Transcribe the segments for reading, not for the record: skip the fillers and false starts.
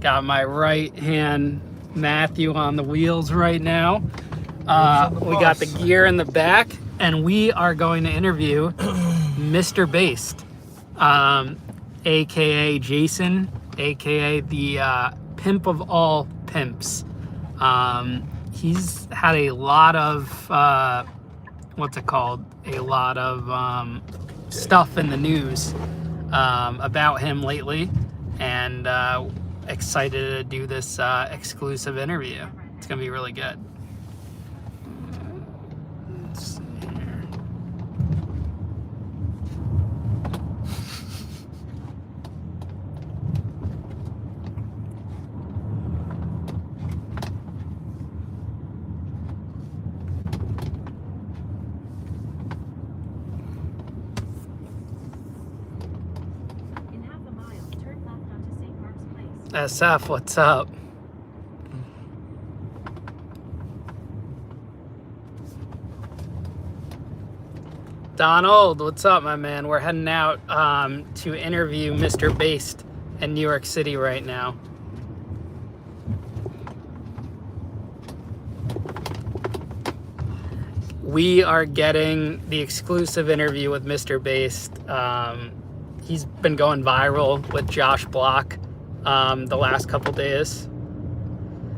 Got my right hand Matthew on the wheels right now. We got the gear in the back, and we are going to interview Mr. Based, aka Jason, aka the Pimp of All Pimps. He's had a lot of what's it called? A lot of stuff in the news about him lately, and excited to do this exclusive interview. It's gonna be really good. Let's see here. SF, what's up? Donald, what's up, my man? We're heading out to interview Mr. Based in New York City right now. We are getting the exclusive interview with Mr. Based. He's been going viral with Josh Block the last couple days.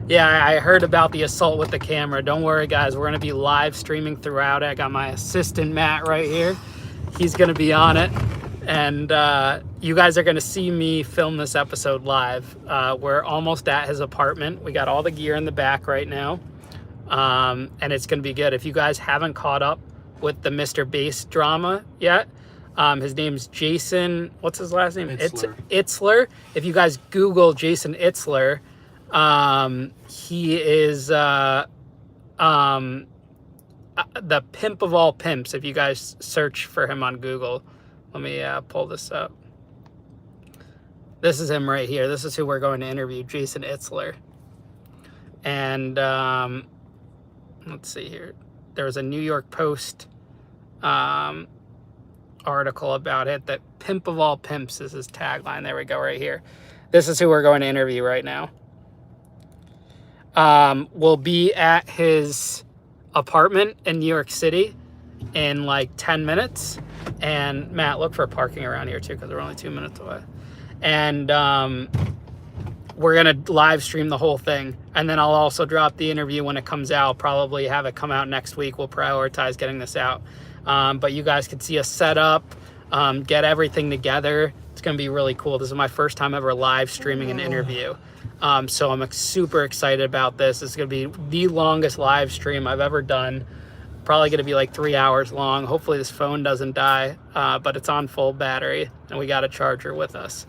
Yeah, I heard about the assault with the camera. Don't worry, guys. We're going to be live streaming throughout it. I got my assistant, Matt, right here. He's going to be on it. And you guys are going to see me film this episode live. We're almost at his apartment. We got all the gear in the back right now. And it's going to be good. If you guys haven't caught up with the Mr. Based drama yet, his name's Jason. What's his last name? Itzler. If you guys Google Jason Itzler, he is the Pimp of All Pimps. If you guys search for him on Google, let me pull this up. This is him right here. This is who we're going to interview, Jason Itzler. And let's see here. There was a New York Post article about it, that Pimp of All Pimps is his tagline. There we go, right here. This is who we're going to interview right now. We'll be at his apartment in New York City in like 10 minutes. And Matt, look for parking around here too, because we're only 2 minutes away. And we're going to live stream the whole thing. And then I'll also drop the interview when it comes out. Probably have it come out next week. We'll prioritize getting this out. But you guys can see us set up, get everything together. It's going to be really cool. This is my first time ever live streaming an interview. So I'm super excited about this. It's going to be the longest live stream I've ever done. Probably going to be like 3 hours long. Hopefully this phone doesn't die, but it's on full battery and we got a charger with us.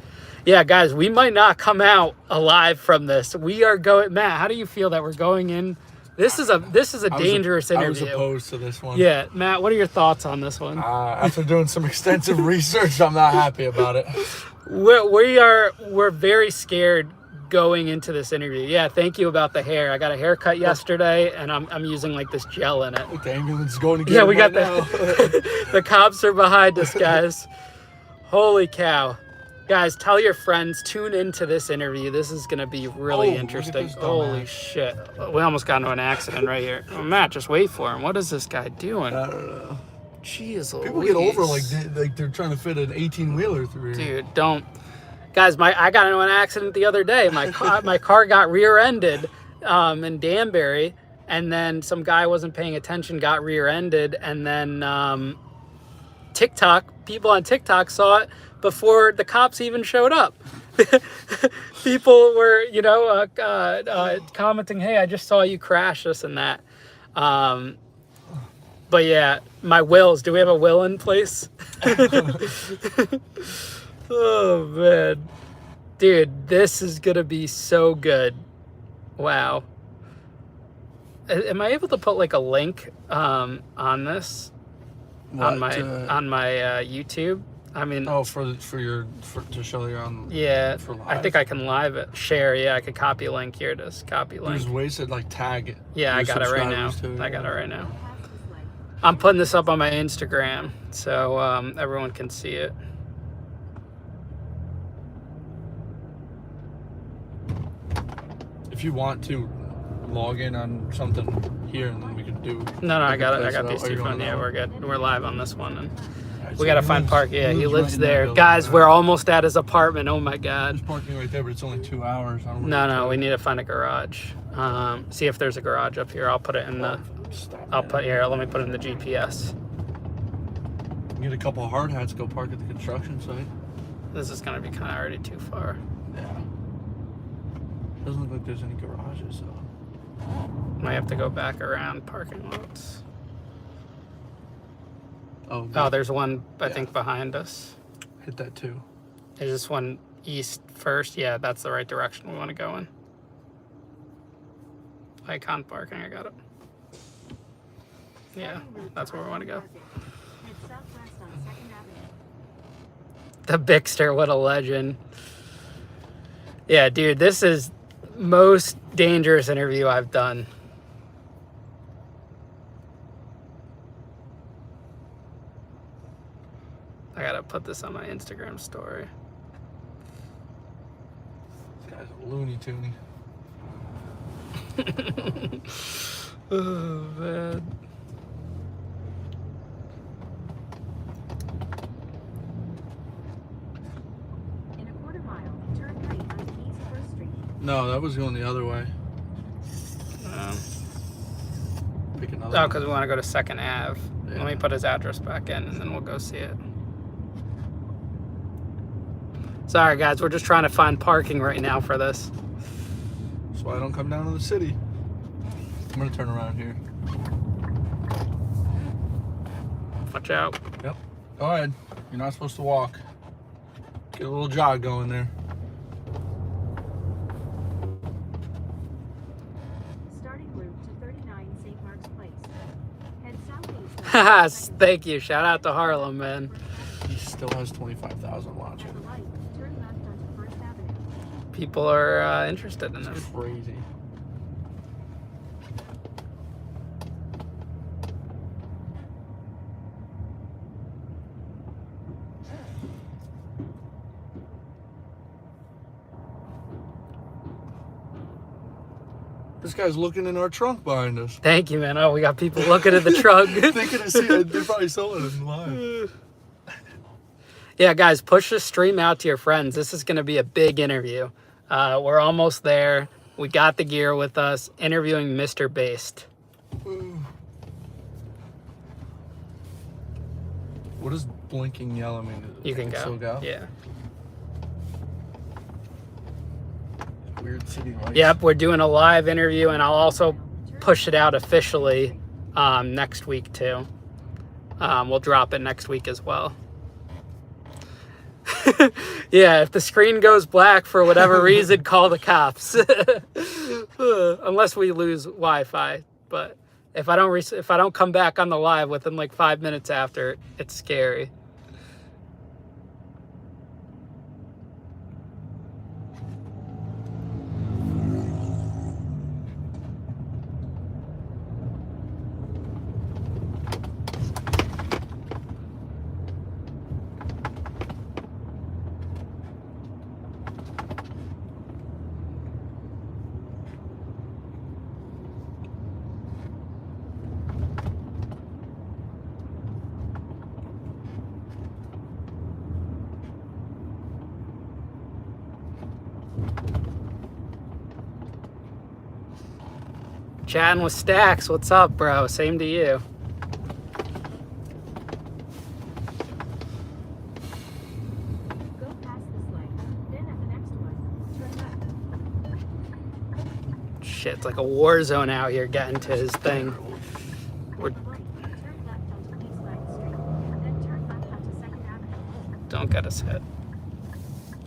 Yeah, guys, we might not come out alive from this. We are going, Matt, how do you feel that we're going in? This is a dangerous interview. I was opposed to this one. Yeah, Matt, what are your thoughts on this one? After doing some extensive research, I'm not happy about it. We're very scared going into this interview. Yeah, thank you about the hair. I got a haircut yesterday, and I'm using like this gel in it. The ambulance is going to get we got the cops are behind us, guys. Holy cow. Guys, tell your friends, tune into this interview. This is going to be really interesting. Holy shit. We almost got into an accident right here. Oh, Matt, just wait for him. What is this guy doing? I don't know. Jeez Louise. People get over like they're trying to fit an 18-wheeler through here. Dude, don't. Guys, I got into an accident the other day. My car got rear-ended in Danbury, and then some guy wasn't paying attention, got rear-ended, and then people on TikTok saw it before the cops even showed up. People were, commenting, hey, I just saw you crash, this and that. But yeah, my wills. Do we have a will in place? Oh, man. Dude, this is going to be so good. Wow. Am I able to put like a link on this? What, on my YouTube? I mean, to show you're on. Yeah, for live? I think I can live it. Share, yeah, I could copy a link here. Just copy link. There's ways to like tag it. Yeah, I got it right now. I'm putting this up on my Instagram so everyone can see it. If you want to log in on something here, and then we can do. No, I got it. I got these two phones. Yeah, we're good. We're live on this one. And we got to find park. Yeah, he lives there. Guys, we're almost at his apartment. Oh, my God. There's parking right there, but it's only 2 hours. I don't No, we need to find a garage. See if there's a garage up here. I'll put it in the... let me put it in the GPS. Get a couple of hard hats, go park at the construction site. This is going to be kind of already too far. Yeah. Doesn't look like there's any garages, so. Might have to go back around parking lots. Oh, there's one, I think, behind us. Hit that too. Is this one east first? Yeah, that's the right direction we want to go in. Icon parking, I got it. Yeah, that's where we want to go. The Bickster, what a legend. Yeah, dude, this is most dangerous interview I've done. I gotta put this on my Instagram story. This guy's a Looney Tooney. Oh, man. No, that was going the other way. Pick another one. Because we want to go to 2nd Ave. Yeah. Let me put his address back in, and then we'll go see it. Sorry, guys. We're just trying to find parking right now for this. That's why I don't come down to the city. I'm going to turn around here. Watch out. Yep. Go ahead. You're not supposed to walk. Get a little jog going there. Thank you. Shout out to Harlem, man. He still has 25,000 watching. People are interested in him. Crazy. This guy's looking in our trunk behind us. Thank you, man. Oh, we got people looking at the trunk. Thinking to see it. They're probably selling it live. Yeah, guys, push the stream out to your friends. This is going to be a big interview. We're almost there. We got the gear with us. Interviewing Mr. Based. What does blinking yellow mean? You can go. Still go? Yeah. Weird city lights. Yep, we're doing a live interview, and I'll also push it out officially next week, too. We'll drop it next week as well. Yeah, if the screen goes black for whatever reason, call the cops. Unless we lose Wi-Fi. But if I don't come back on the live within like 5 minutes after, it's scary. Chatting with Stacks. What's up, bro? Same to you. Go past this light, then at the next one, turn left. Shit, it's like a war zone out here getting to his thing. We're... Turn left onto East 9th Street, then turn left onto 2nd Avenue. Don't get us hit.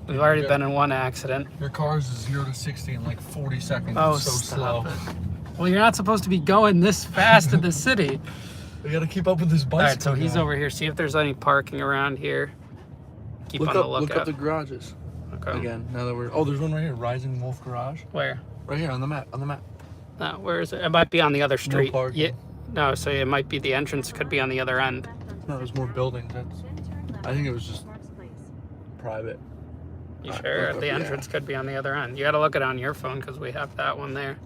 We've already been in one accident. Your car's 0 to 60 in like 40 seconds. Oh, it's so slow. it. Well, you're not supposed to be going this fast in the city. We gotta keep up with this bicycle. All right, so he's guy. over here. See if there's any parking around here. Keep Look on the up lookout. the garages. Okay. Again, now that we're... Oh, there's one right here. Rising Wolf Garage. Where? Right here on the map. No, where is it? It might be on the other street. parking. Yeah. No, so it might be the entrance could be on the other end. No, there's more buildings. I think it was just Mark's Place. private. You Alright, sure? look The up, entrance could be on the other end. You got to look it on your phone because we have that one there.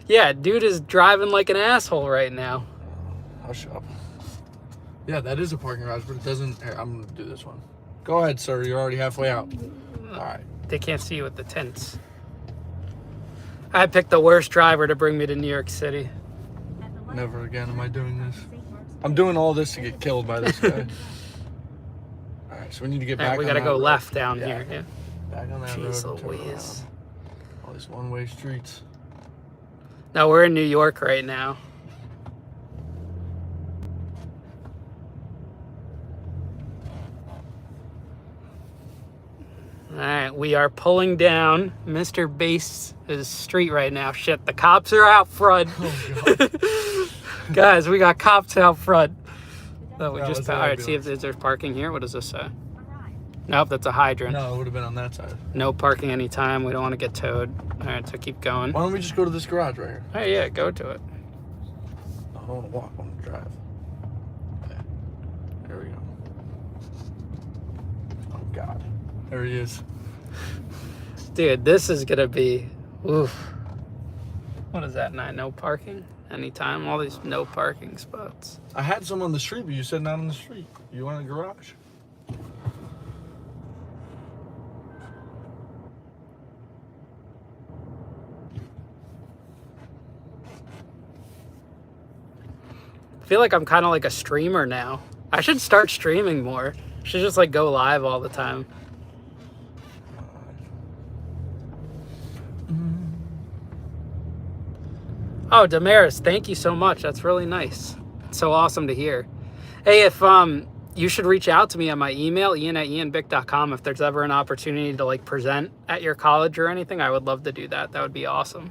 Yeah, dude is driving like an asshole right now. Hush up. Yeah, that is a parking garage, but it doesn't. Here, I'm gonna do this one. Go ahead, sir. You're already halfway out. All right. They can't see you with the tints. I picked the worst driver to bring me to New York City. Never again am I doing this. I'm doing all this to get killed by this guy. All right, so we need to get back. We got gotta go left down here. Yeah. Back on that Jeez road. And turn Louise. around. All these one-way streets. No, we're in New York right now. All right, we are pulling down Mr. Base's street right now. Shit, the cops are out front. Oh, God. Guys, we got cops out front. Oh, we Yeah, just that's an all right. See if ambulance. there's parking here. What does this say? Nope, that's a hydrant. No, it would have been on that side. No parking anytime. We don't want to get towed. All right, so keep going. Why don't we just go to this garage right here? Oh yeah, go to it. I don't want to walk. I want to drive. Okay. There we go. Oh, God. There he is. Dude, this is gonna be, oof. What is that? No parking anytime. All these no parking spots. I had some on the street, but you said not on the street. You want a garage? I feel like I'm kind of like a streamer now. I should start streaming more. I should just like go live all the time. Oh, Damaris, thank you so much. That's really nice. It's so awesome to hear. Hey, if you should reach out to me on my email, ian@ianbick.com. If there's ever an opportunity to like present at your college or anything, I would love to do that. That would be awesome.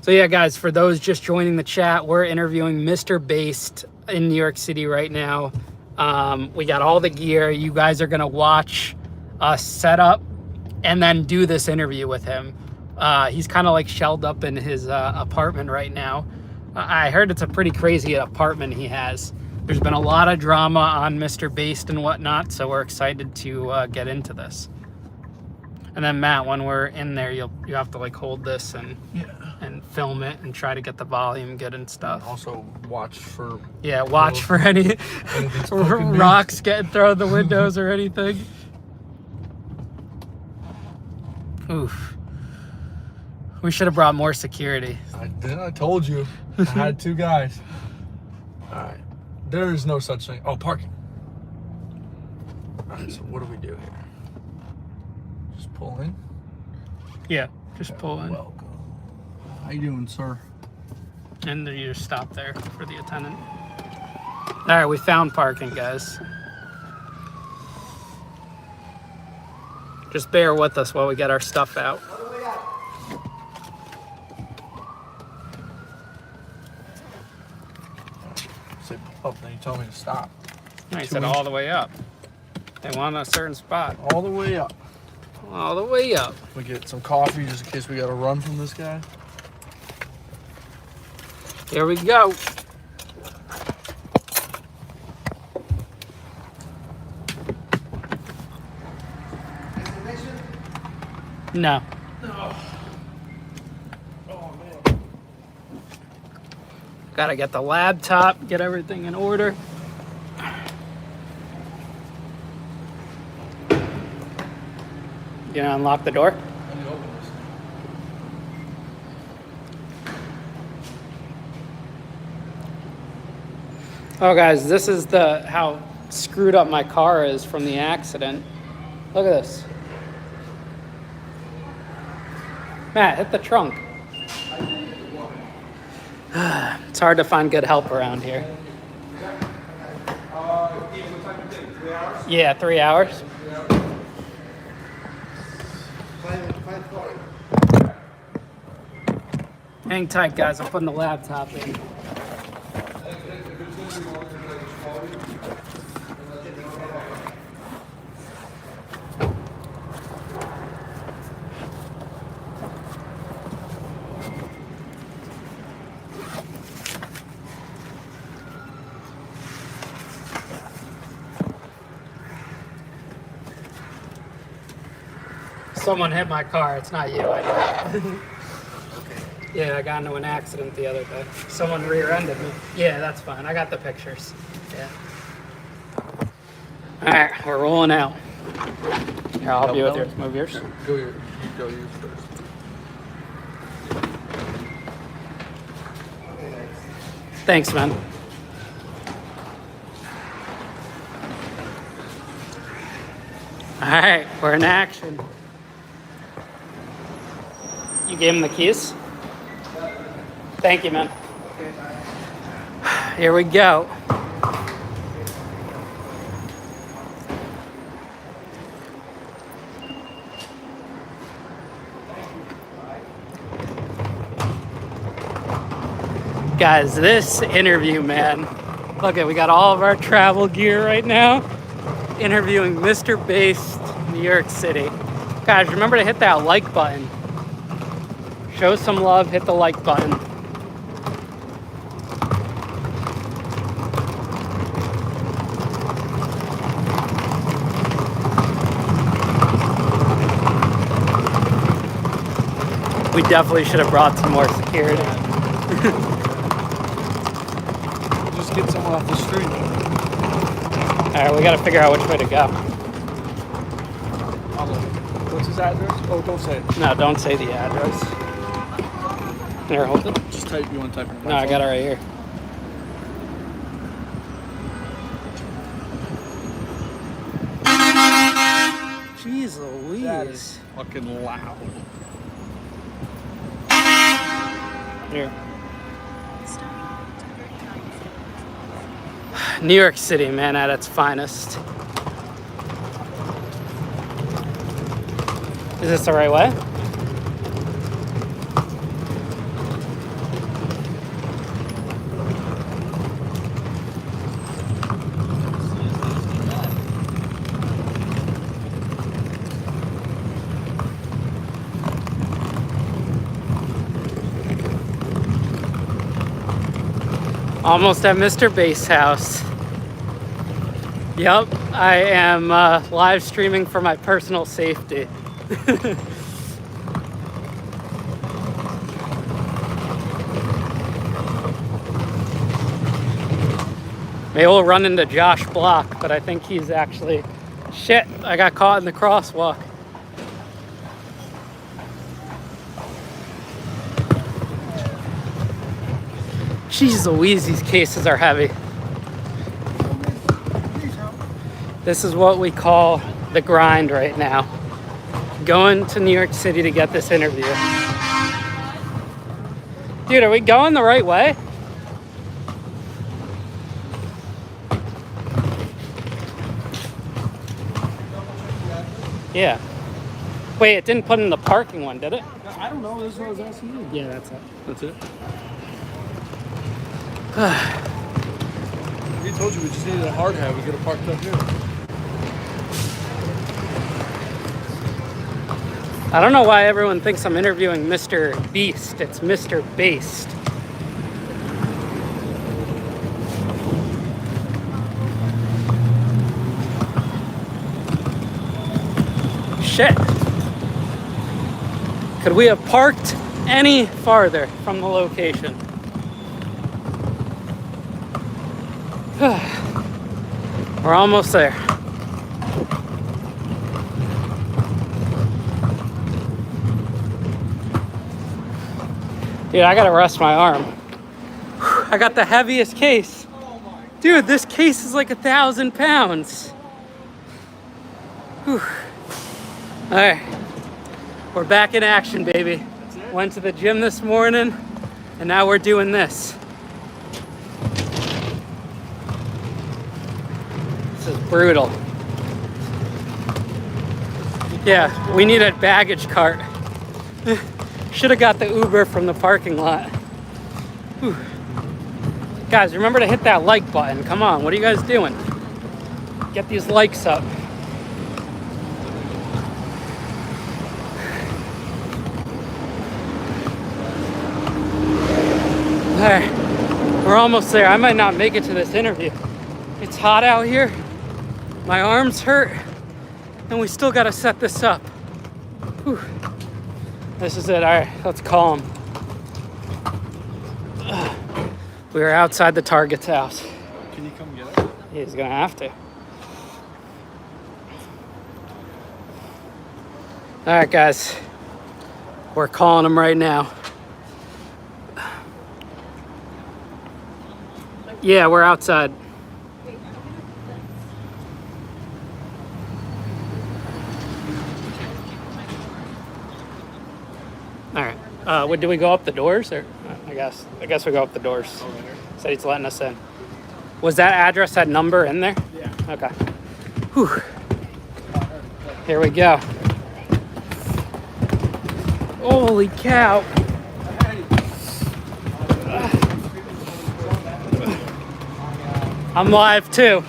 So yeah, guys, for those just joining the chat, we're interviewing Mr. Based in New York City right now. We got all the gear. You guys are gonna watch us set up and then do this interview with him. He's kind of like shelled up in his apartment right now. I heard it's a pretty crazy apartment he has. There's been a lot of drama on Mr. Based and whatnot, so we're excited to get into this. And then Matt, when we're in there, you have to like hold this and film it and try to get the volume good and stuff. Also, watch for... Yeah, watch for any rocks getting thrown the windows or anything. Oof. We should have brought more security. I did. I told you. I had two guys. All right. There is no such thing. Oh, parking. All right, so what do we do here? Just pull in? Yeah, just pull in. Welcome. How you doing, sir? And then you just stop there for the attendant. All right, we found parking, guys. Just bear with us while we get our stuff out. Say, oh, then you told me to stop. I said all the way up. They want a certain spot. All the way up. All the way up. We get some coffee just in case we got to run from this guy. Here we go. No. Gotta get the laptop, get everything in order. You gonna unlock the door? Let me open this. Oh guys, this is how screwed up my car is from the accident. Look at this. Matt, hit the trunk. It's hard to find good help around here. Yeah, 3 hours. Hang tight, guys. I'm putting the laptop in. Someone hit my car. It's not you. I know. Yeah, I got into an accident the other day. Someone rear-ended me. Yeah, that's fine. I got the pictures. Yeah. All right, we're rolling out. Here, I'll help you with yours. Move yours. Go yours first. Thanks, man. All right, we're in action. You gave him the keys? Thank you, man. Here we go. Guys, this interview, man. Look at, we got all of our travel gear right now. Interviewing Mr. Based, New York City. Guys, remember to hit that like button. Show some love, hit the like button. We definitely should have brought some more security. Just get someone off the street. Alright, we gotta figure out which way to go. What's his address? Oh, don't say it. No, don't say the address. Here, hold it. Just type, you want to type it? No, I got it right here. Jeez Louise. That is fucking loud. Here. New York City, man, at its finest. Is this the right way? Almost at Mr. Bass house. Yep, I am live streaming for my personal safety. Maybe we'll run into Josh Block, but I think he's actually... Shit, I got caught in the crosswalk. Jeez Louise, these cases are heavy. This is what we call the grind right now. Going to New York City to get this interview. Dude, are we going the right way? Yeah. Wait, it didn't put in the parking one, did it? I don't know. This is what I was asking you. Yeah, that's it. That's it. We told you we just needed a hard hat. We could have parked up here. I don't know why everyone thinks I'm interviewing Mr. Beast. It's Mr. Based. Shit. Could we have parked any farther from the location? We're almost there. Dude, I gotta rest my arm. I got the heaviest case. Dude, this case is like 1,000 pounds. Whew. All right, we're back in action, baby. Went to the gym this morning, and now we're doing this. This is brutal. Yeah, we need a baggage cart. Should have got the Uber from the parking lot. Whew. Guys, remember to hit that like button. Come on, what are you guys doing? Get these likes up. Alright, we're almost there. I might not make it to this interview. It's hot out here. My arms hurt. And we still gotta set this up. Whew. This is it. All right, let's call him. We are outside the target's house. Can you come get it? He's gonna have to. All right, guys. We're calling him right now. Yeah, we're outside. All right. Do we go up the doors, or I guess we go up the doors. Said he's letting us in. Was that address, that number in there? Yeah. Okay. Whew. Here we go. Holy cow. I'm live too.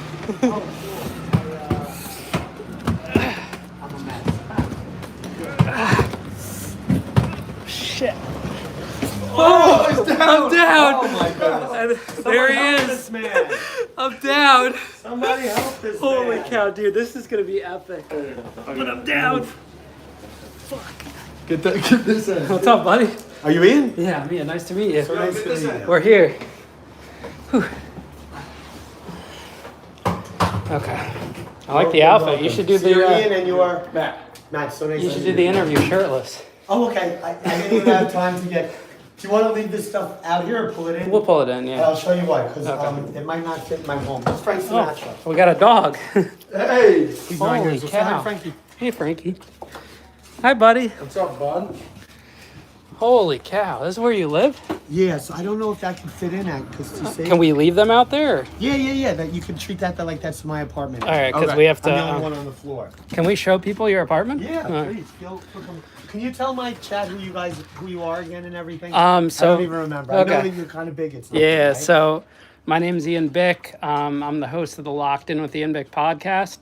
Shit. Oh, he's down. I'm down. Oh my goodness. There he Help is. This man. I'm down. Somebody help this Holy man. cow, dude, this is gonna be epic. But I'm down. Get this in. What's up, buddy? Are you in? Yeah, Mia, nice to meet you. So nice to meet you. We're here. Whew. Okay. I like the outfit. You should do So you're the. Ian and you are Matt. Matt. So nice You to should meet do the interview shirtless. Oh, okay. I didn't even have time to get. Do you want to leave this stuff out here or pull it in? We'll pull it in, And yeah. I'll show you why, because Okay. it might not fit in my home. It's Frank Sinatra. Oh, we got a dog. Hey! He's right Holy here. So cow. hi, Frankie. Hey, Frankie. Hi, buddy. What's up, bud? Holy cow, this is where you live? Yes, I don't know if that can fit in at, because you say. Can we leave them out there? Or? Yeah. That you can treat that like that's my apartment. All right, because Okay. we have I'm the to. only one on the floor. Can we show people your apartment? Yeah, please. Can you tell my chat who you are again and everything? So I don't even remember. I know okay. that you're kind of big. It's not Yeah, right? so my name's Ian Bick. I'm the host of the Locked In with Ian Bick podcast.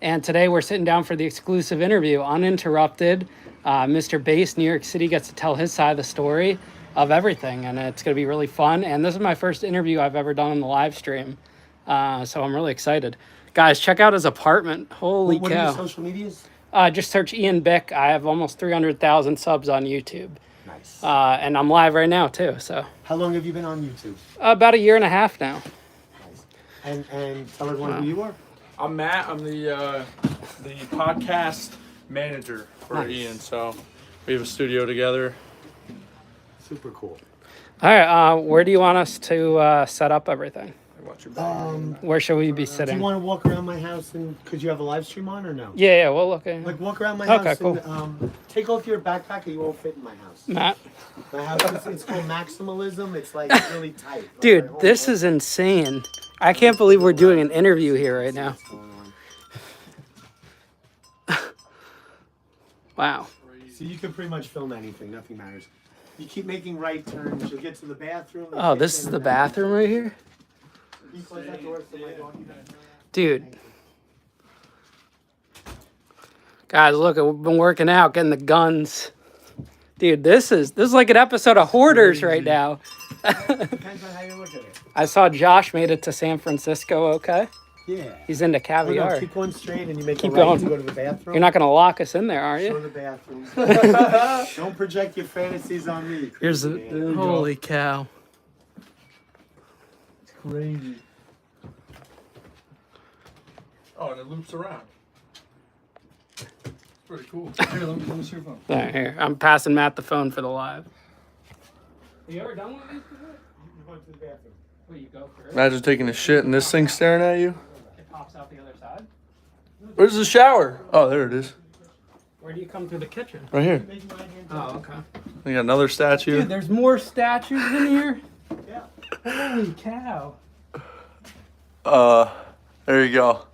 And today we're sitting down for the exclusive interview, uninterrupted. Mr. Based New York City gets to tell his side of the story of everything, and it's going to be really fun. And this is my first interview I've ever done on the live stream, so I'm really excited. Guys, check out his apartment. Holy What are cow. your social medias? Just search Ian Bick. I have almost 300,000 subs on YouTube. Nice. And I'm live right now, too. So How long have you been on YouTube? about a year and a half now. Nice. And tell everyone who you are. I'm Matt. I'm the podcast manager for Nice. Ian. So we have a studio together. Super cool. All right, where do you want us to set up everything? Watch your back. Where should we be Do sitting? you want to walk around my house and could you have a live stream on or no? Yeah, we'll look at Like walk around my Okay, house cool. and take off your backpack or you won't fit in my house. Matt. My house it's called maximalism. It's like really tight. Like, my Dude, whole this house- is insane. I can't believe we're doing an interview here right now. What's going on. Wow. So you can pretty much film anything. Nothing matters. You keep making right turns. You'll get to the bathroom. Oh, this is the bathroom right here? You close that door so my dog can- Dude. Guys, look, we've been working out, getting the guns. Dude, this is like an episode of Hoarders right now. Depends on how you look at it. I saw Josh made it to San Francisco, okay? Yeah. He's into Oh, no, caviar. keep going straight and you make Keep a right going. to go to the bathroom. You're not going to lock us in there, are Show you? the bathroom. Don't project your fantasies on me. Here's the... Man. Holy cow. It's crazy. Oh, and it loops around. It's pretty cool. Here, let me see your phone. All right, here. I'm passing Matt the phone for the live. Have you ever done one of these before? You're going to the bathroom. Wait, you go first? Imagine taking a shit and this thing staring at you. It pops out the other side? Where's the shower? Oh, there it is. Where do you come through the kitchen? Right here. Make my hand Oh, okay. We got another statue. Dude, there's more statues in here? Yeah. Holy cow. There you go.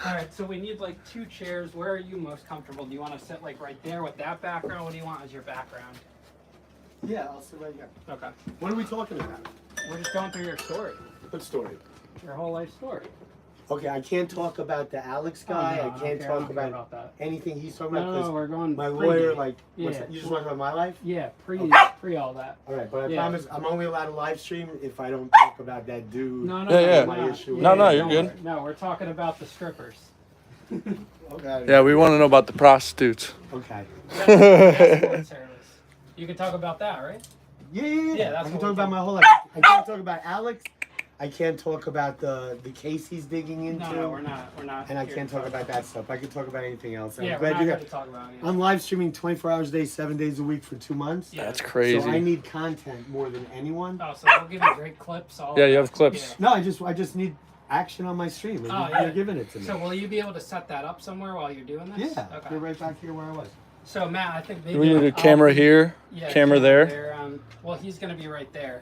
All right, so we need like 2 chairs. Where are you most comfortable? Do you want to sit like right there with that background? What do you want as your background? Yeah, I'll sit right here. Okay. What are we talking about? We're just going through your story, What story? your whole life story. Okay, I can't talk about the Alex guy. Oh, no, I can't don't talk care about that. anything he's talking about No, because we're going my pre- lawyer, like, what's Yeah. that? You just want to talk about my life? Yeah, pre all that. All right, but I Yeah. promise I'm only allowed to live stream if I don't talk about that dude. No, Yeah, yeah. My issue. No, no, you're don't good. worry. No, we're talking about the strippers. Okay. Yeah, we want to know about the prostitutes. Okay. Escort service. You can talk about that, right? Yeah. Yeah, that's I can what talk we about do. my whole life. I can't talk about Alex. I can't talk about the case he's digging into. No, we're not. We're not. And I here can't to talk about that stuff. I can talk about anything else. Yeah, I'm we're glad not you here got. to talk about it. I'm live streaming 24 hours a day, 7 days a week for 2 months. Yeah. That's crazy. So I need content more than anyone. Oh, so we'll give you great clips. All Yeah, of you that. have clips. No, I just need action on my stream. And Oh, you're yeah. giving it to me. So will you be able to set that up somewhere while you're doing this? Yeah. Okay. You're right back here where I was. So Matt, I think maybe We need a I'll camera be- here, Yeah, camera there. Well, he's gonna be right there.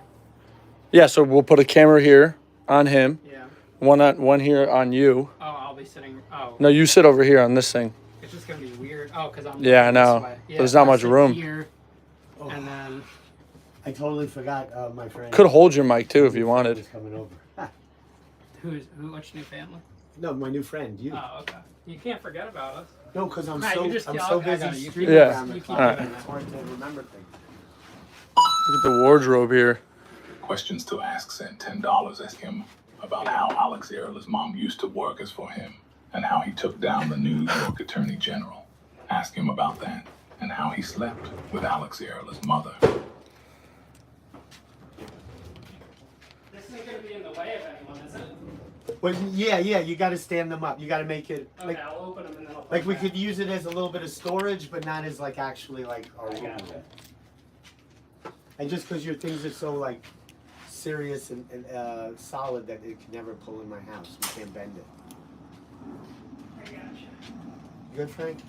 Yeah, so we'll put a camera here on him, Yeah. one here on you. Oh, I'll be sitting. Oh. No, you sit over here on this thing. It's just gonna be weird. Oh, because I'm. Yeah, I this know. way. There's not I'll much sit room. Here, and then. I totally forgot my friend. Could hold your mic too if you was wanted. coming over. What's your new family? No, my new friend. You. Oh, okay. You can't forget about us. No, because I'm Matt, so you just- I'm yeah, so okay, I got it. busy You streaming keep- around the you keep clock. Alright. doing It's hard to remember things. Look at the wardrobe here. Questions to ask sent $10. Ask him about how Alex Earl's mom used to work as for him and how he took down the New York Attorney General. Ask him about that and how he slept with Alex Earl's mother. This isn't gonna be in the way of anyone, is it? But yeah, you got to stand them up. You got to make it Okay, like I'll open them and then I'll. like we put them could use it as a little bit of storage, but not as like actually like our back. I room. gotcha. And just because your things are so like serious and solid that it can never pull in my house. You can't bend it. I gotcha. You good, Frank?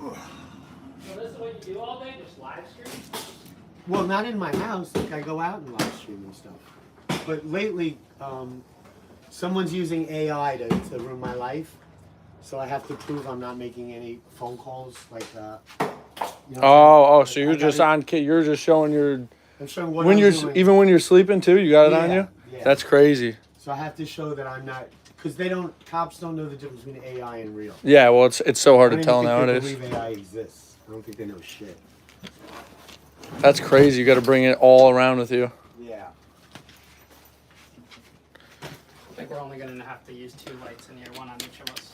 So this is what you do all day? Just live stream? Well, not in my house. Like I go out and live stream and stuff. But lately, someone's using AI to ruin my life. So I have to prove I'm not making any phone calls. Like, you know, Oh, so I you're gotta- just on. You're just showing your I'm showing what when I'm you're doing. even when you're sleeping too. You got it on you. Yeah. That's crazy. So I have to show that I'm not, because cops don't know the difference between AI and real. Yeah, well, it's so hard I to don't tell even think nowadays. they believe AI exists. I don't think they know shit. That's crazy. You got to bring it all around with you. Yeah. I think we're only gonna have to use 2 lights in here, one on each of us.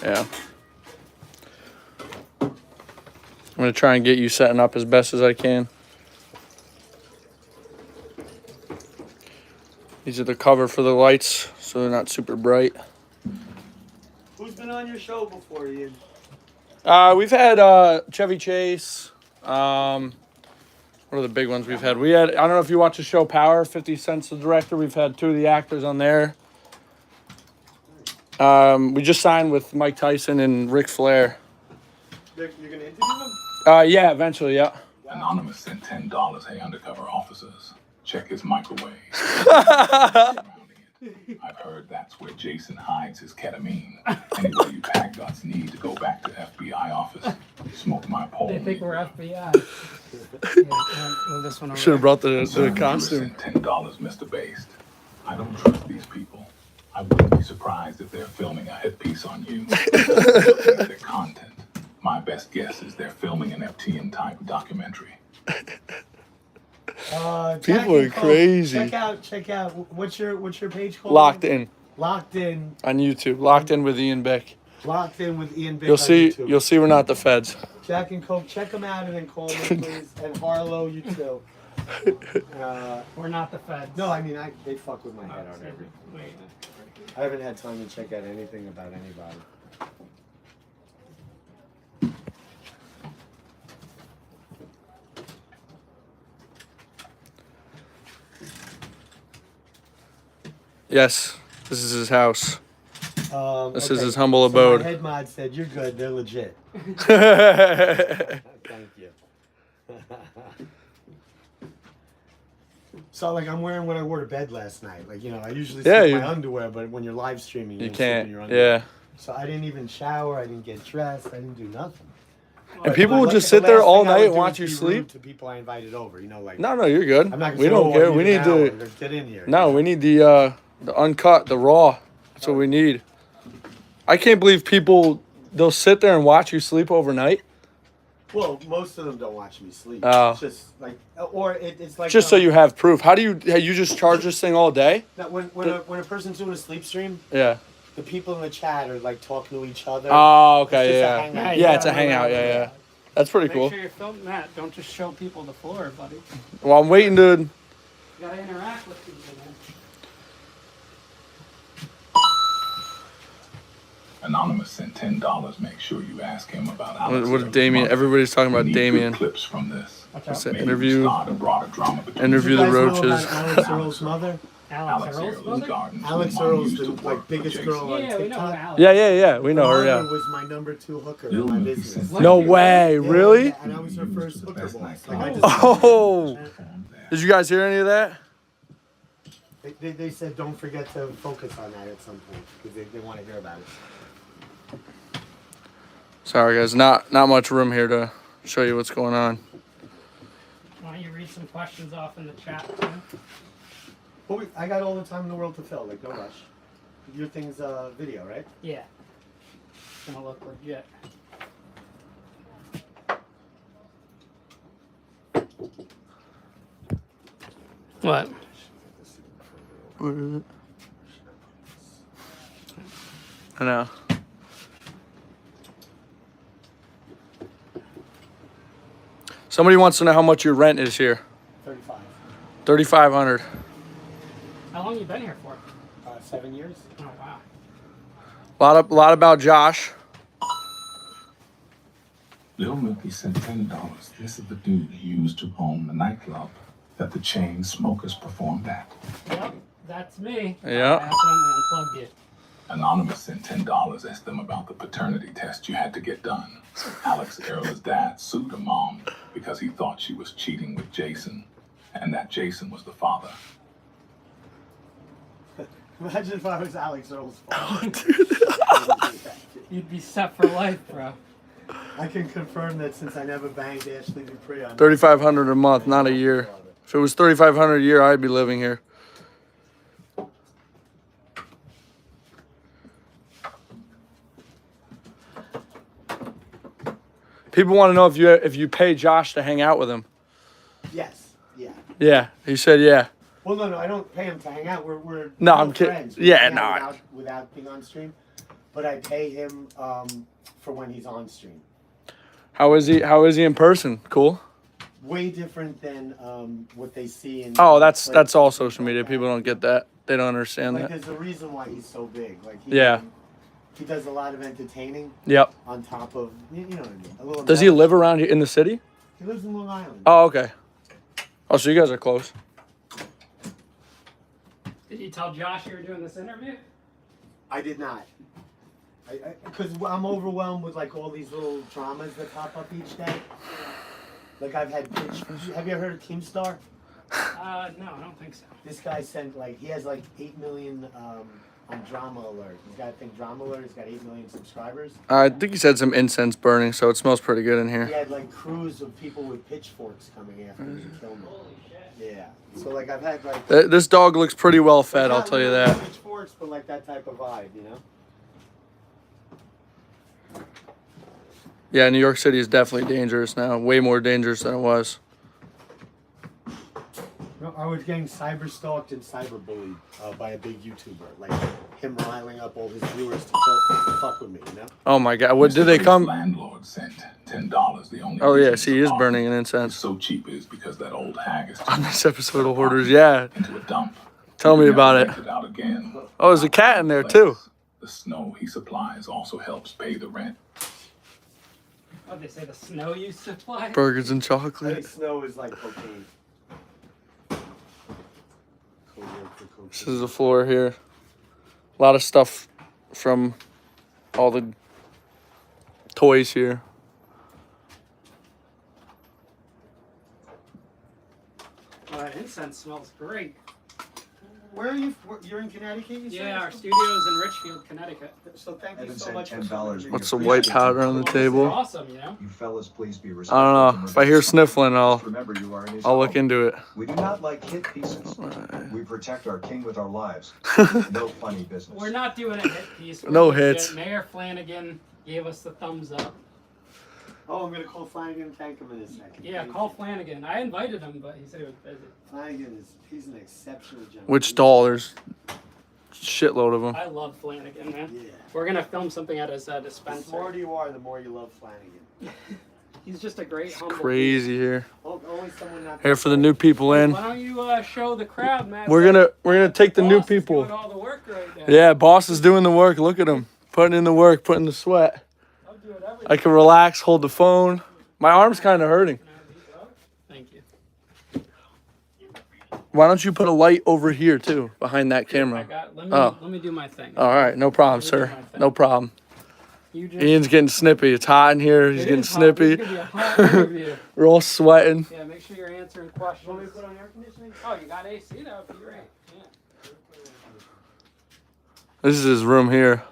Yeah. I'm gonna try and get you setting up as best as I can. These are the cover for the lights, so they're not super bright. Who's been on your show before, Ian? We've had Chevy Chase. What are the big ones we've had? I don't know if you watch the show Power. 50 Cent's the director. We've had 2 of the actors on there. We just signed with Mike Tyson and Ric Flair. You're going to interview them? Yeah, eventually, yeah. Anonymous sent $10. Hey, undercover officers, check his microwave. I've heard that's where Jason hides his ketamine. Anybody you pack guts need to go back to FBI office. Smoke my pole. They think we're FBI. Yeah, move this one over Should have there. brought the Sir, costume. you sent $10, Mr. Based. I don't trust these people. I wouldn't be surprised if they're filming a hit piece on you. Looking at their content, my best guess is they're filming an FTN type documentary. Jack People are and Coke, crazy. Check out. What's your page called? Locked in Locked in. on YouTube. Locked in with Ian Bick. Locked in with Ian Bick. You'll on see. YouTube. You'll see we're not the feds. Jack and Coke, check them out and then call me, please. And Harlow, you too. We're not the feds. No, I mean, they fuck with my head on Wait. everything. I haven't had time to check out anything about anybody. Yes, this is his house. This is his humble So abode. my head mod said, "You're good. They're legit." Thank you. So like I'm wearing what I wore to bed last night. Like I usually Yeah, sleep in you- my underwear, but when you're live streaming, You don't sleep in can't. your underwear. Yeah. So I didn't even shower. I didn't get dressed. I didn't do nothing. And people But will like, just the sit there last all thing I would night and do watch is you be sleep. rude to people I invited over. Like No, you're good. I'm not gonna We say, don't "Oh, I care. We need need an hour. the Get in here. no. We need the uncut, the raw. That's what we need. I can't believe they'll sit there and watch you sleep overnight. Well, most of them don't watch me sleep. Oh. It's just like, or it's like Just so you have proof. How do you just charge this thing all day? Now, when a person's doing a sleep stream, Yeah. the people in the chat are like talking to each other. Oh, It's okay, just a yeah. hangout. Yeah, it's a hangout. Yeah, yeah. That's pretty Make cool. sure you're filming that. Don't just show people the floor, buddy. Well, I'm waiting, dude. You gotta interact with people, man. Anonymous sent $10. Make sure you ask him about Alex. What Damien? Everybody's talking We about need good Damien. clips from this. What's that? Maybe Interview. start a broader drama between Interview You the guys know roaches. about Alex Earl's mother? Alex Earl's mother? Gardens, Alex who Mom Earl's used the to work like for biggest Jason. girl on Yeah, we know TikTok. Alex. Yeah. We know her. Her Yeah. mother was my number 2 hooker Lil in my Milky business. said- No way. Yeah, Really? yeah, and I was her first hooker boss. Like, I just, Oh. Did you guys hear any of that? they said don't forget to focus on that at some point because they want to hear about it. Sorry, guys. Not much room here to show you what's going on. Why don't you read some questions off in the chat, man? But I got all the time in the world to fill. Like, no rush. Your thing's video, right? Yeah. It's gonna look legit. What? Where is it? I know. Somebody wants to know how much your rent is here. 35. 3,500. How long you been here for? 7 years. Oh wow. Lot about Josh. Lil Milky sent $10. This is the dude who used to own the nightclub that the chain smokers performed at. Yep, that's me. Yeah. I accidentally unplugged you. Anonymous sent $10. Asked them about the paternity test you had to get done. Alex Earl's dad sued her mom because he thought she was cheating with Jason, and that Jason was the father. Imagine if I was Alex Earl's father. You'd be set for life, bro. I can confirm that since I never banged Ashley Dupree, I'm 3,500 a month, not a year. If it was 3,500 a year, I'd be living here. People want to know if you pay Josh to hang out with him. Yes. Yeah. Yeah, he said yeah. Well, no, I don't pay him to hang out. We're No, real I'm kidding. friends. Yeah, hang no, out without being on stream, but I pay him for when he's on stream. How is he in person? Cool. Way different than what they see in. Oh, that's like, all social media. People don't get that. They don't understand Like, that. there's a reason why he's so big. Like, Yeah. He does a lot of entertaining Yep. on top of you know what I mean. A little Does he live around here in the city? He lives in Long Island. Oh, okay. Oh, so you guys are close. Did you tell Josh you were doing this interview? I did not. Because I'm overwhelmed with like all these little dramas that pop up each day. Like I've had pitch. Have you ever heard of Keemstar? No, I don't think so. This guy sent like he has like 8 million on Drama Alert. He's got Drama Alert. He's got 8 million subscribers. I think he said some incense burning, so it smells pretty good in He here. had like crews of people with pitchforks coming after me to kill me. Holy shit. Yeah. So like I've had like. This dog looks pretty well fed, I'll not tell you really that. Pitchforks, but like that type of vibe, you know. Yeah, New York City is definitely dangerous now. Way more dangerous than it was. No, I was getting cyber stalked and cyber bullied by a big YouTuber, like him riling up all his viewers to fuck with me, you know? Oh my God! What did they come? Landlord sent $10. The only Oh yeah, reason see, he his is burning an apartment is incense. so cheap is because that old hag is On this episode of Hoarders, yeah. into a dump. Tell me He never about it. rented out again. Oh, there's a cat in there too. The snow he supplies also helps pay the rent. What they say, the snow you supply? Burgers and I think chocolate. snow is like cocaine. This is the floor here. A lot of stuff from all the toys here. Incense smells great. Where are you? You're in Connecticut, you said? Yeah, our studio's in Richfield, Connecticut. So thank you Evan so sent much for $10. What's the white powder on the This is table? awesome, you know? You fellas, please be I respectful. don't know. If I hear sniffling, I'll Remember, you are in his look home. into it. We do not like hit pieces. We protect our king with our lives. No funny business. We're not doing a hit piece. We're No legit. hits. Mayor Flanagan gave us the thumbs up. Oh, I'm gonna call Flanagan and thank him in a second. Yeah, Thank call you. Flanagan. I invited him, but he said he was busy. Flanagan he's an exceptional gentleman. Which stall? There's shitload of them. I love Flanagan, man. Yeah. We're gonna film something at his The dispensary. smarter you are, the more you love Flanagan. He's just a great It's humble. crazy here. Always someone not. Here for the new people in. Why don't you show the crowd, man? We're gonna take the new Boss is people. doing all the work right now. Yeah, boss is doing the work. Look at him, putting in the work, putting the sweat. I'll do it every I can relax, hold the phone. My arm's kind of hurting. Thank you. Why don't you put a light over here too, behind that camera? Let me do my thing. All right, no problem, sir. No problem. You just, Ian's getting snippy. It's hot in here. He's it getting is hot. This snippy. is gonna be a hot interview. We're all sweating. Yeah, make sure you're answering questions. Want me to put on air conditioning? Oh, you got AC? That would be great. Yeah. This is his room here.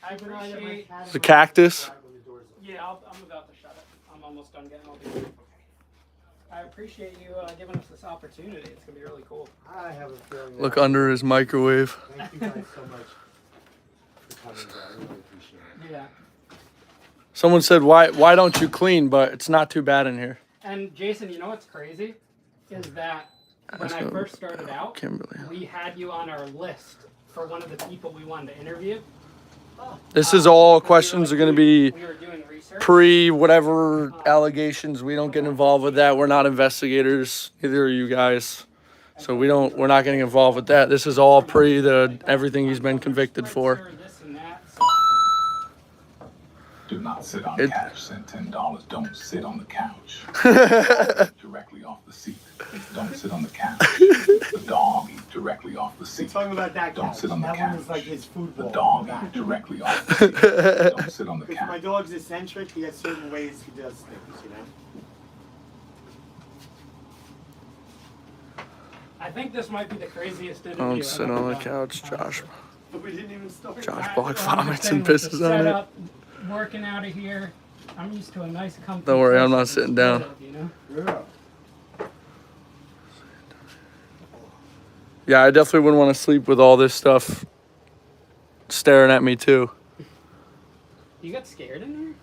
I appreciate. The cactus. Yeah, I'm about to shut it. I'm almost done getting all these. I appreciate you giving us this opportunity. It's gonna be really cool. I have a feeling. Look under his microwave. Thank you guys so much for coming. I really appreciate it. Yeah. Someone said, why don't you clean? But it's not too bad in here. And Jason, you know what's crazy? Is that when I first started out, Kimberly. we had you on our list for one of the people we wanted to interview. This is all questions are going to be We were doing research. pre whatever allegations. We don't get involved with that. We're not investigators. Neither are you guys. So we're not getting involved with that. This is all pre the everything he's been convicted for. This and that, Do not sit on It- cash. Send $10. Don't sit on the couch. Directly off the seat. Don't sit on the couch. The dog eat directly off the We're seat. talking about that Don't couch. sit on the That one couch. is like his food The bowl. dog Back. eat directly off the seat. Don't sit on the Because my couch. dog's eccentric, he has certain ways he does things, you know? I think this might be the craziest interview. Don't I've sit ever on the done, couch, honestly. Josh. But we didn't even start. Josh I- Block I'm vomits just and saying, with pisses the on it. setup, working out of here. I'm used to a nice comfy. Don't worry, I'm place not to sitting sit, down. You know? Yeah. Yeah, I definitely wouldn't want to sleep with all this stuff staring at me too. You got scared in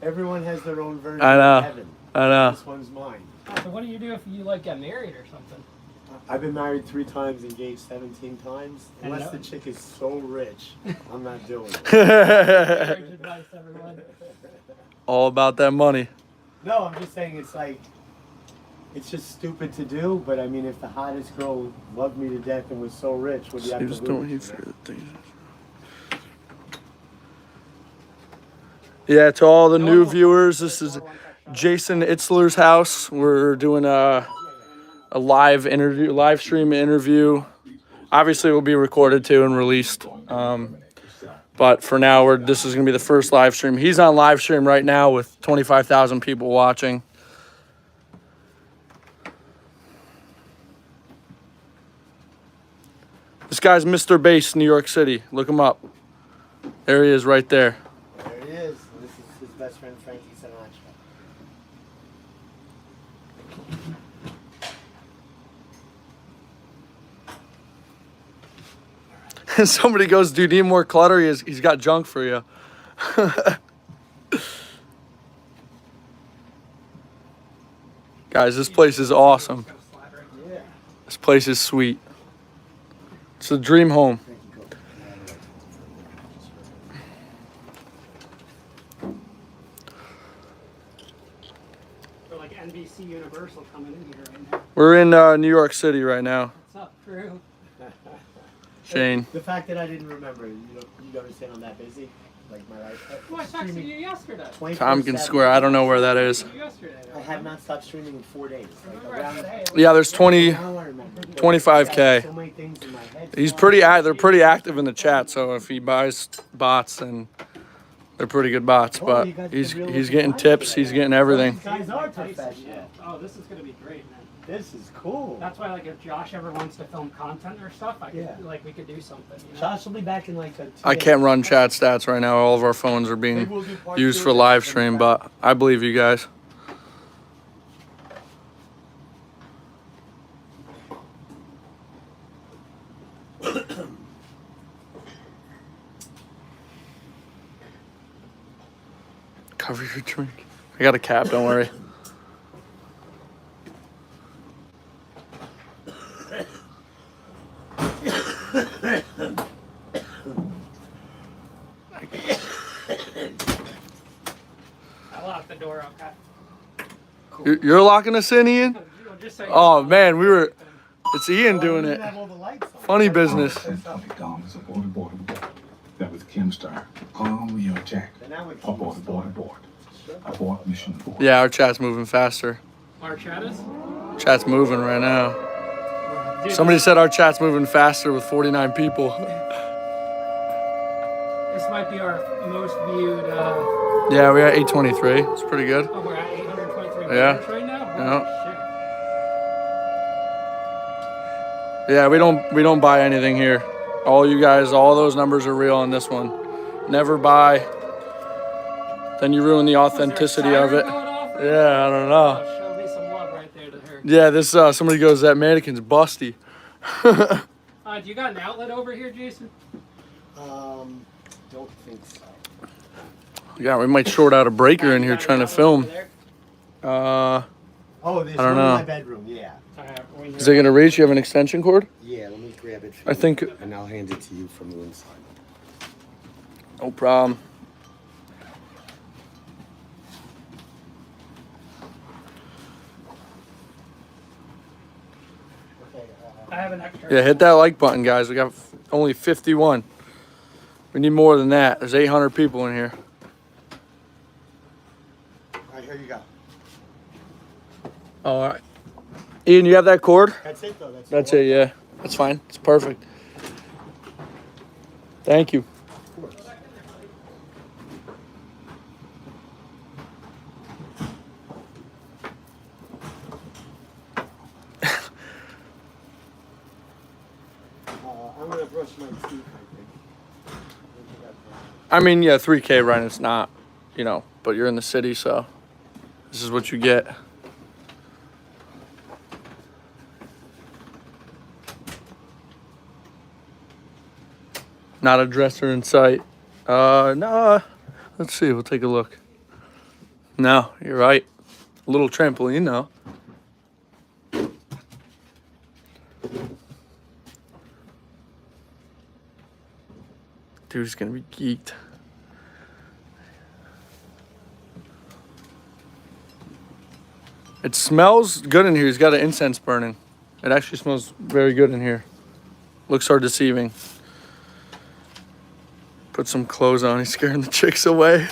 Everyone has their own version I know. of heaven. I know. This one's mine. there? Oh, so what do you do if you like get married or something? I've been married 3 times, engaged 17 times. And Unless no- the chick is so rich, I'm not doing it. Marriage advice, everyone. All about that money. No, I'm just saying it's like, it's just stupid to do, but I mean, if the hottest girl loved me to death and was so rich, would you have He to was lose? doing you his know? favorite things. Yeah, to all the new viewers, this is Jason Itzler's house. We're doing a live stream interview. Obviously, it will be recorded too and released. But for now, this is gonna be the first live stream. He's on live stream right now with 25,000 people watching. This guy's Mr. Based, New York City. Look him up. There he is, right there. There it is. This is his best friend, Frankie Sinatra. And somebody goes, "Do you need more clutter?" He's got junk for you. Guys, this place is awesome. Yeah. This place is sweet. It's a dream home. Thank you, Coach. For like NBC Universal coming in here right now. We're in New York City right now. What's up, crew? Shane. The fact that I didn't remember, you understand I'm that busy? Like my life. Well, I texted you yesterday. 24/7. Tompkins Square. I don't know where that is. You yesterday. I have not stopped streaming in 4 days. Like Remember I around. said, Yeah, there's 20. Now I remember. 25K. So many things in my head. He's they're pretty active in the chat. So if he buys bots, then they're pretty good bots. But he's getting tips. He's getting everything. These guys are professional. Oh, this is gonna be great, man. This is cool. That's why, like, if Josh ever wants to film content or stuff, Yeah. we could do something. You know? Josh will be back in like a 2 I can't run chat stats right now. All of our phones are Maybe being we'll do part used 2 for of live this. stream, but I believe you guys. Cover your drink. I got a cap, don't worry. I locked the door, okay? You're locking us in, Ian? Just so you Oh, know. man, it's Ian doing it. Have all the lights on. Funny business. That was Kimstar. Call your Jack. And now we Abort. Abort mission abort. Yeah, our chat's moving faster. Our chat is? Chat's moving right now. Dude, Somebody said our chat's moving faster with 49 people. This might be our most viewed. Yeah, we're at 823. It's pretty good. Oh, we're at 823 Yeah. viewers right now? Holy shit. Yeah, we don't buy anything here. All you guys, all those numbers are real on this one. Never buy. Then you ruin the authenticity of it. Yeah, I don't know. Oh, show me some love right there to her. Yeah, this somebody goes, that mannequin's busty. Do you got an outlet over here, Jason? Don't think so. Yeah, we might short out a breaker in here trying to film. Oh, there's I don't one know. in my bedroom. Yeah. Is it gonna reach? You have an extension cord? Yeah. Let me grab it. I think. And I'll hand it to you from the inside. No problem. I have an extra. Yeah, hit that like button, guys. We got only 51. We need more than that. There's 800 people in here. All right, here you go. All right. Ian, you have that cord? That's it, though. That's it, yeah. That's fine. It's perfect. Thank you. Of course. I'm gonna brush my teeth, I think. I mean, yeah, 3K, right? It's not, you know, but you're in the city, so this is what you get. Not a dresser in sight. No. Let's see. We'll take a look. No, you're right. A little trampoline, though. Dude's gonna be geeked. It smells good in here. He's got an incense burning. It actually smells very good in here. Looks are deceiving. Put some clothes on. He's scaring the chicks away.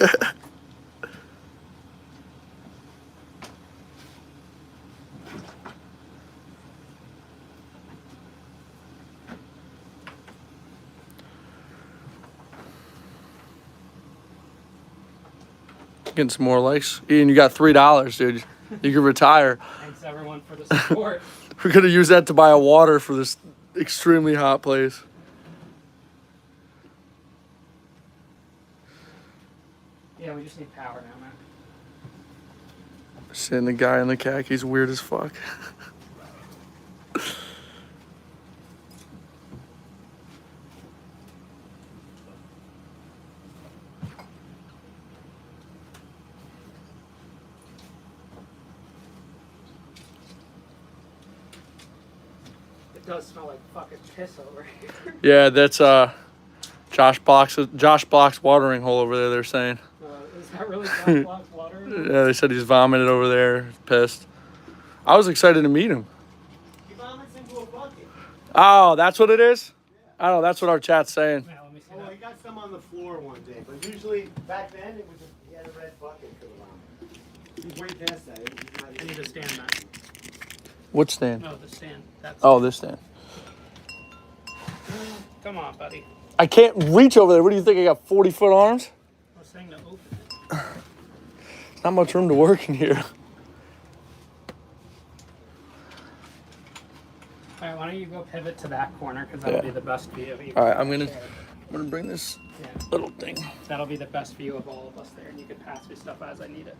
Getting some more likes. Ian, you got $3, dude. You can retire. Thanks everyone for the support. We're gonna use that to buy a water for this extremely hot place. Yeah, we just need power now, man. Seeing the guy in the khakis weird as fuck. It does smell like fucking piss over here. Yeah, that's Josh Block's watering hole over there, they're saying. Is that really Josh Block's water? Yeah, they said he's vomited over there, pissed. I was excited to meet him. He vomits into a bucket. Oh, that's what it is? I don't know, that's what our chat's saying. Yeah, let me see Oh, that. he got some on the floor one day, but usually back then it was he had a red bucket for the vomit. He's way past that. He's not I need to stand that. What stand? No, the stand. That's Oh, this stand. Come on, buddy. I can't reach over there. What do you think? I got 40-foot arms? I was saying to open it. There's not much room to work in here. All right, why don't you go pivot to that corner because that'll Yeah. be the best view. You All right, can I'm gonna share. bring this Yeah, little thing. that'll be the best view of all of us there, and you can pass me stuff as I need it.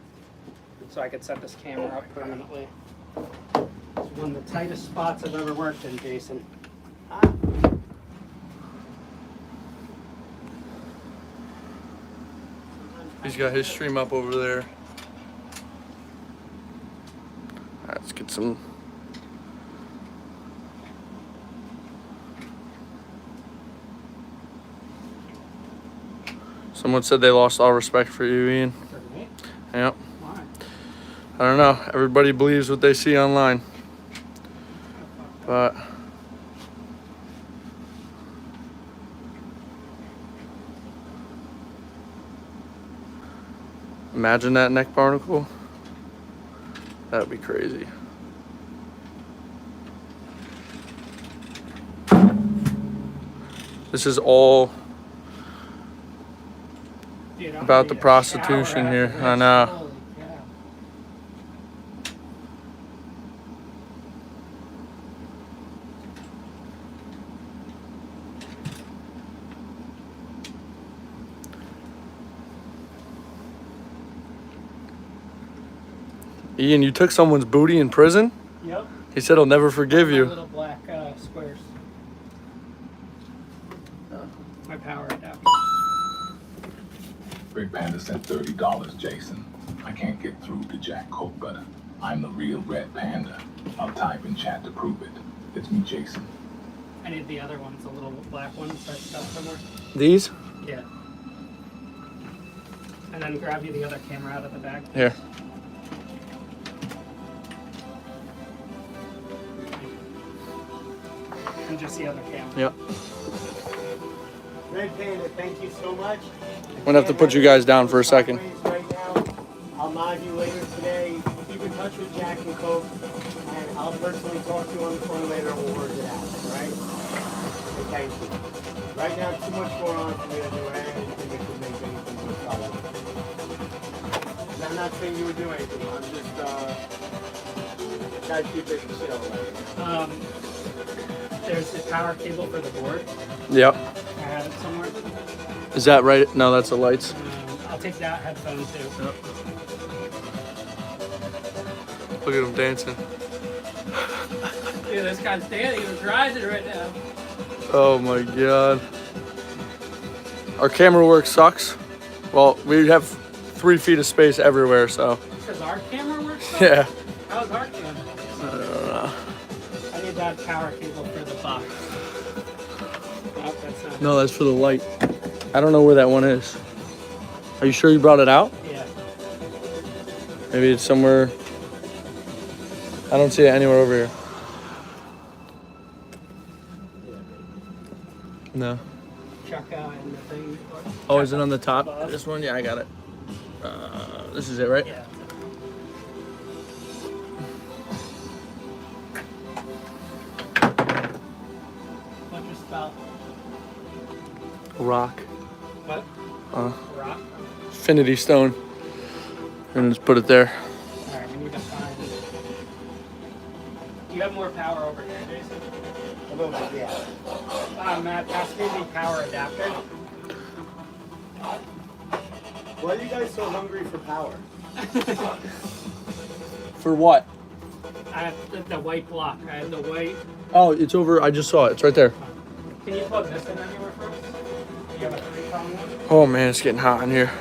So I could set this camera up permanently. It's one of the tightest spots I've ever worked in, Jason. He's got his stream up over there. All right, let's get some. Someone said they lost all respect for you, Ian. Yep. Why? I don't know. Everybody believes what they see online. But imagine that neck barnacle. That'd be crazy. This is all Dude, I'm about the ready to prostitution shower here. after I this. know. Holy cow. Ian, you took someone's booty in prison? Yep. He said he'll never forgive My you. little black squares. My power adapter. Big Panda sent $30, Jason. I can't get through to Jack Coke, but I'm the real Red Panda. I'll type in chat to prove it. It's me, Jason. I need the other ones, the little black ones that stuff somewhere. These? Yeah. And then grab you the other camera out of the bag. Here. And just the other camera. Yep. Red Panda, thank you so much. I'm gonna have to put you guys down for a second. Right now, I'll mod you later today. Keep in touch with Jack and Coke, and I'll personally talk to you on the phone later and we'll work it out, alright? And thank you. Right now, too much going on for me to do anything that could make anything more solid. And I'm not saying you would do anything, I'm just, trying to keep it chill, right? There's the power cable for the board. Yep. I have it somewhere. Is that right? No, that's the lights. I'll take that headphone too. Look at him dancing. Dude, this guy's dancing. He's rising right now. Oh my god. Our camera work sucks. Well, we have 3 feet of space everywhere, so. Because our camera works so? Yeah. How's our camera? I don't know. I need that power cable for the box. Oh, that's not. No, that's for the light. I don't know where that one is. Are you sure you brought it out? Yeah. Maybe it's somewhere. I don't see it anywhere over here. No. Chuck in the thing. Oh, is it on the top? This one? Yeah, I got it. This is it, right? Yeah. What's your spell? Rock. What? Rock? Infinity stone. And just put it there. Alright, we need to find. You have more power over here, Jason? A little bit, yeah. Matt, pass me the power adapter. Why are you guys so hungry for power? For what? I have the white block. I have the white. Oh, it's over. I just saw it. It's right there. Can you plug this in anywhere first? You have a 3-prong one? Oh man, it's getting hot in here.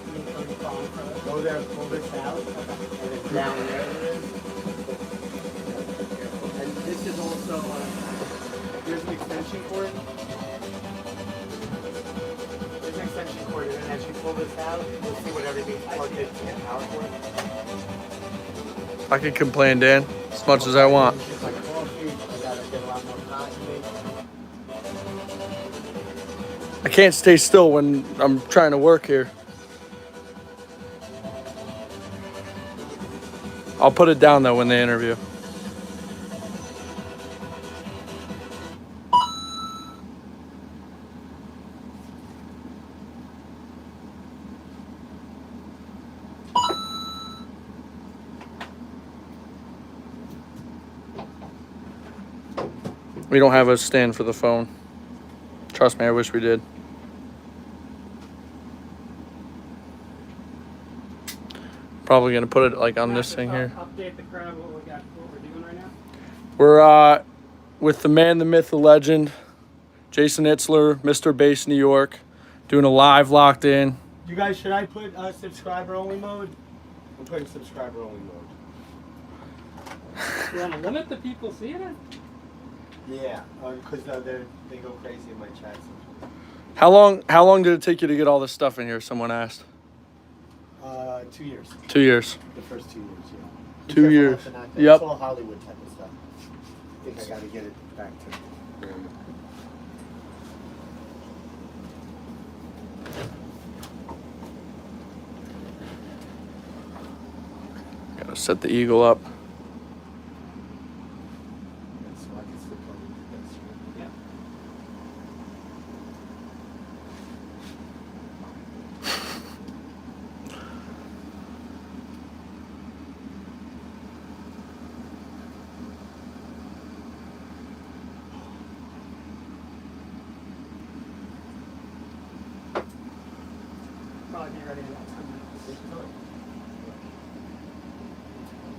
You need 3-prong for this. Go there, pull this out, and it's down there. And this is also, here's an extension cord. There's an extension cord, and then as you pull this out, you'll see what everything's plugged into the power cord. I can complain, Dan, as much as I want. It's just like coffee, I gotta get a lot more constantly. I can't stay still when I'm trying to work here. I'll put it down though when they interview. We don't have a stand for the phone. Trust me, I wish we did. Probably gonna put it like on this thing here. Update the crowd what we're doing right now. We're with the man, the myth, the legend, Jason Itzler, Mr. Based New York, doing a live locked in You guys, should I put subscriber only mode? I'm putting subscriber only mode. You want to limit the people seeing it? Yeah, because they go crazy in my chats. How long did it take you to get all this stuff in here? Someone asked. 2 years. 2 years. The first 2 years, yeah. Be 2 careful years. not to knock that. Yep. It's all Hollywood type of stuff. I think I got to get it back to. Gotta set the eagle up. So I can slip on this. Yeah. Probably be ready in about 10 minutes.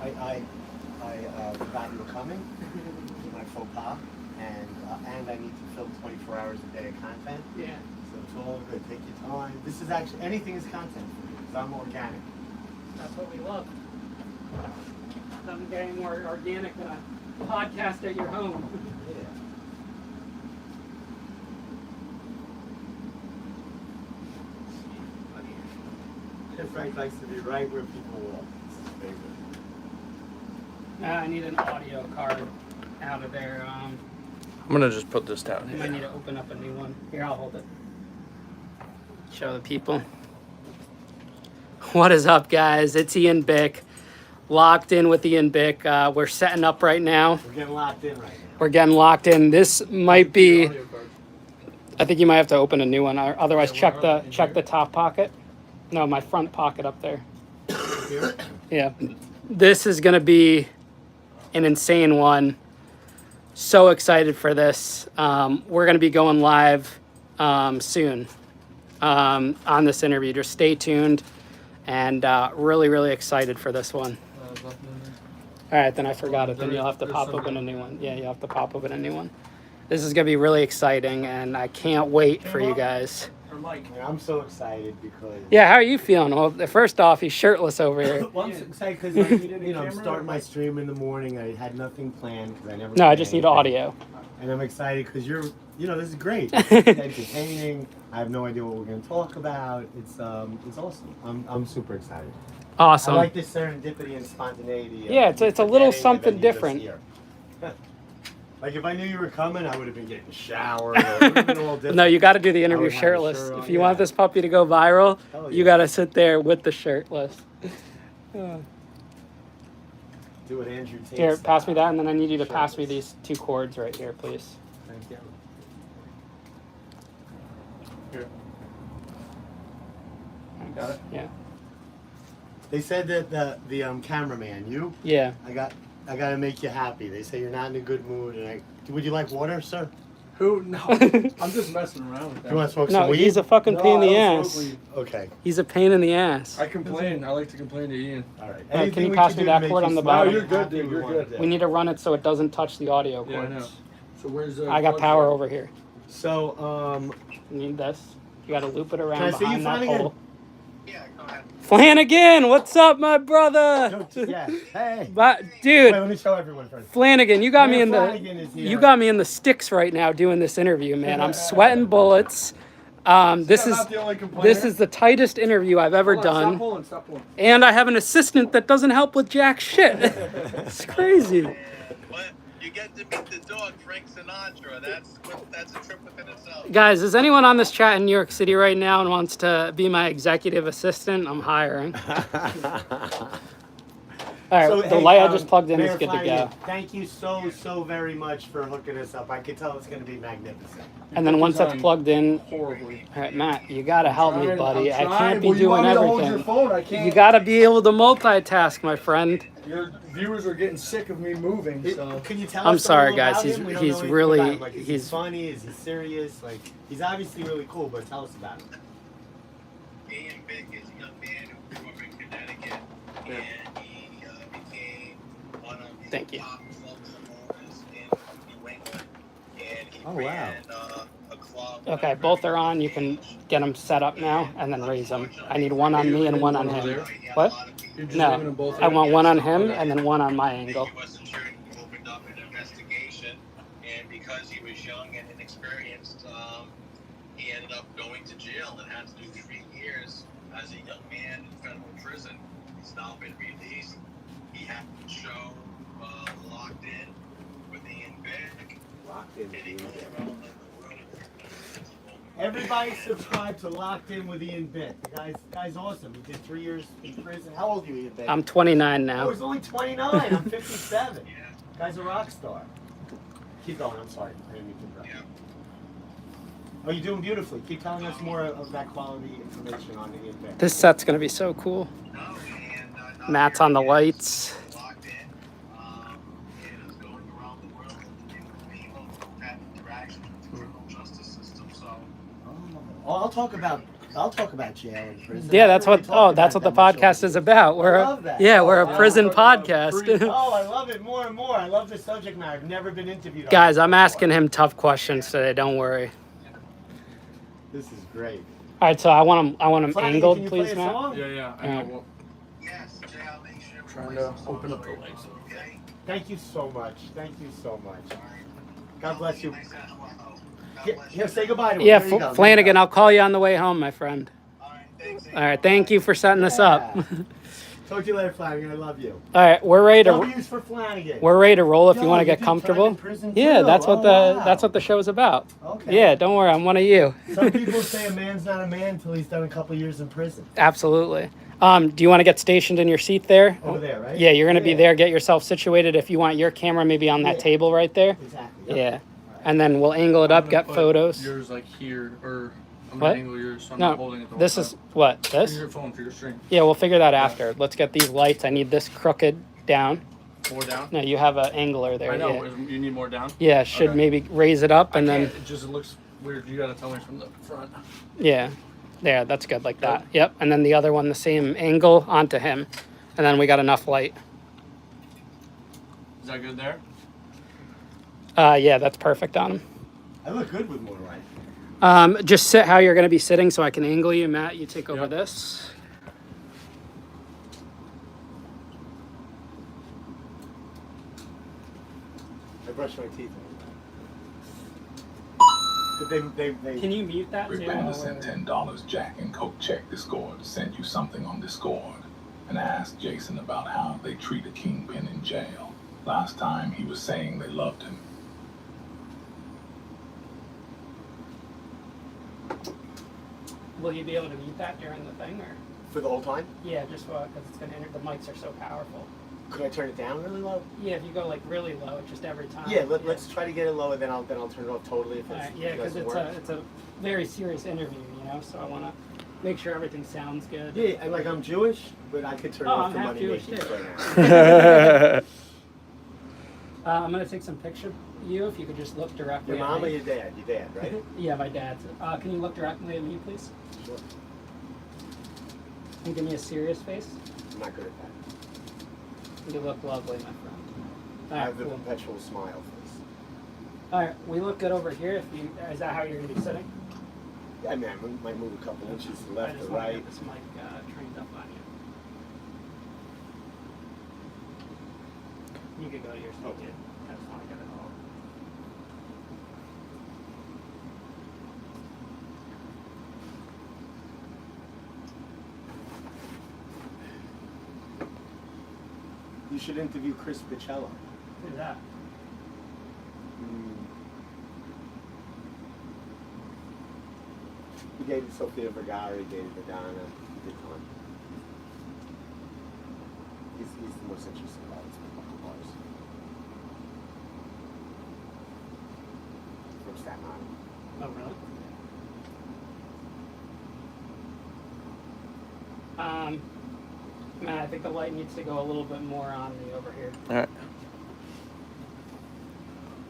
I forgot you were coming. My faux pas, and I need to film 24 hours a day of content. Yeah. So it's all good. Take your time. This is actually anything is content for me because I'm organic. That's what we love. Nothing getting more organic than a podcast at your home. Yeah. Frank likes to be right where people walk. It's his favorite. I need an audio card out of there. I'm gonna just put this down I might need here. to open up a new one. Here, I'll hold it. Show the people. What is up, guys? It's Ian Bick. Locked in with Ian Bick. We're setting up right now. We're getting locked in right now. We're getting locked in. This might be. I think you might have to open a new one, or otherwise check the top pocket. No, my front pocket up there. Here? Yeah. This is gonna be an insane one. So excited for this. We're gonna be going live soon on this interview. Just stay tuned, and really excited for this one. All right, then I forgot it. Then you'll have to pop open a new one. Yeah, you'll have to pop open a new one. This is gonna be really exciting, and I can't wait for you guys. Man, I'm so excited because. Yeah, how are you feeling? Well, first off, he's shirtless over here. Well, I'm so excited because I'm starting my stream in the morning. I had nothing planned because I never. No, I planned just need anything. audio. And I'm excited because this is great. It's entertaining. I have no idea what we're going to talk about. It's awesome. I'm super excited. Awesome. I like this serendipity and spontaneity. Yeah, it's a little forgetting and something then you're just different. here. Like if I knew you were coming, I would have been getting showered. Or it would have been all different. No, you got to do the I interview would have a shirtless. shirt on, If you yeah. want this puppy to go viral, Hell you yeah. got to sit there with the shirtless. Do what Andrew takes. Here, pass me that, and then I need you to pass me these 2 cords right here, please. Thank you. Here. Got it? Yeah. They said that the cameraman, you, Yeah. I got to make you happy. They say you're not in a good mood, and would you like water, sir? Who? No. I'm just messing around with that. You want to smoke No, some weed? he's a fucking No, pain in the I don't ass. smoke weed. Okay. He's a pain in the ass. I complain. I like to complain to Ian. All right. Can Anything you we pass can me do to that make cord you on the smile bottom? and You're good, happy, dude, we you're wanna good. do. We need to run it so it doesn't touch the audio Yeah, I cords. know. So where's the? I got power over here. So, You need this. You got to loop it around Can I see you, behind that Flanagan? pole. Flanagan, what's up, my brother? no, yeah. Hey. But, Wait, dude, let me show everyone first. Flanagan, you got me Mayor in Flanagan is the here. you got me in the sticks right now doing this interview, man. I'm sweating bullets. This I'm is not the only complainer. this is the tightest interview I've ever Hold on, done. Stop pulling. Stop pulling. And I have an assistant that doesn't help with jack shit. It's crazy. But you get to meet the dog, Frank Sinatra. That's a trip within itself. Guys, is anyone on this chat in New York City right now and wants to be my executive assistant? I'm hiring. All right, So, the hey, light I just plugged in Mayor is good to Flanagan, go. Thank you so very much for hooking us up. I can tell it's going to be magnificent. And then once that's on plugged in, Horribly. all right, Matt, you gotta help me, buddy. I I'm can't trying. be Well, you want doing me to hold your everything. phone? I can't. You gotta be able to multitask, my friend. Your viewers are getting sick of me moving. So. Can you tell I'm us sorry, a little guys. about He's- him? We don't he's know anything really- about him. Like, is he he's- funny? Is he serious? Like, he's obviously really cool, but tell us about him. Ian Bick is a young man who grew up in Connecticut, and he became one of the Thank you. top clubs and owners in New England. And he Oh, ran a club. Okay, both are on. You can get them set up now and then raise them. I need one on me and one on him. What? You're just leaving them No, both I there? want one on him Okay. and then one on my angle. He wasn't sure he opened up an investigation, and because he was young and inexperienced, he ended up going to jail and had to do 3 years as a young man in federal prison. He's now been released. He had a show Locked In with Ian Bick. Locked in. And he goes around the world. Everybody subscribe to Locked In with Ian Bick. The guy's awesome. He did 3 years in prison. How old are you, Ian Bick? I'm 29 Oh, now. he's only 29. I'm 57. Yeah. Guy's a rock star. Keep going. I'm sorry. I didn't mean to interrupt. Yeah. Oh, you're doing beautifully. Keep telling us more of that quality information on Ian Bick. This set's gonna be so cool. No, and, Matt's on the lights. Locked In, and is going around the world looking for people who have interaction with the criminal justice system. So Oh, I'll talk about jail and prison. Yeah, I that's don't what. really talk Oh, that's about what the that much podcast over is here. about. We're I love that. yeah, we're Oh, a prison I'm talking about podcast. Oh, I love it more and more. I love this subject matter. I've never been interviewed on Guys, this I'm before. asking him tough questions today. Don't worry. This is great. All right, so I want him Flanagan, angled, can you please, play a Matt. song? Yeah, I Yeah. know. Well, yes, Jay, I'll make sure we trying play to some songs open up for the you, lights. okay? Thank you so much. Thank you so much. God bless you. Nice to have God Here, bless here, you. say goodbye to him. Yeah, There you go. Flanagan, I'll call you on the way home, my friend. All right, thanks. All right, thank you for setting this up. Yeah. Talk to you later, Flanagan. I love you. All right, we're ready to W's for Flanagan. we're ready to roll if Yo, you want to you get did time comfortable. in prison Yeah, too. that's what Oh, wow. that's what the show's about. Okay. Yeah, don't worry, I'm one of you. Some people say a man's not a man until he's done a couple years in prison. Absolutely. Do you want to get stationed in your seat there? Over there, right? Yeah, you're gonna be there. Get yourself situated. If you want your camera, maybe on that Yeah. table right there. Exactly. Yep. Yeah, and then we'll angle it I'm up, gonna get put photos. Yours like here, or I'm What? gonna angle yours so I'm not No, holding it the this whole is time. what For this. your phone, for your stream. Yeah, we'll figure that after. Let's get these lights. I need this crooked down. More down? No, you have an angler there. I know. Yeah, You need more down? yeah should Okay. maybe raise it up and I then can't, it just looks weird. You gotta tell me from the front. yeah, there. That's good like that. Yep, and then the other one the same angle onto him, and then we got enough light. Is that good there? Yeah, that's perfect on him. I look good with more light. Just sit how you're going to be sitting so I can angle you. Matt, you take over Yep. this. I brush my teeth. They Can you mute that Rick too? Banner sent $10 Jack and Coke check Discord sent you something on Discord and asked Jason about how they treat a kingpin in jail. Last time he was saying they loved him. Will you be able to mute that during the thing, or? for the whole time. Yeah, just because it's going to enter. The mics are so powerful. Could I turn it down really low? Yeah, if you go like really low, just every time. Yeah, let's try to get it lower. Then I'll turn it off totally if All it's, right, yeah, if it because doesn't it's work. a very serious interview, you know. So I want to make sure everything sounds good. Yeah, and like I'm Jewish, but I could turn it Oh, off I'm for half money Jewish making too. right now. I'm gonna take some picture of you if you could just look directly. Your at mom or me. your dad? Your dad, right? Yeah, my dad's. Can you look directly at me, please? Sure. And give me a serious face. I'm not good at that. You look lovely, my friend. I All right, have the cool. perpetual smile face. All right, we look good over here. If you is that how you're gonna be sitting? I mean, I might move a couple inches to the I left or just want to right. get this mic trained up on you. You could go to your seat, Okay. dude. I just want to get it all. You should interview Chris Picello. Who's that? He dated Sofia Vergara, he dated Madonna. He did fun. He's the most interesting artist of ours. From Staten Island. Oh, really? Man, I think the light needs to go a little bit more on me over here. All right.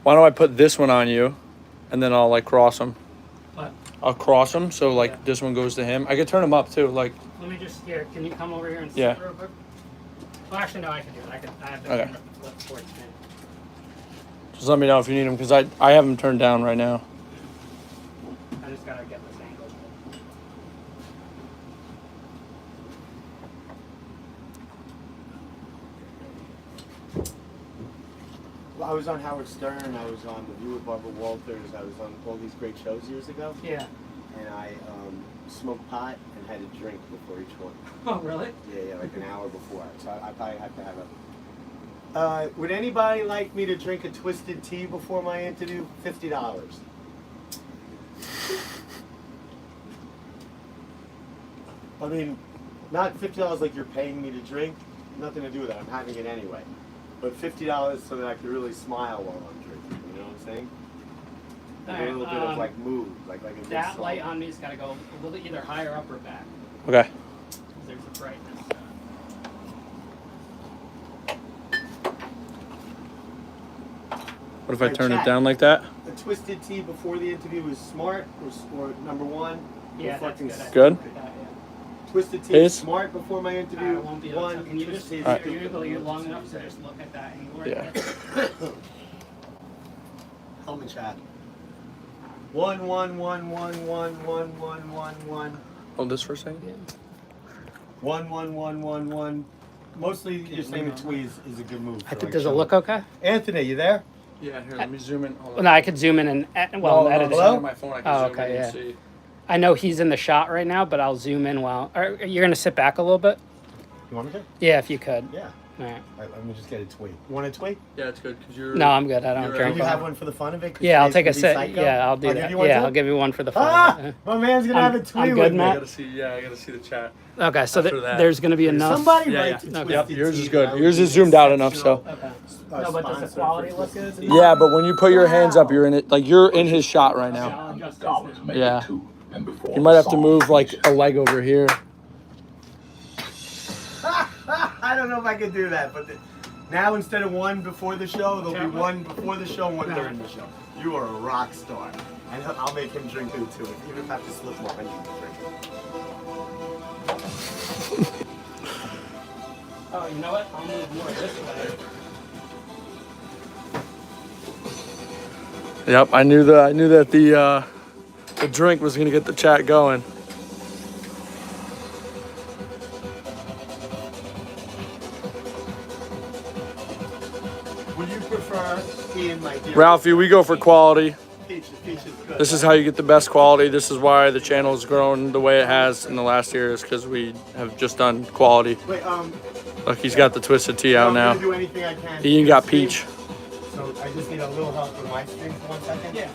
Why don't I put this one on you, and then I'll like cross them. But I'll cross them so like Yeah. this one goes to him. I could turn them up too. Like let me just here. Can you come over here and sit Yeah. real quick? Well, actually, no, I can do it. I have the Okay. camera flipped towards me. just let me know if you need them because I have them turned down right now. gotta get this angle. Well, I was on Howard Stern. I was on The View with Barbara Walters. I was on all these great shows years ago. Yeah. And I smoked pot and had a drink before each one. Oh, really? Yeah, like an hour before. So I probably have to have a... would anybody like me to drink a twisted tea before my interview? $50. I mean, not $50 like you're paying me to drink. Nothing to do with that. I'm having it anyway. But $50 so that I can really smile while I'm drinking. You know what I'm saying? Like a little bit of like mood, like a good That song. light on me's gotta go a little either higher up or back. Okay. 'Cause there's a brightness. What if I Like turn it chat. down like that? A twisted tea before the interview is smart, or number one. Yeah, or that's fucking good. Good? Twisted tea Is? is smart before my I interview. won't be able to. One, Can you just twisted Alright. tea. are you able to get long enough to just look at that angle? Yeah. Help me chat. 1 1 1 1 1 1 1 1 1 Hold this for a second. 1 1 1 1 1. Mostly just saying the twee is a good move. I think does it look okay? Anthony, you there? Yeah, here, let me zoom in. Hold Well, no, I could zoom in and edit it. Hello? on my phone. I can Oh, zoom okay, in yeah. and see. I know he's in the shot right now, but I'll zoom in while. Are you gonna sit back a little bit? You want me to? Yeah, if you could. Yeah. All right. Let me just get a twee. You want a twee? Yeah, it's good because you're. No, I'm good. I don't You're Can drink. you have one. one for the fun of it? 'Cause Yeah, I'll today's take a gonna be sip. psycho? Yeah, I'll do I'll that. give you one Yeah, too? I'll give you one for the fun. Ah! My man's gonna I'm- have a twee I'm with good, me. I Matt. gotta see. Yeah, I gotta see the chat. Okay, so After that. there's gonna be enough. Somebody Yeah, write yeah. the Okay. twisted Yep, yours tea is that good. I would Yours be is zoomed out enough, exceptional, Okay. uh, No, but does the sponsor quality for look Twisted good? Tea. Yeah, but when you put your hands up, Wow. you're in it. Like you're in his shot right now. I'll adjust this dollars now. made Yeah. too, and before You might have the to song move like finishes, a leg over here. I don't know if I could do that, but now instead of one before the show, there'll be one before the show and one during the show. You are a rock star. And I'll make him drink it too, even if I have to slip more. I need to drink it. Oh, you know what? I'll move more this way. Yep, I knew that the drink was gonna get the chat going. Would you prefer Ian, my dear? Ralphie, we go for quality. Peach is good. This is how you get the best quality. This is why the channel has grown the way it has in the last year, is because we have just done quality. Wait, Look, he's got the twisted tea out I'm now. gonna do anything I can. Ian got Screen. peach. So I just need a little help with my screen for 1 second. Yeah.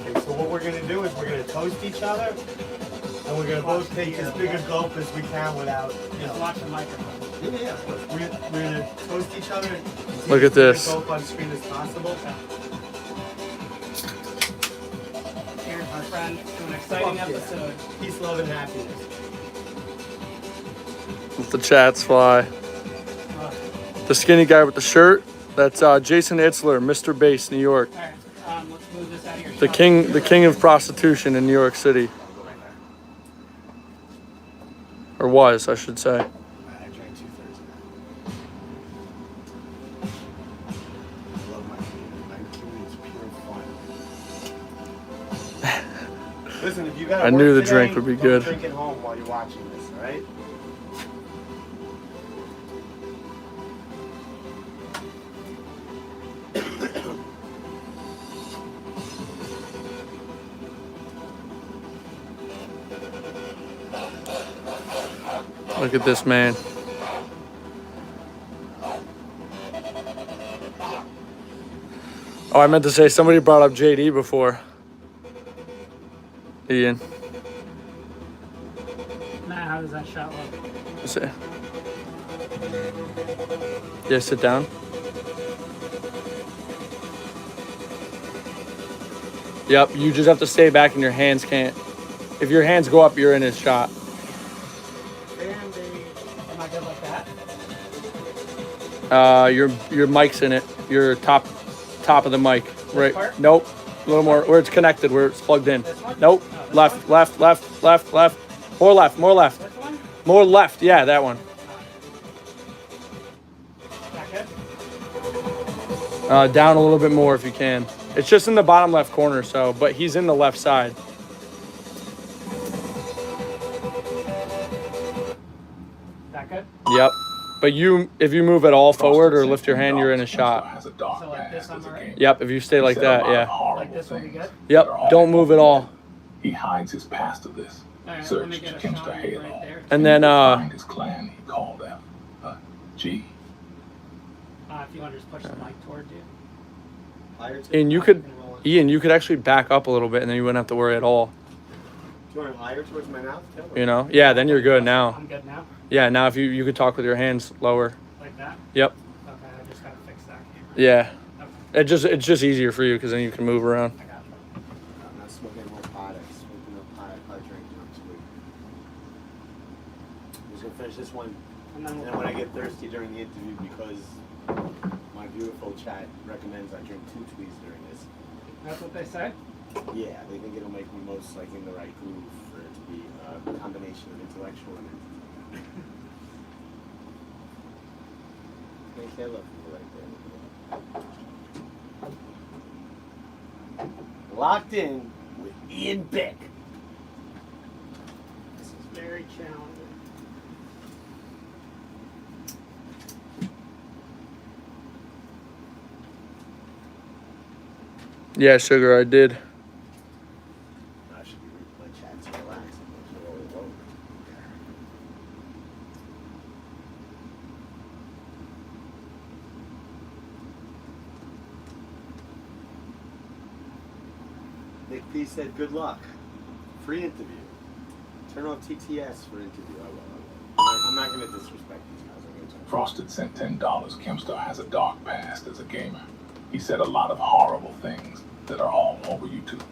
Okay, so what we're gonna do is we're gonna toast each other, and we're gonna both take as big a gulp as we can without, you Just know. watch the microphone. Yeah, we're gonna toast each other. And take Look at as big a this. Gulp on screen as possible. Here's my friend to an exciting Fuck yeah. episode. Peace, love, and happiness. Let the chats fly. The skinny guy with the shirt, that's Jason Itzler, Mr. Based, New York. All right, let's move this out of your The shot. king of prostitution in New York City. Or was, I should say. I drank 2/3 of that. I love my community. My community is pure fun. Listen, if you got I knew the drink would be good. Drink at home while you're watching this, all right? Look at this man. Oh, I meant to say somebody brought up JD before. Ian. Matt, how does that shot look? Let's see. Yeah, sit down. Yep, you just have to stay back and your hands can't. If your hands go up, you're in his shot. Am I good like that? Your mic's in it. Your top of the mic. Right. part? Nope. A little more where it's connected, where it's plugged in. This one? Nope. Oh, this Left, one? left, left, left, left. More left, more left. This one? More left. Yeah, that one. That good? Down a little bit more if you can. It's just in the bottom left corner, so, but he's in the left side. That good? Yep. But if you move at all forward or Frosted lift your hand, you're in a $10 shot. Has a dark So like this, past as a I'm alright? gamer. Yep. If you stay like He said a that, lot of yeah. horrible Like this will be things good? Yep. that are Don't move at all. He hides his past of this. Alright, let Search me get a Kimster shot of you Halo. right there. And you then will find his clan he called G. If you want to just push the mic toward you. Higher to And you could, Ian, you could actually back up a little bit, and then you wouldn't have to worry at all. Do you want it higher towards my mouth? Tell me. You know? Yeah. Then you're good now. I'm good now? Yeah. Now if you could talk with your hands lower. Like that? Yep. Okay, I just gotta fix that camera. Yeah. Okay, It's just easier for you because then you can move around. I got you. I'm not smoking more pot. I'm smoking no pot. I drink next week. I'm just gonna finish this one, And and then then when I get thirsty during the interview, because my beautiful chat recommends I drink 2 tweets during this. that's what they say? Yeah, they think it'll make me most like in the right groove for it to be a combination of intellectual and. Thank you, I love you right there. Locked in with Ian Bick. This is very challenging. Yeah, sugar, I did. I should be my chat to relax. Whoa. Nick P said, "Good luck. Free interview. Turn off TTS for interview." I will. I'm not going to disrespect these guys. I'm gonna Frosted sent $10. Kimster has a dark past as a gamer. He said a lot of horrible things that are all over YouTube.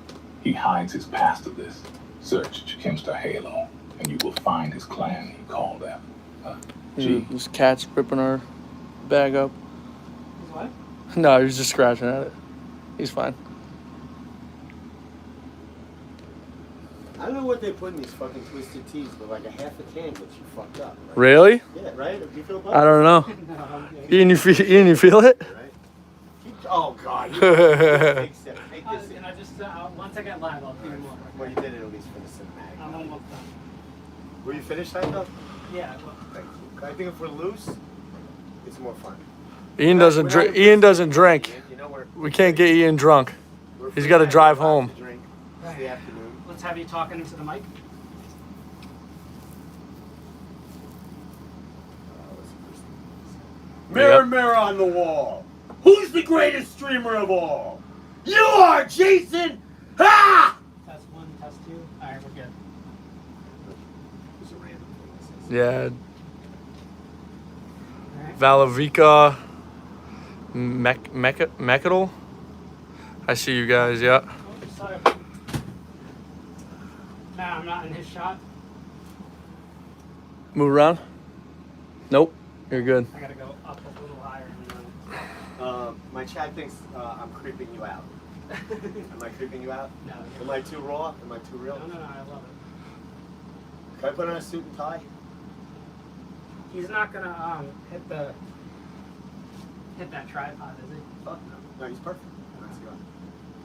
He hides his past of this. Search Kimster Halo, and you will find his clan he called G. This cat's ripping our bag up. Is what? No, he was just scratching at it. He's fine. I don't know what they put in these fucking twisted teas, but like a half a can gets you fucked up. Right? Really? Yeah, right? Do you feel I don't know. No, I'm good. Ian, you feel it? Right? Oh, God. You take sip. Take this Can in. I just, once I get live, I'll do more. Well, you did it at least for the cinematic. I'm almost done. Were you finished, that though? Yeah, well, Thank you. I think if we're loose, it's more fun. Ian doesn't drink. Ian doesn't drink. You know, We can't get Ian drunk. we're He's free gotta to drive have lots home. to drink. It's the afternoon. let's have you talking into the mic. Mirror, mirror on the wall. Who's the greatest streamer of all? You are, Jason! Ha! Test 1, test 2. Alright, we're good. It's a random thing. Yeah. Alright. Valavica Mekadal. I see you guys, yeah. Oh, sorry. Nah, I'm not in his shot. Move around. Nope. You're good. I gotta go up a little higher. My chat thinks I'm creeping you out. Am I creeping you out? No, Am I too raw? Am I too real? no, I love it. Can I put on a suit and tie? He's not gonna hit that tripod, is he? Fuck no. No, he's perfect. Nice guy.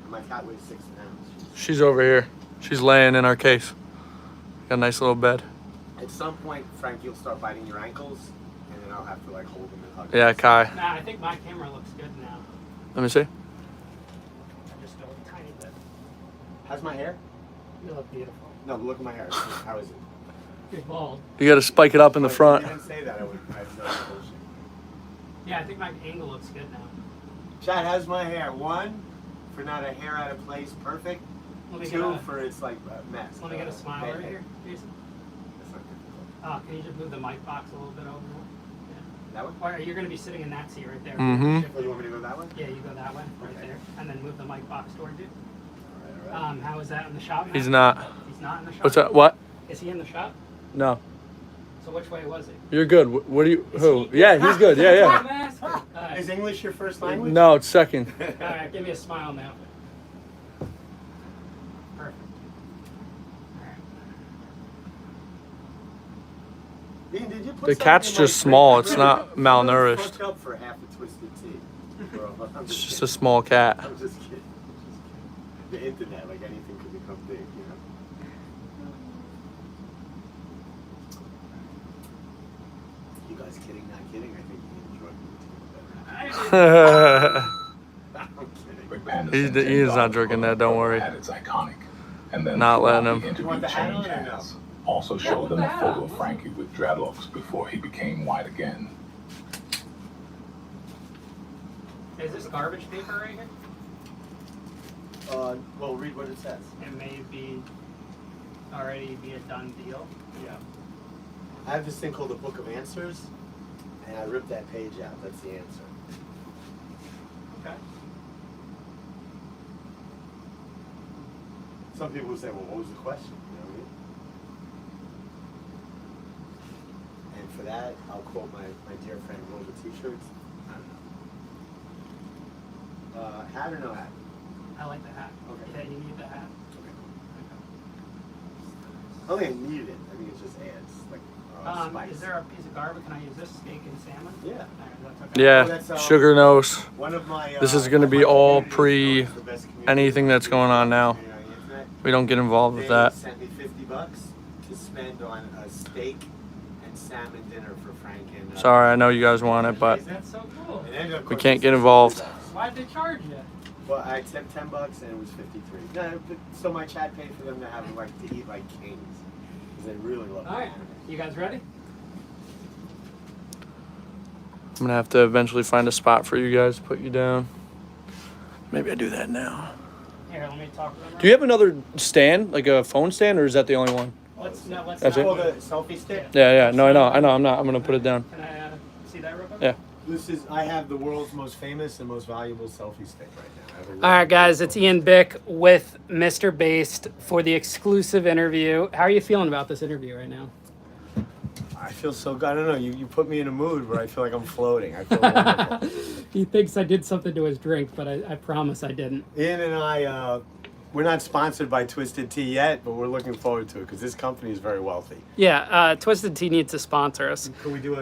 And my cat weighs 6 pounds. She's over here. She's laying in our case. Got a nice little bed. At some point, Frank, you'll start biting your ankles, and then I'll have to like hold him and hug him. Yeah, Kai. Nah, I think my camera looks good now. Let me see. I just go a tiny bit. How's my hair? You look beautiful. No, but look at my hair. How is it? You're bald. You got to spike it up in the front. If you didn't say that, I would have no bullshit. Yeah, I think my angle looks good now. Chad, how's my hair? 1, for not a hair out of place, perfect. Let me 2, get a, for it's like a mess. let me get a smile bad right hair. here, Jason. That's not difficult. Can you just move the mic box a little bit over? That one? Or you're gonna be sitting in that seat right there. Mhm. Shift Oh, you want me to go that way? Yeah, you go that way, right Okay. there, and then move the mic box towards you. All right. How is that in the shot? He's Matt? not. He's not in the shot. What's that? What? Is he in the shot? No. So which way was he? You're good. What do you? Is Who? he- Yeah, he's good. Yeah, I'm asking. All right. Is English your first yeah. language? No, it's second. All right, give me a smile now. Perfect. All right. Ian, did you put The something cat's in my just small, drink? it's not malnourished. Fucked up for half a twisted tea. Bro, I'm It's just a kidding. small cat. I'm just kidding. The internet, like anything could become big, you know? Just kidding, not kidding. I think he enjoyed it. I'm kidding. Rick Panderson, He is not drinking that, don't worry. Had its iconic, and then Not letting throughout him. the You want the interview hat on change or no? hands. Also showed them a photo of Frankie with dreadlocks before he became white again. Is this garbage paper right here? Well, read what it says. It may be already be a done deal. Yeah. I have this thing called the Book of Answers, and I ripped that page out. That's the answer. Okay. Some people would say, well, what was the question? You know what I mean? And for that, I'll quote my dear friend who owns the t-shirts. I don't know. Hat or no hat? I like the hat. Okay. Yeah, you need the hat. I don't think I needed it. I think it just adds like spice. Is there a piece of garbage? Can I use this steak and salmon? Yeah. Alright, that's okay. Yeah, That's, sugar nose. One of my. This is gonna one of be my all communities known pre as the best community anything that's going on now. community on the internet. We don't get involved with They that. sent me $50 to spend on a steak and salmon dinner for Frank and. Sorry, I know you guys want it, but That's so cool. It ended up we costing can't get $60. involved. Why'd they charge you? Well, I accept $10 and it was 53. No, but so my chat paid for them to have like to eat like kings because they really love. Alright, it. you guys ready? I'm gonna have to eventually find a spot for you guys to put you down. Maybe I do that now. Here, let me talk to them. Do you have another stand, like a phone stand, or is that the only one? Let's That's Oh, it? the selfie stick. Yeah, no, I know. I'm not. I'm gonna put it down. Can I see that real quick? Yeah. This is I have the world's most famous and most valuable selfie stick right now. I have a really All right, guys, good it's Ian Bick with Mr. Based for the exclusive interview. How are you feeling about this interview right now? I feel so good. I don't know. You put me in a mood where I feel like I'm floating. I feel wonderful. He thinks I did something to his drink, but I promise I didn't. Ian and I, we're not sponsored by Twisted Tea yet, but we're looking forward to it because this company is very wealthy. Yeah, Twisted Tea needs to sponsor us. Can we do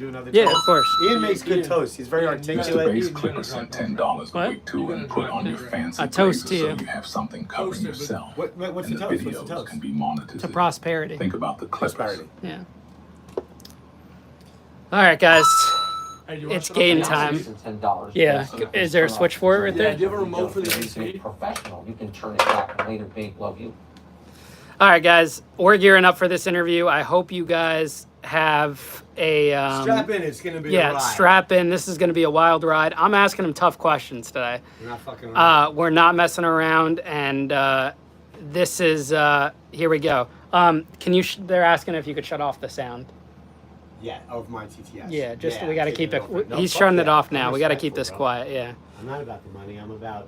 another Yeah, toast? of course. Ian makes good toast. He's very Mr. articulate. Base Clipper sent $10 a What? week too and put on your fancy A toast blazer to so you. you have something covering yourself. What's and the the toast? What's the videos toast? can be monitored. To prosperity. Think about the clippers. Prosperity. Yeah. All right, guys. It's game time. $10. Yeah. Is there a switch for it right Yeah, there? do you have a remote for the If AC? you're professional, you can turn it back and later big love you. All right, guys. We're gearing up for this interview. I hope you guys have a Strap in. It's gonna be a yeah, ride. strap in. This is going to be a wild ride. I'm asking them tough questions today. We're not fucking around. We're not messing around, and this is here we go. Can you? They're asking if you could shut off the sound. Yeah, of my TTS. Yeah, just we I'm got to taking keep it. over. No, He's fuck shutting it that. off I'm now. We got to keep this respectful, bro. quiet. Yeah. I'm not about the money. I'm about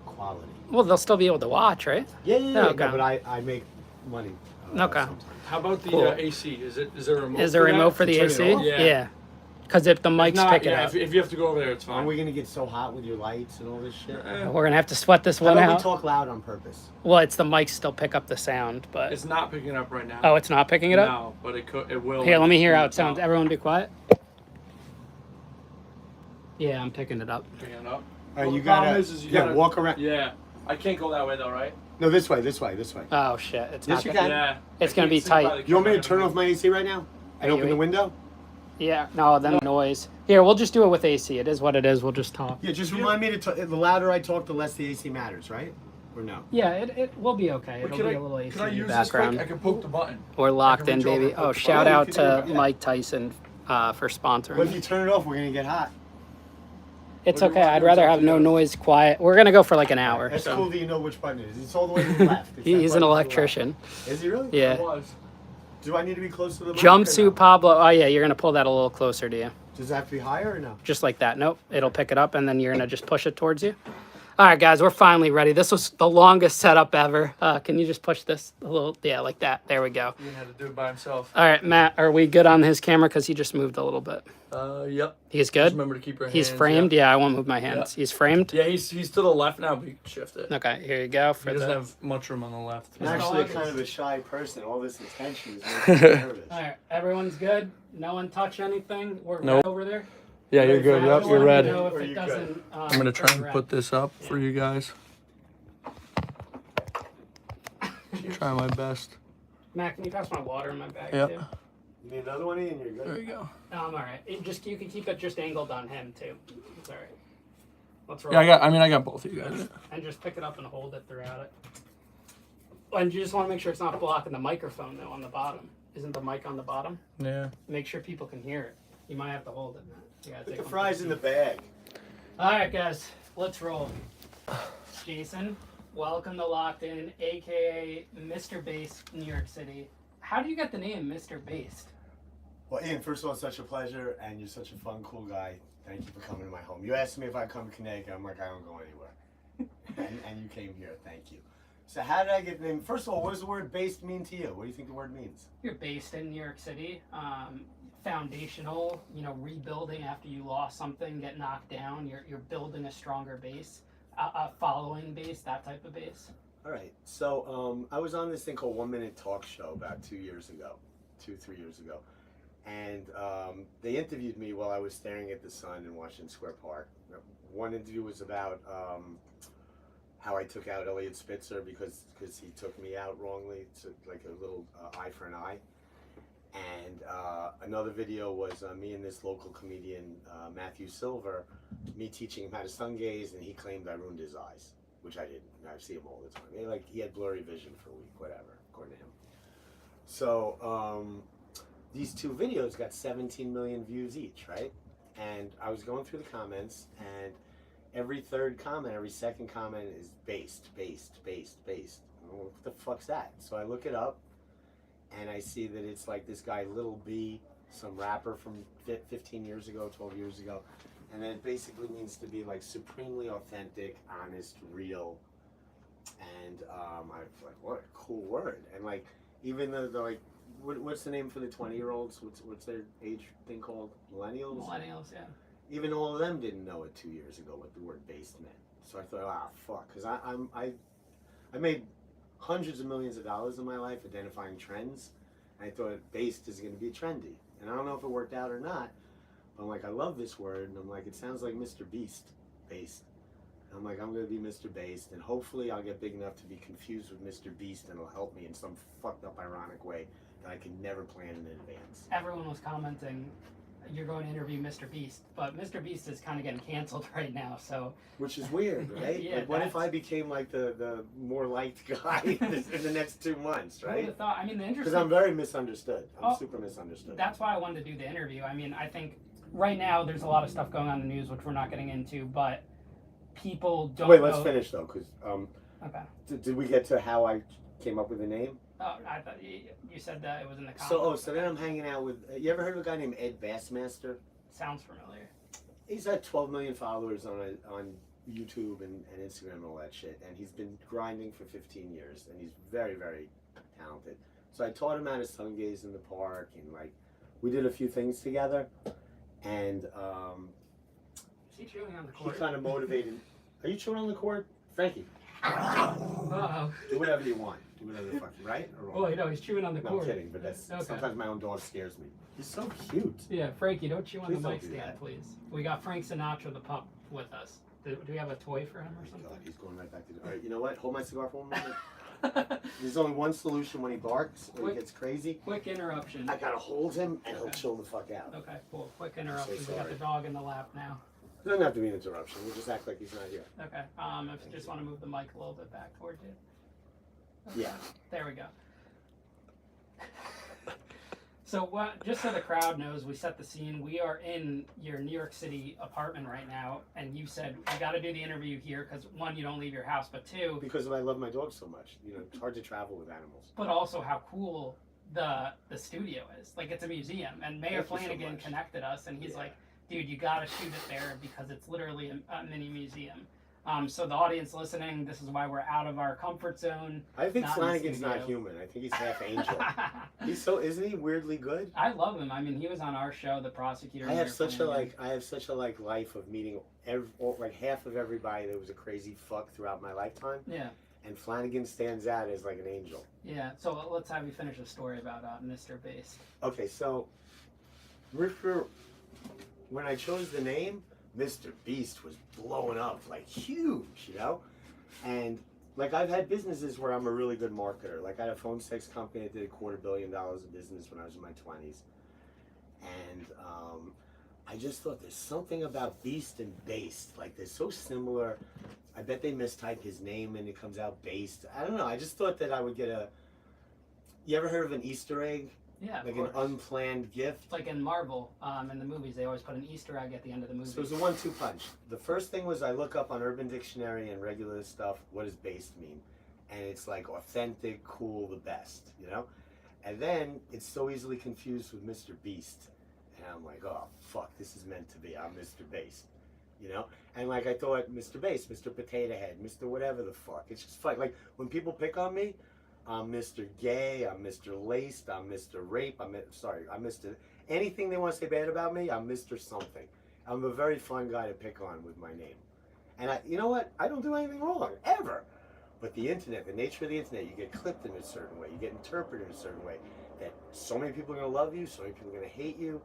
quality. Well, they'll still be able to watch, right? Yeah. Okay. No, but I make money. Okay. Sometimes. How about the Cool. AC? Is there a remote? Is there a for that? remote for the turn it AC? off? Yeah. Because if the If mics not, pick it yeah, up, if you have to go over there, it's Aren't fine. we gonna get so hot with your lights and all this shit? we're gonna have to sweat this How one about we out. talk loud on purpose? Well, it's the mics still pick up the sound, but It's not picking up right now. oh, it's not picking it up. No, but it could. It will. Here, let me hear when how it it's sounds. out. Everyone, be quiet. Yeah, I'm picking it up. Picking it up. All Well, right, the you problem gotta is you yeah, gotta- walk around. Yeah, I can't go that way though, right? No, this way. This way. Oh shit! It's Yes, not. you gonna- can. Yeah. It's I gonna can't be see by tight. the You want me to camera. turn off my AC right now and Are open you- the window? Yeah. No, then noise. Here, we'll just do it with AC. It is what it is. We'll just talk. Yeah, just remind me to talk. The louder I talk, the less the AC matters, right? Or no? Yeah, it will be okay. But It'll be a little AC can I in the use this quick? background. I can poke the button. We're locked in, reach over baby. and poke Oh, the shout button. out You can do to it, yeah. Mike Tyson for What if sponsoring. you turn it off? We're gonna get hot. It's What do you okay. want I'd to do? rather It's up have to no you. noise, quiet. We're gonna go for like an hour. That's So. cool that you know which button it is. It's all the way to the left. It's that He's an button to the left. electrician. Is he really? Yeah. It was. Do I need to be close to the mic or no? Jumpsuit Pablo. Oh yeah, you're gonna pull that a little closer to you, Does that have to be higher or no? just like that. Nope, it'll pick it up, and then you're gonna just push it towards you. All right, guys, we're finally ready. This was the longest setup ever. Can you just push this a little? Yeah, like that. There we go. He had to do it by himself. All right, Matt, are we good on his camera? Because he just moved a little bit. Yep. He's Just good. remember to keep your hands. He's framed. Yeah, I won't move my hands. He's framed. Yeah, he's to the left now, but you can shift it. Okay, here you go. He For doesn't the... have much room on the left. I'm actually kind of a shy person. All this attention is making me nervous. All right, everyone's good. No one touch anything. We're Nope. red over there. Yeah, you're good. I Yep, just you're wanted red. to know if Or it you good? doesn't, I'm gonna try turn and red. put this up for you guys. Try my best. Matt, can you pass my water in my bag Yep. too? You need another one, Ian? You're good. There you go. No, I'm all right. You can keep it just angled on him too. It's all right. Let's roll. Yeah, I got both of you guys. And just pick it up and hold it throughout it. And you just want to make sure it's not blocking the microphone though on the bottom. Isn't the mic on the bottom? Yeah. Make sure people can hear it. You might have to hold it, man. You gotta Put take the one fries for in the team. bag. All right, guys, let's roll. Jason, welcome to Locked In, aka Mr. Based, New York City. How do you get the name Mr. Based? Well, Ian, first of all, it's such a pleasure, and you're such a fun, cool guy. Thank you for coming to my home. You asked me if I come to Connecticut. I'm like, I don't go anywhere. and you came here. Thank you. So how did I get the name? First of all, what does the word based mean to you? What do you think the word means? You're based in New York City. Foundational, rebuilding after you lost something, get knocked down. You're building a stronger base, a following base, that type of base. All right. So I was on this thing called 1 Minute Talk Show about 3 years ago. And they interviewed me while I was staring at the sun in Washington Square Park. One interview was about how I took out Elliot Spitzer because he took me out wrongly. It's like a little eye for an eye. And another video was me and this local comedian, Matthew Silver, me teaching him how to sun gaze, and he claimed I ruined his eyes, which I didn't. I see him all the time. He had blurry vision for a week, whatever, according to him. So these two videos got 17 million views each, right? And I was going through the comments, and every third comment, every second comment is based. What the fuck's that? So I look it up, and I see that it's like this guy, Little B, some rapper from 15 years ago, 12 years ago. And then it basically means to be like supremely authentic, honest, real. And I was like, what a cool word. And like, even though they're like, what's the name for the 20-year-olds? What's their age thing called? Millennials? Millennials, yeah. Even all of them didn't know it 2 years ago what the word based meant. So I thought, fuck, because I made hundreds of millions of dollars in my life identifying trends. And I thought based is going to be trendy. And I don't know if it worked out or not. But I'm like, I love this word. And I'm like, it sounds like Mr. Beast, based. And I'm like, I'm going to be Mr. Based. And hopefully I'll get big enough to be confused with Mr. Beast. And it'll help me in some fucked up, ironic way that I could never plan in advance. Everyone was commenting, you're going to interview Mr. Beast, but Mr. Beast is kind of getting canceled right now, so. Which is weird, right? Yeah, like, what if I became like the more liked guy in the next 2 months, Who would right? have thought? I mean, the Because interesting. I'm very misunderstood. I'm super misunderstood. That's why I wanted to do the interview. I mean, I think right now there's a lot of stuff going on in the news, which we're not getting into, but people don't Wait, know. let's finish though, because Okay. did we get to how I came up with the name? Oh, I thought you said that it was in the comments. So then I'm hanging out with, you ever heard of a guy named Ed Bassmaster? Sounds familiar. He's had 12 million followers on YouTube and Instagram and all that shit, and he's been grinding for 15 years, and he's very, very talented. So I taught him how to sun gaze in the park, and like, we did a few things together, and Is he chewing on the he cord? kind of motivated. Are you chewing on the cord? Frankie, Uh-oh. do whatever you want. Do whatever the fuck, right? Or wrong? Oh, you know, he's chewing on the No, cord. I'm kidding, but that's Okay. sometimes my own dog scares me. He's so cute. Yeah, Frankie, don't chew on Please the don't mic do stand, that. please. We got Frank Sinatra, the pup, with us. Do we have a toy for him or Oh my something? God, he's going right back to the. All right, you know what? Hold my cigar for 1 minute. There's only one solution when he barks or he Quick. gets crazy. Quick interruption. I gotta hold him and he'll Okay. chill the fuck out. Okay, cool. Quick interruption. We got sorry. the dog in the lap now. It doesn't have to be an interruption. We'll just act like he's not here. Okay. If you just want to move the mic a little bit back towards you. Okay. Yeah. There we go. So what? Just so the crowd knows, we set the scene. We are in your New York City apartment right now, and you said we got to do the interview here because one, you don't leave your house, but two, Because I love my dog so much. You know, it's hard to travel with animals. but also how cool the studio is. Like it's a museum, and Mayor Thank you so Flanagan much. connected us, and he's Yeah. like, "Dude, you got to shoot it there because it's literally a mini museum." So the audience listening, this is why we're out of our comfort zone. I think Not in the Flanagan's not studio. human. I think he's half angel. He's so, isn't he weirdly good? I love him. I mean, he was on our show, The Prosecutor. I have Mayor such a Flanagan. life of meeting like half of everybody that was a crazy fuck throughout my lifetime. Yeah, And Flanagan stands out as like an angel. yeah. So let's have you finish the story about Mr. Based. Okay, so when I chose the name, Mr. Beast was blowing up like huge, you know? And like I've had businesses where I'm a really good marketer. Like I had a phone sex company that did $250 million of business when I was in my 20s. And I just thought there's something about Beast and Based. Like they're so similar. I bet they mistype his name and it comes out Based. I don't know. I just thought that I would get a. You ever heard of an Easter egg? Yeah, of Like course. an unplanned gift? Like in Marvel, in the movies, they always put an Easter egg at the end of the movie. So it was a 1-2 punch. The first thing was I look up on Urban Dictionary and regular stuff, what does based mean? And it's like authentic, cool, the best, you know? And then it's so easily confused with Mr. Beast. And I'm like, oh, fuck, this is meant to be. I'm Mr. Based, you know? And like I thought, Mr. Based, Mr. Potato Head, Mr. whatever the fuck. It's just fun. Like when people pick on me, I'm Mr. Gay, I'm Mr. Laced, I'm Mr. Rape, I'm Mr. Anything they want to say bad about me, I'm Mr. Something. I'm a very fun guy to pick on with my name. And you know what? I don't do anything wrong, ever. But the internet, the nature of the internet, you get clipped in a certain way, you get interpreted in a certain way, that so many people are going to love you, so many people are going to hate you.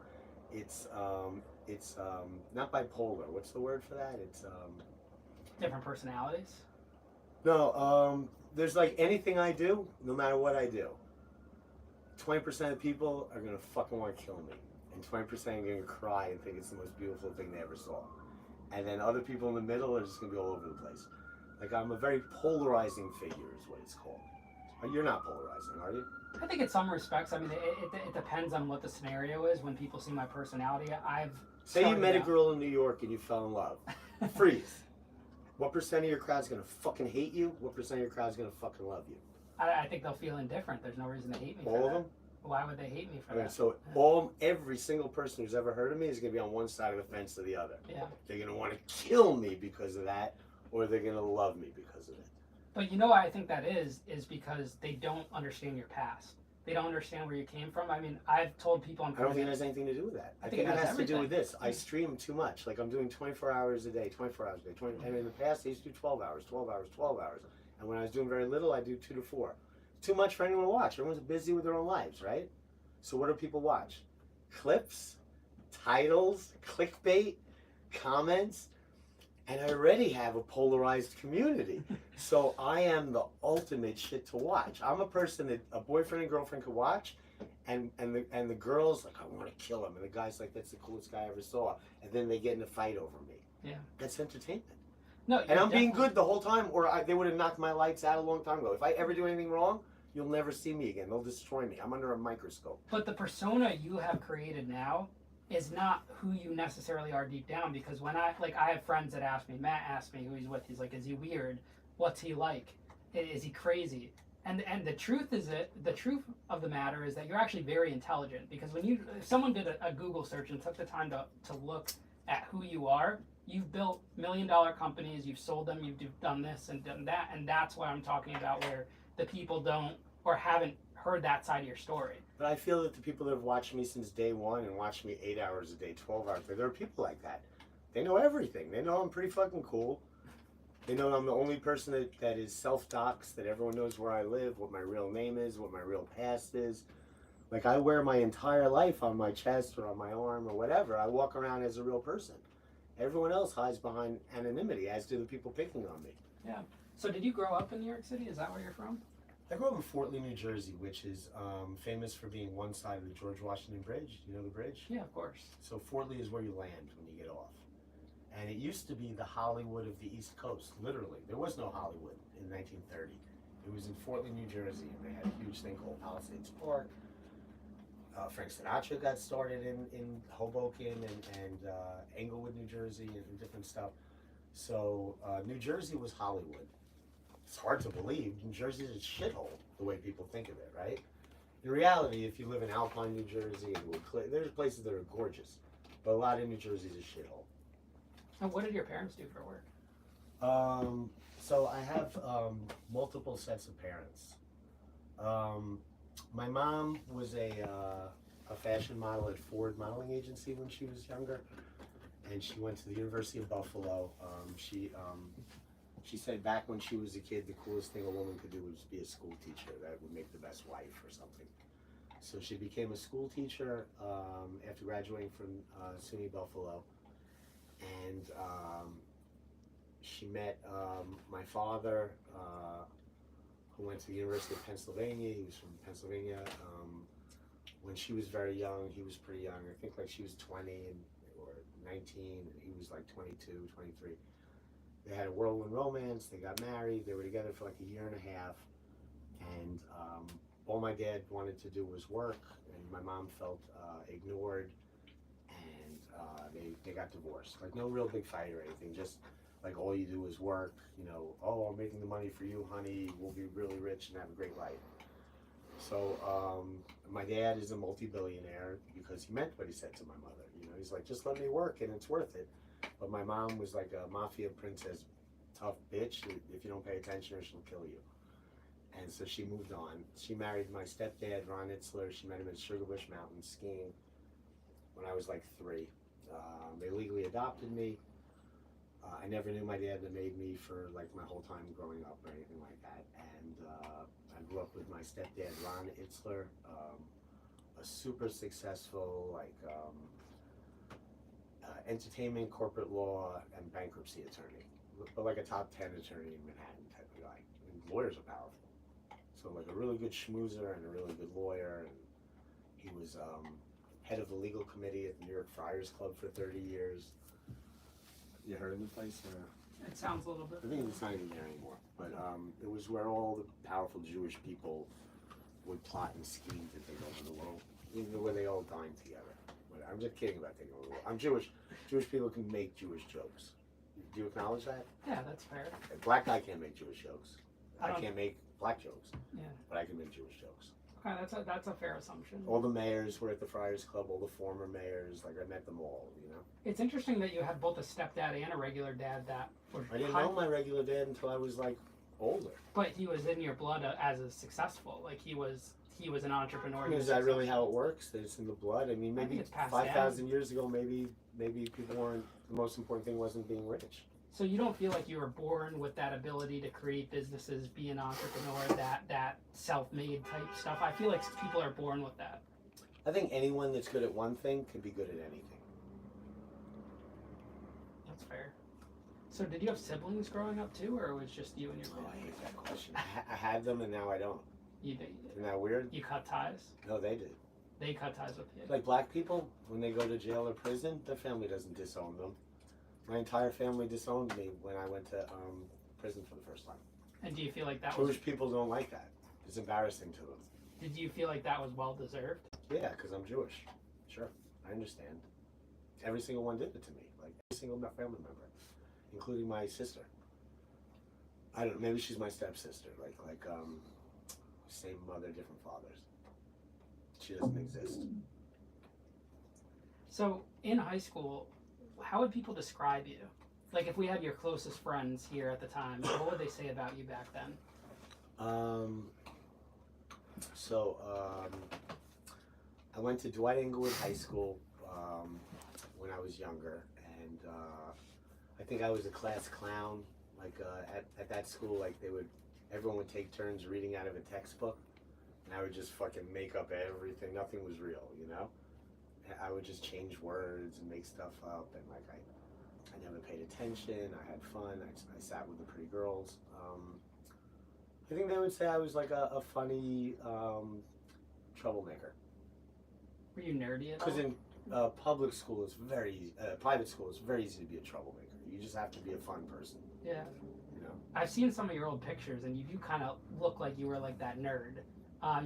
It's not bipolar. What's the word for that? It's Different personalities. No, there's like anything I do, no matter what I do, 20% of people are gonna fucking want to kill me, and 20% are gonna cry and think it's the most beautiful thing they ever saw, and then other people in the middle are just gonna be all over the place. Like I'm a very polarizing figure, is what it's called. You're not polarizing, are you? I think in some respects, I mean, it depends on what the scenario is. When people see my personality, Say you met a girl in New York and you fell in love. Freeze. What percent of your crowd's gonna fucking hate you? What percent of your crowd's gonna fucking love you? I think they'll feel indifferent. There's no reason to hate me. All of them? Why would they hate me for Okay, that? so every single person who's ever heard of me is gonna be on one side of the fence or the other. Yeah. They're gonna want to kill me because of that, or they're gonna love me because of it. But you know why I think that is because they don't understand your past. They don't understand where you came from. I mean, I've told people in I don't think prison. it has anything to do with that. I think think it it has has to do everything. with this. I stream too much. Like I'm doing 24 hours a day, 24 hours a day. And in the past, I used to do 12 hours, 12 hours, 12 hours. And when I was doing very little, I do 2 to 4. Too much for anyone to watch. Everyone's busy with their own lives, right? So what do people watch? Clips, titles, clickbait, comments. And I already have a polarized community. So I am the ultimate shit to watch. I'm a person that a boyfriend and girlfriend could watch, and the girls like, I want to kill him, and the guy's like, that's the coolest guy I ever saw, and then they get in a fight over me. Yeah. That's entertainment. No, And I'm being definitely- good the whole time, or they would have knocked my lights out a long time ago. If I ever do anything wrong, you'll never see me again. They'll destroy me. I'm under a microscope. But the persona you have created now is not who you necessarily are deep down, because when I have friends that ask me, Matt asked me who he's with, he's like, is he weird? What's he like? Is he crazy? And the truth is that the truth of the matter is that you're actually very intelligent, because when if someone did a Google search and took the time to look at who you are, you've built $1 million companies, you've sold them, you've done this and done that, and that's what I'm talking about, where the people don't or haven't heard that side of your story. But I feel that the people that have watched me since day one and watched me 8 hours a day, 12 hours a day, there are people like that. They know everything. They know I'm pretty fucking cool. They know I'm the only person that is self-doxxed, that everyone knows where I live, what my real name is, what my real past is. Like I wear my entire life on my chest or on my arm or whatever. I walk around as a real person. Everyone else hides behind anonymity, as do the people picking on me. Yeah. So did you grow up in New York City? Is that where you're from? I grew up in Fort Lee, New Jersey, which is famous for being one side of the George Washington Bridge. You know the bridge? Yeah, of course. So Fort Lee is where you land when you get off. And it used to be the Hollywood of the East Coast, literally. There was no Hollywood in 1930. It was in Fort Lee, New Jersey, and they had a huge thing called Palisades Park. Frank Sinatra got started in Hoboken and Englewood, New Jersey, and different stuff. So New Jersey was Hollywood. It's hard to believe. New Jersey is a shithole, the way people think of it, right? In reality, if you live in Alpine, New Jersey, and there's places that are gorgeous, but a lot of New Jersey is a shithole. And what did your parents do for work? So I have multiple sets of parents. My mom was a fashion model at Ford Modeling Agency when she was younger, and she went to the University of Buffalo. She said back when she was a kid, the coolest thing a woman could do was be a school teacher. That would make the best wife or something. So she became a school teacher after graduating from SUNY Buffalo, and she met my father, who went to the University of Pennsylvania. He was from Pennsylvania. When she was very young, he was pretty young. I think like she was 20 or 19, and he was like 22, 23. They had a whirlwind romance. They got married. They were together for like a year and a half. And all my dad wanted to do was work, and my mom felt ignored. And they got divorced. Like no real big fight or anything. Just like all you do is work. You know, oh, I'm making the money for you, honey. We'll be really rich and have a great life. So my dad is a multi-billionaire because he meant what he said to my mother. You know, he's like, just let me work and it's worth it. But my mom was like a mafia princess, tough bitch. If you don't pay attention, she'll kill you. And so she moved on. She married my stepdad, Ron Itzler. She met him at Sugarbush Mountain skiing when I was like 3. They legally adopted me. I never knew my dad that made me for like my whole time growing up or anything like that. And I grew up with my stepdad, Ron Itzler, a super successful like entertainment, corporate law, and bankruptcy attorney, but like a top 10 attorney in Manhattan type of guy. And lawyers are powerful. So like a really good schmoozer and a really good lawyer. And he was head of the legal committee at the New York Friars Club for 30 years. You heard of the place? It sounds a little bit. I think it's not even there anymore. But it was where all the powerful Jewish people would plot and scheme to take over the world, even where they all dined together. But I'm just kidding about taking over the world. I'm Jewish. Jewish people can make Jewish jokes. Do you acknowledge that? Yeah, that's fair. A black guy can't make Jewish jokes. I don't- can't make black jokes. Yeah. But I can make Jewish jokes. Okay, that's a fair assumption. All the mayors were at the Friars Club, all the former mayors, like I met them all, you know. It's interesting that you had both a stepdad and a regular dad that were I didn't know my regular dad until I was like older. But he was in your blood as a successful. Like he was an entrepreneur. I mean, is that really how it works? That it's in the blood? I mean, I think maybe it's passed 5,000 years ago, maybe people weren't, the most important thing wasn't being rich. So you don't feel like you were born with that ability to create businesses, be an entrepreneur, that self-made type stuff? I feel like people are born with that. I think anyone that's good at one thing can be good at anything. That's fair. So did you have siblings growing up too, or it was just you and your Oh, I family? hate that question. I had them and now I don't. You did. Isn't that weird? You cut ties. No, they did. They cut ties with you. Like black people, when they go to jail or prison, their family doesn't disown them. My entire family disowned me when I went to prison for the first time. And do you feel like that was? Jewish people don't like that. It's embarrassing to them. Did you feel like that was well deserved? Yeah, because I'm Jewish. Sure, I understand. Every single one did it to me. Like every single family member, including my sister. I don't. Maybe she's my stepsister. Like same mother, different fathers. She doesn't exist. So in high school, how would people describe you? Like if we had your closest friends here at the time, what would they say about you back then? I went to Dwight Englewood High School when I was younger, and I think I was a class clown. Like at that school, like everyone would take turns reading out of a textbook, and I would just fucking make up everything. Nothing was real, you know. I would just change words and make stuff up, and like I never paid attention. I had fun. I sat with the pretty girls. I think they would say I was like a funny troublemaker. Were you nerdy at all? Because in public school, it's very easy. Private school, it's very easy to be a troublemaker. You just have to be a fun person. Yeah. You know. I've seen some of your old pictures, and you do kind of look like you were like that nerd.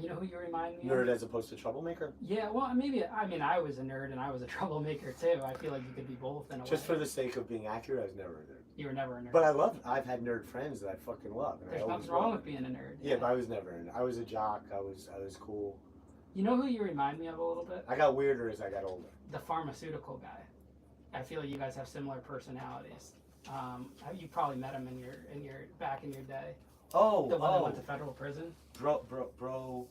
You know who you remind me of? Nerd as opposed to troublemaker? Yeah, well, maybe, I mean, I was a nerd and I was a troublemaker too. I feel like you could be both in a way. Just for the sake of being accurate, I was never a nerd. You were never a nerd. But I've had nerd friends that I fucking love. And There's I always nothing wrong will. with being a nerd. Yeah, but I was never a nerd. I was a jock. I was cool. You know who you remind me of a little bit? I got weirder as I got older. The pharmaceutical guy. I feel like you guys have similar personalities. You probably met him in your back in your day. Oh, The one that went to federal prison. Bro, the bro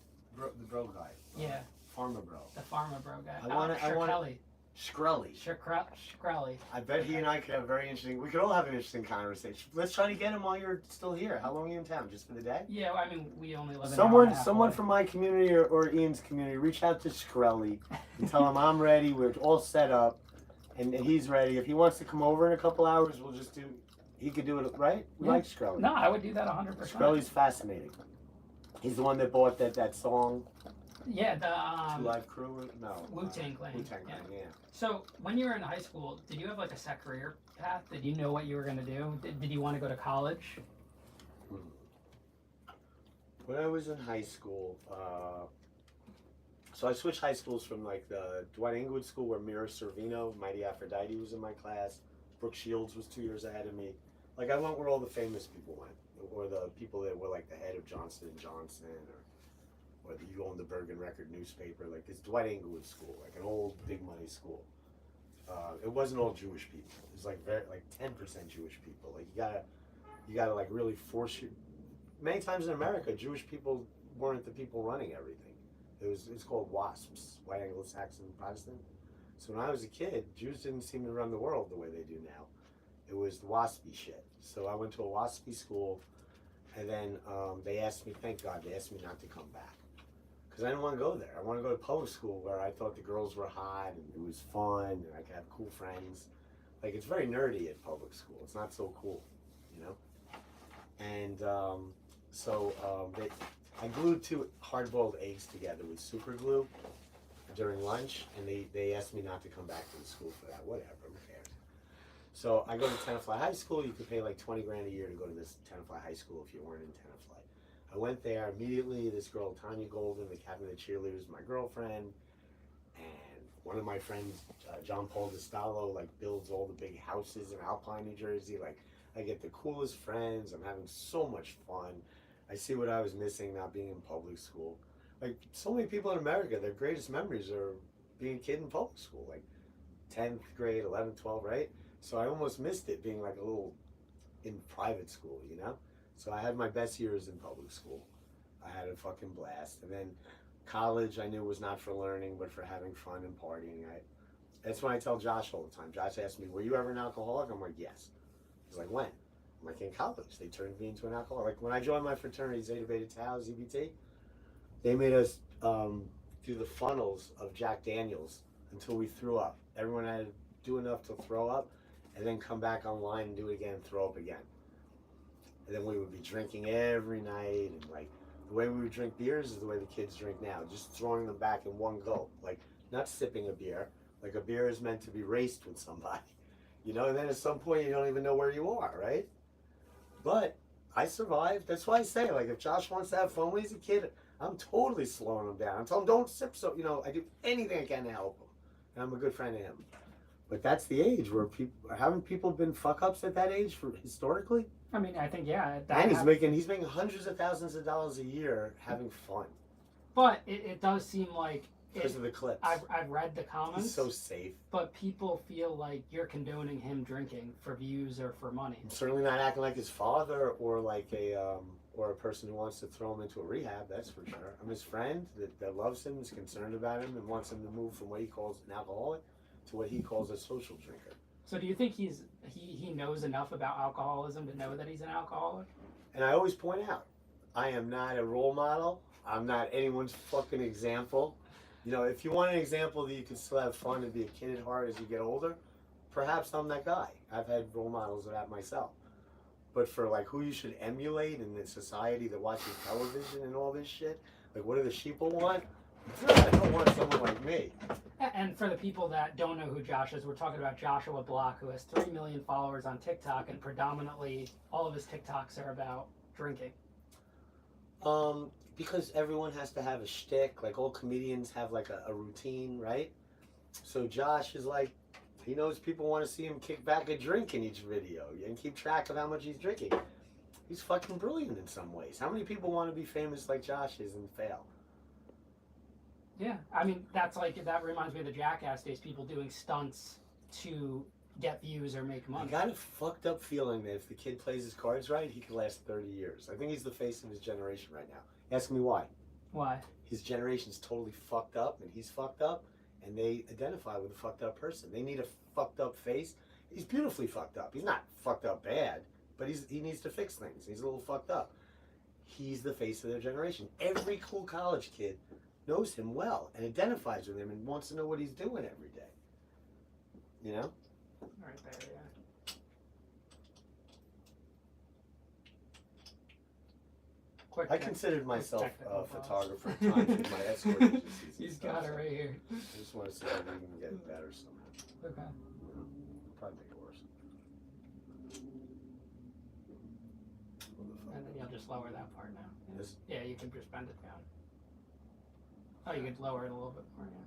guy. Yeah. Pharma bro. The pharma bro guy. I wanna- Shkreli. Shkreli. I bet he and I could have very interesting. We could all have an interesting conversation. Let's try to get him while you're still here. How long are you in town? Just for the day? Yeah, I mean, we only live in Someone from my community or Ian's community, reach out to Shkreli and tell him I'm ready. We're all set up, and he's ready. If he wants to come over in a couple hours, we'll just do He could do it, right? We Yeah. like Skrelly. No, I would do that 100%. Skrelly's fascinating. He's the one that bought that song, Yeah, Two Live Crew? No. Wu-Tang Clan. Wu-Tang Clan, yeah. So when you were in high school, did you have like a set career path? Did you know what you were gonna do? Did you want to go to college? When I was in high school, so I switched high schools from like the Dwight Englewood School where Mira Sorvino, Mighty Aphrodite was in my class. Brooke Shields was 2 years ahead of me. Like I went where all the famous people went, or the people that were like the head of Johnson & Johnson, or you owned the Bergen Record newspaper. Like this Dwight Englewood School, like an old big money school. It wasn't all Jewish people. It was like 10% Jewish people. Like you gotta like really force your. Many times in America, Jewish people weren't the people running everything. It's called WASPs, White Anglo-Saxon Protestant. So when I was a kid, Jews didn't seem to run the world the way they do now. It was the WASPy shit. So I went to a WASPy school, and then they asked me, thank God, they asked me not to come back. Because I didn't want to go there. I want to go to public school where I thought the girls were hot, and it was fun, and I could have cool friends. Like, it's very nerdy at public school. It's not so cool, you know? And I glued 2 hard-boiled eggs together with super glue during lunch, and they asked me not to come back to the school for that. Whatever, who cares? So I go to Tenafly High School. You could pay like 20 grand a year to go to this Tenafly High School if you weren't in Tenafly. I went there immediately. This girl, Tanya Golden, the captain of the cheerleaders, my girlfriend, and one of my friends, John Paul DiStallo, like builds all the big houses in Alpine, New Jersey. Like I get the coolest friends. I'm having so much fun. I see what I was missing not being in public school. Like so many people in America, their greatest memories are being a kid in public school, like 10th grade, 11th, 12th, right? So I almost missed it being like a little in private school, you know? So I had my best years in public school. I had a fucking blast. And then college I knew was not for learning, but for having fun and partying. That's when I tell Josh all the time. Josh asked me, were you ever an alcoholic? I'm like, yes. He's like, when? I'm like, in college. They turned me into an alcoholic. Like when I joined my fraternity, Zeta Beta Tau, ZBT, they made us do the funnels of Jack Daniels until we threw up. Everyone had to do enough to throw up and then come back online and do it again and throw up again. And then we would be drinking every night, and like the way we would drink beers is the way the kids drink now, just throwing them back in one go. Like not sipping a beer. Like a beer is meant to be raced with somebody, you know, and then at some point you don't even know where you are, right? But I survived. That's why I say, like, if Josh wants to have fun when he's a kid, I'm totally slowing him down. I tell him, don't sip so, you know, I do anything I can to help him. And I'm a good friend to him. But that's the age where haven't people been fuck-ups at that age for historically? I mean, I think, yeah. And he's making hundreds of thousands of dollars a year having fun. But it does seem like... Because of the clips. I've read the comments. He's so safe. But people feel like you're condoning him drinking for views or for money. I'm certainly not acting like his father or like or a person who wants to throw him into a rehab, that's for sure. I'm his friend that loves him, is concerned about him, and wants him to move from what he calls an alcoholic to what he calls a social drinker. So do you think he knows enough about alcoholism to know that he's an alcoholic? And I always point out, I am not a role model. I'm not anyone's fucking example. You know, if you want an example that you can still have fun and be a kid at heart as you get older, perhaps I'm that guy. I've had role models of that myself. But for like who you should emulate in the society that watches television and all this shit, like what do the sheeple want? I don't want someone like me. And for the people that don't know who Josh is, we're talking about Joshua Block, who has 3 million followers on TikTok, and predominantly all of his TikToks are about drinking. Because everyone has to have a shtick, like all comedians have like a routine, right? So Josh is like, he knows people want to see him kick back a drink in each video and keep track of how much he's drinking. He's fucking brilliant in some ways. How many people want to be famous like Josh is and fail? Yeah, I mean, that reminds me of the Jackass days, people doing stunts to get views or make money. I got a fucked up feeling that if the kid plays his cards right, he could last 30 years. I think he's the face of his generation right now. Ask me why. Why? His generation's totally fucked up, and he's fucked up, and they identify with a fucked up person. They need a fucked up face. He's beautifully fucked up. He's not fucked up bad, but he needs to fix things. He's a little fucked up. He's the face of their generation. Every cool college kid knows him well and identifies with him and wants to know what he's doing every day. You know? Right there, yeah. Quick I check. considered myself technical a pause. photographer at times with my escort agencies. and He's stuff, got it so right here. I just want to see if we can get it better somehow. Okay. You know, probably make it worse. What the fuck? And then you'll just lower that part now. Yeah. This? Yeah, you can just bend it down. Oh, you could lower it a little bit more, yeah.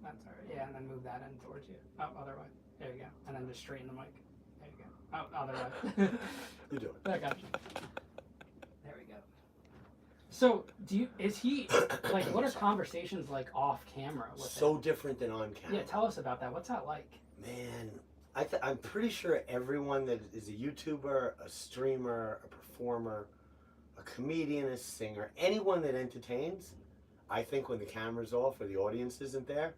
That's alright. Yeah, and then move that in towards you. Oh, other way. There you go. And then just straighten the mic. There you go. Oh, other way. You do it. I got you. There we go. So, is he, like, what are conversations like off camera with So him? different than on camera. Yeah, tell us about that. What's that like? Man, I'm pretty sure everyone that is a YouTuber, a streamer, a performer, a comedian, a singer, anyone that entertains, I think when the camera's off or the audience isn't there,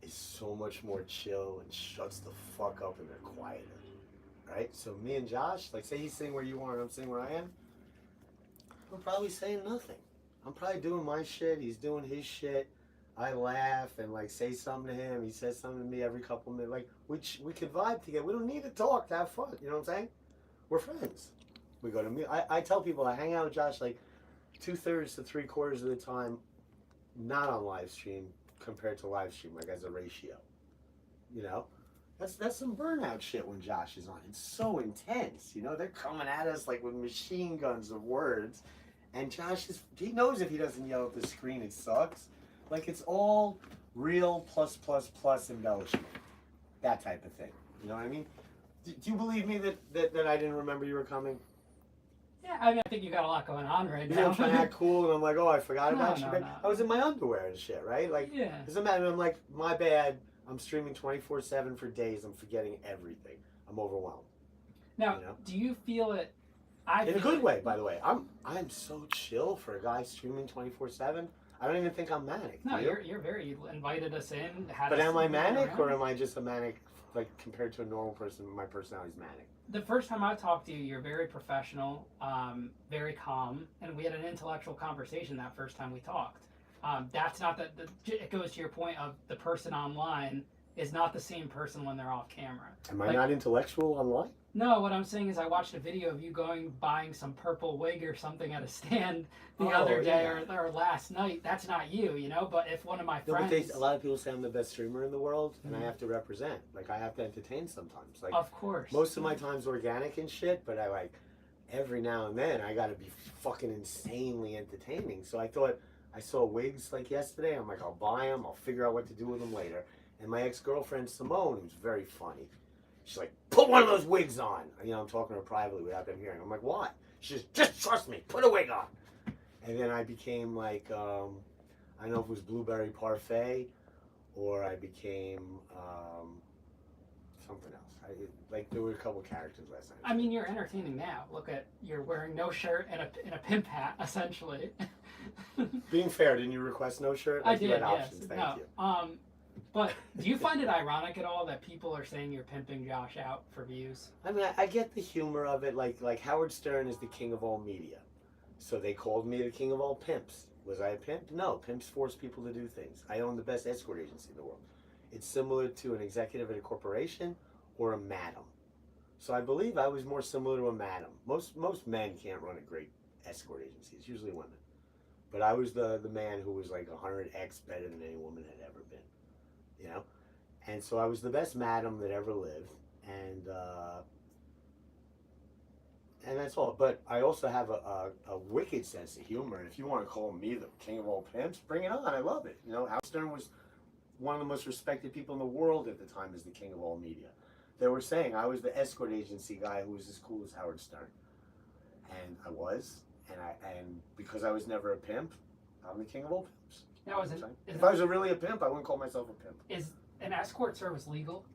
is so much more chill and shuts the fuck up and they're quieter. Right? So me and Josh, like say he's sitting where you are and I'm sitting where I am, we're probably saying nothing. I'm probably doing my shit, he's doing his shit. I laugh and like say something to him, he says something to me every couple minutes. Like we could vibe together. We don't need to talk to have fun. You know what I'm saying? We're friends. We go to meet. I tell people I hang out with Josh like 2/3 to 3/4 of the time, not on live stream compared to live stream, like as a ratio. You know? That's some burnout shit when Josh is on. It's so intense, you know. They're coming at us like with machine guns of words, and Josh he knows if he doesn't yell at the screen, it sucks. Like it's all real plus embellishment, that type of thing. You know what I mean? Do you believe me that I didn't remember you were coming? Yeah, I mean, I think you got a lot going on right You now. know, I'm trying to act cool, and I'm like, oh, I forgot about you. No, But no. I was in my underwear and shit, right? Like, Yeah. doesn't matter. I'm like, my bad. I'm streaming 24/7 for days. I'm forgetting everything. I'm overwhelmed. Now, You know? do you feel it? In a good way, by the way. I'm so chill for a guy streaming 24/7. I don't even think I'm manic. No, do you? you're very. You invited us in. Had But us am I moving manic, or around. am I just a manic, like compared to a normal person? My personality's manic. The first time I talked to you, you're very professional, very calm, and we had an intellectual conversation that first time we talked. That's not that. It goes to your point of the person online is not the same person when they're off camera. Am I Like- not intellectual online? No, what I'm saying is I watched a video of you buying some purple wig or something at a stand the Oh, other day yeah. or last night. That's not you, you know. But if one of my No, but friends, a lot of people say I'm the best streamer in the world, and I Mhm. have to represent. Like I have to entertain sometimes. Like of course, most of my time's organic and shit, but I like every now and then I gotta be fucking insanely entertaining. So I thought I saw wigs like yesterday. I'm like, I'll buy them. I'll figure out what to do with them later. And my ex-girlfriend Simone, who's very funny, she's like, put one of those wigs on. You know, I'm talking to her privately without them hearing. I'm like, why? She says, just trust me. Put a wig on. And then I became like, I don't know if it was Blueberry Parfait, or I became something else. Like there were a couple characters last night. I mean, you're entertaining now. Look at you're wearing no shirt and a pimp hat essentially. Being fair, didn't you request no shirt? I Like, you did, had yes. options. Thank No, you. but do you find it ironic at all that people are saying you're pimping Josh out for views? I mean, I get the humor of it. Like Howard Stern is the king of all media, so they called me the king of all pimps. Was I a pimp? No, pimps force people to do things. I own the best escort agency in the world. It's similar to an executive at a corporation or a madam. So I believe I was more similar to a madam. Most men can't run a great escort agency. It's usually women. But I was the man who was like 100x better than any woman had ever been. You know? And so I was the best madam that ever lived. And that's all. But I also have a wicked sense of humor. And if you want to call me the king of all pimps, bring it on. I love it. You know, Howard Stern was one of the most respected people in the world at the time as the king of all media. They were saying I was the escort agency guy who was as cool as Howard Stern. And I was. And because I was never a pimp, I'm the king of all pimps. Now, If I was really a pimp, I wouldn't call myself a pimp. is an escort service legal?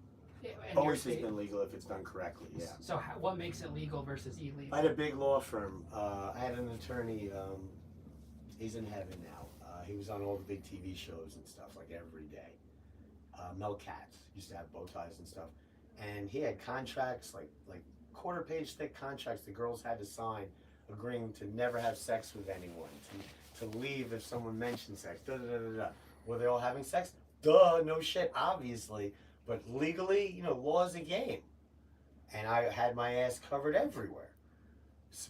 In your Always has state? been legal if it's done correctly, yeah. So what makes it legal versus illegal? I had a big law firm. I had an attorney, he's in heaven now. He was on all the big TV shows and stuff, like every day. Mel Katz used to have bow ties and stuff. And he had contracts, like quarter-page thick contracts the girls had to sign, agreeing to never have sex with anyone, to leave if someone mentioned sex, da-da-da-da-da. Were they all having sex? Duh, no shit, obviously. But legally, you know, law's a game. And I had my ass covered everywhere.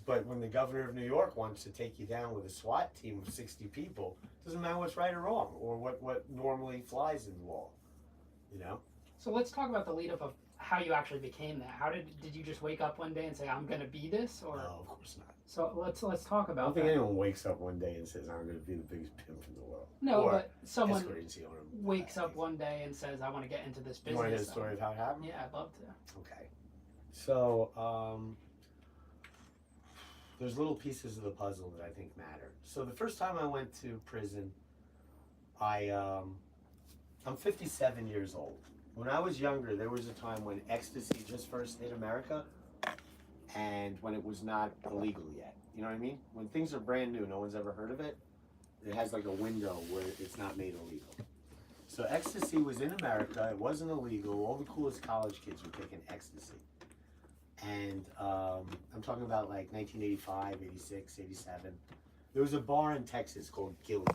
But when the governor of New York wants to take you down with a SWAT team of 60 people, doesn't matter what's right or wrong or what normally flies in law, you know? So let's talk about the lead up of how you actually became that. How did you just wake up one day and say I'm gonna be this, or? No, of course not. So let's talk I about don't think that. anyone wakes up one day and says, I'm going to be the biggest pimp in the world. No, Or but someone escort agency owner. wakes up one day and says I want to get into this business. You want to hear the story of how it happened? Yeah, I'd love to. Okay. So, there's little pieces of the puzzle that I think matter. So the first time I went to prison, I'm 57 years old. When I was younger, there was a time when ecstasy just first hit America and when it was not illegal yet. You know what I mean? When things are brand new, no one's ever heard of it, it has like a window where it's not made illegal. So ecstasy was in America, it wasn't illegal, all the coolest college kids were taking ecstasy. And I'm talking about like 1985, 86, 87. There was a bar in Texas called Gillies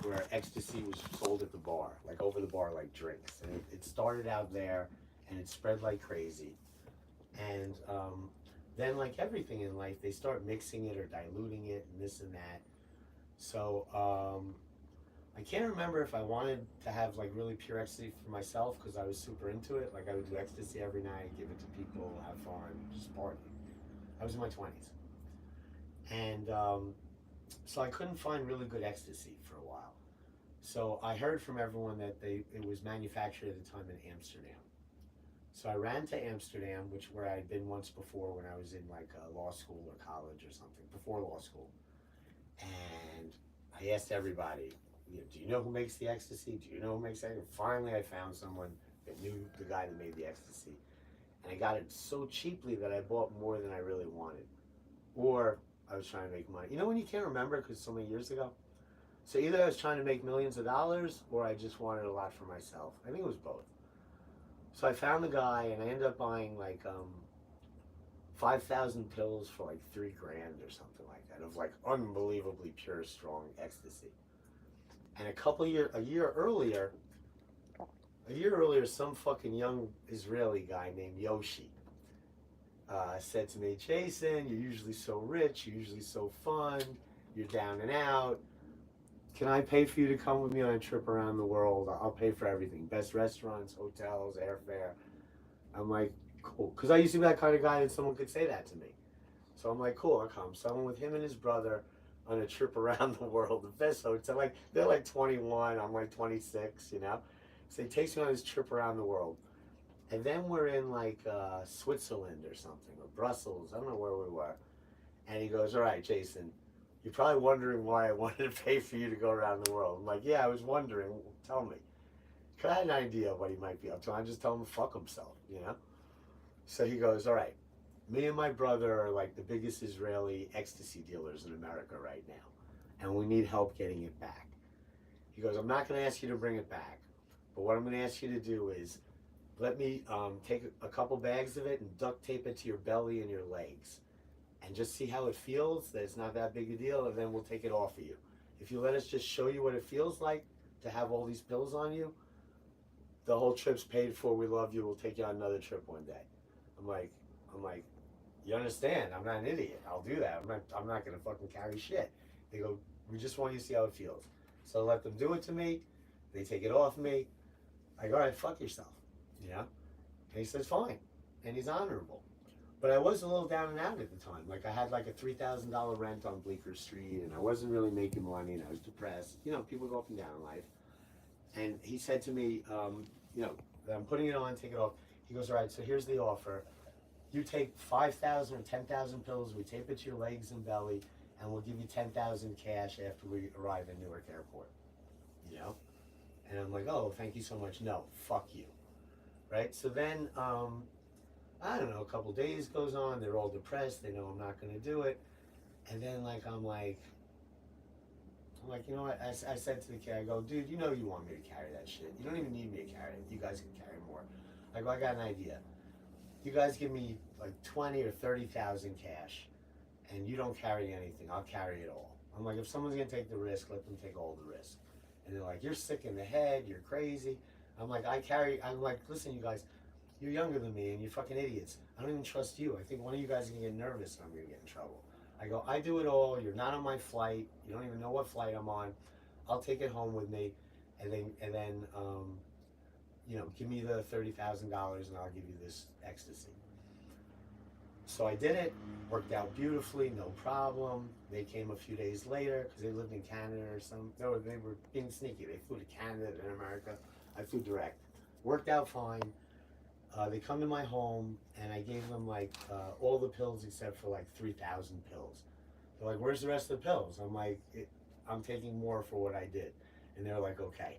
where ecstasy was sold at the bar, like over the bar, like drinks. And it started out there and it spread like crazy. And then like everything in life, they start mixing it or diluting it and this and that. So I can't remember if I wanted to have like really pure ecstasy for myself because I was super into it. Like I would do ecstasy every night, give it to people, have fun, just party. I was in my 20s. And so I couldn't find really good ecstasy for a while. So I heard from everyone that it was manufactured at the time in Amsterdam. So I ran to Amsterdam, where I had been once before when I was in like law school or college or something, before law school. And I asked everybody, do you know who makes the ecstasy? Do you know who makes that? And finally I found someone that knew the guy that made the ecstasy. And I got it so cheaply that I bought more than I really wanted. Or I was trying to make money. You know when you can't remember because so many years ago? So either I was trying to make millions of dollars or I just wanted a lot for myself. I think it was both. So I found the guy and I ended up buying like 5,000 pills for like $3 grand or something like that of like unbelievably pure, strong ecstasy. And a year earlier, some fucking young Israeli guy named Yoshi said to me, Jason, you're usually so rich, you're usually so fun, you're down and out. Can I pay for you to come with me on a trip around the world? I'll pay for everything. Best restaurants, hotels, airfare. I'm like, cool. Because I used to be that kind of guy that someone could say that to me. So I'm like, cool, I'll come. So I'm with him and his brother on a trip around the world. The best hotel, like, they're like 21, I'm like 26, you know? So he takes me on his trip around the world. And then we're in like Switzerland or something, or Brussels, I don't know where we were. And he goes, all right, Jason, you're probably wondering why I wanted to pay for you to go around the world. I'm like, yeah, I was wondering, tell me. Because I had an idea of what he might be up to. I just tell him to fuck himself, you know? So he goes, all right, me and my brother are like the biggest Israeli ecstasy dealers in America right now. And we need help getting it back. He goes, I'm not going to ask you to bring it back. But what I'm going to ask you to do is let me take a couple bags of it and duct tape it to your belly and your legs. And just see how it feels, that it's not that big a deal, and then we'll take it off of you. If you let us just show you what it feels like to have all these pills on you, the whole trip's paid for, we love you, we'll take you on another trip one day. I'm like, you understand, I'm not an idiot, I'll do that. I'm not gonna fucking carry shit. They go, we just want you to see how it feels. So let them do it to me, they take it off me, I go, all right, fuck yourself, you know? And he says, fine, and he's honorable. But I was a little down and out at the time. Like I had like a $3,000 rent on Bleecker Street and I wasn't really making money and I was depressed. You know, people go up and down in life. And he said to me, you know, I'm putting it on, take it off. He goes, all right, so here's the offer. You take 5,000 or 10,000 pills, we tape it to your legs and belly, and we'll give you 10,000 cash after we arrive at Newark Airport. You know? And I'm like, oh, thank you so much. No, fuck you. Right? So then, I don't know, a couple days goes on, they're all depressed, they know I'm not gonna do it. And then I'm like, you know what, I said to the kid, I go, dude, you know you want me to carry that shit. You don't even need me to carry it, you guys can carry more. I go, I got an idea. You guys give me like 20 or 30,000 cash and you don't carry anything, I'll carry it all. I'm like, if someone's gonna take the risk, let them take all the risk. And they're like, you're sick in the head, you're crazy. I'm like, listen, you guys, you're younger than me and you're fucking idiots. I don't even trust you. I think one of you guys is gonna get nervous and I'm gonna get in trouble. I go, I do it all. You're not on my flight. You don't even know what flight I'm on. I'll take it home with me, and then you know, give me the $30,000 and I'll give you this ecstasy. So I did it, worked out beautifully, no problem. They came a few days later because they lived in Canada or something. No, they were being sneaky. They flew to Canada and America. I flew direct. Worked out fine. They come to my home and I gave them like all the pills except for like 3,000 pills. They're like, where's the rest of the pills? I'm like, I'm taking more for what I did. And they're like, okay.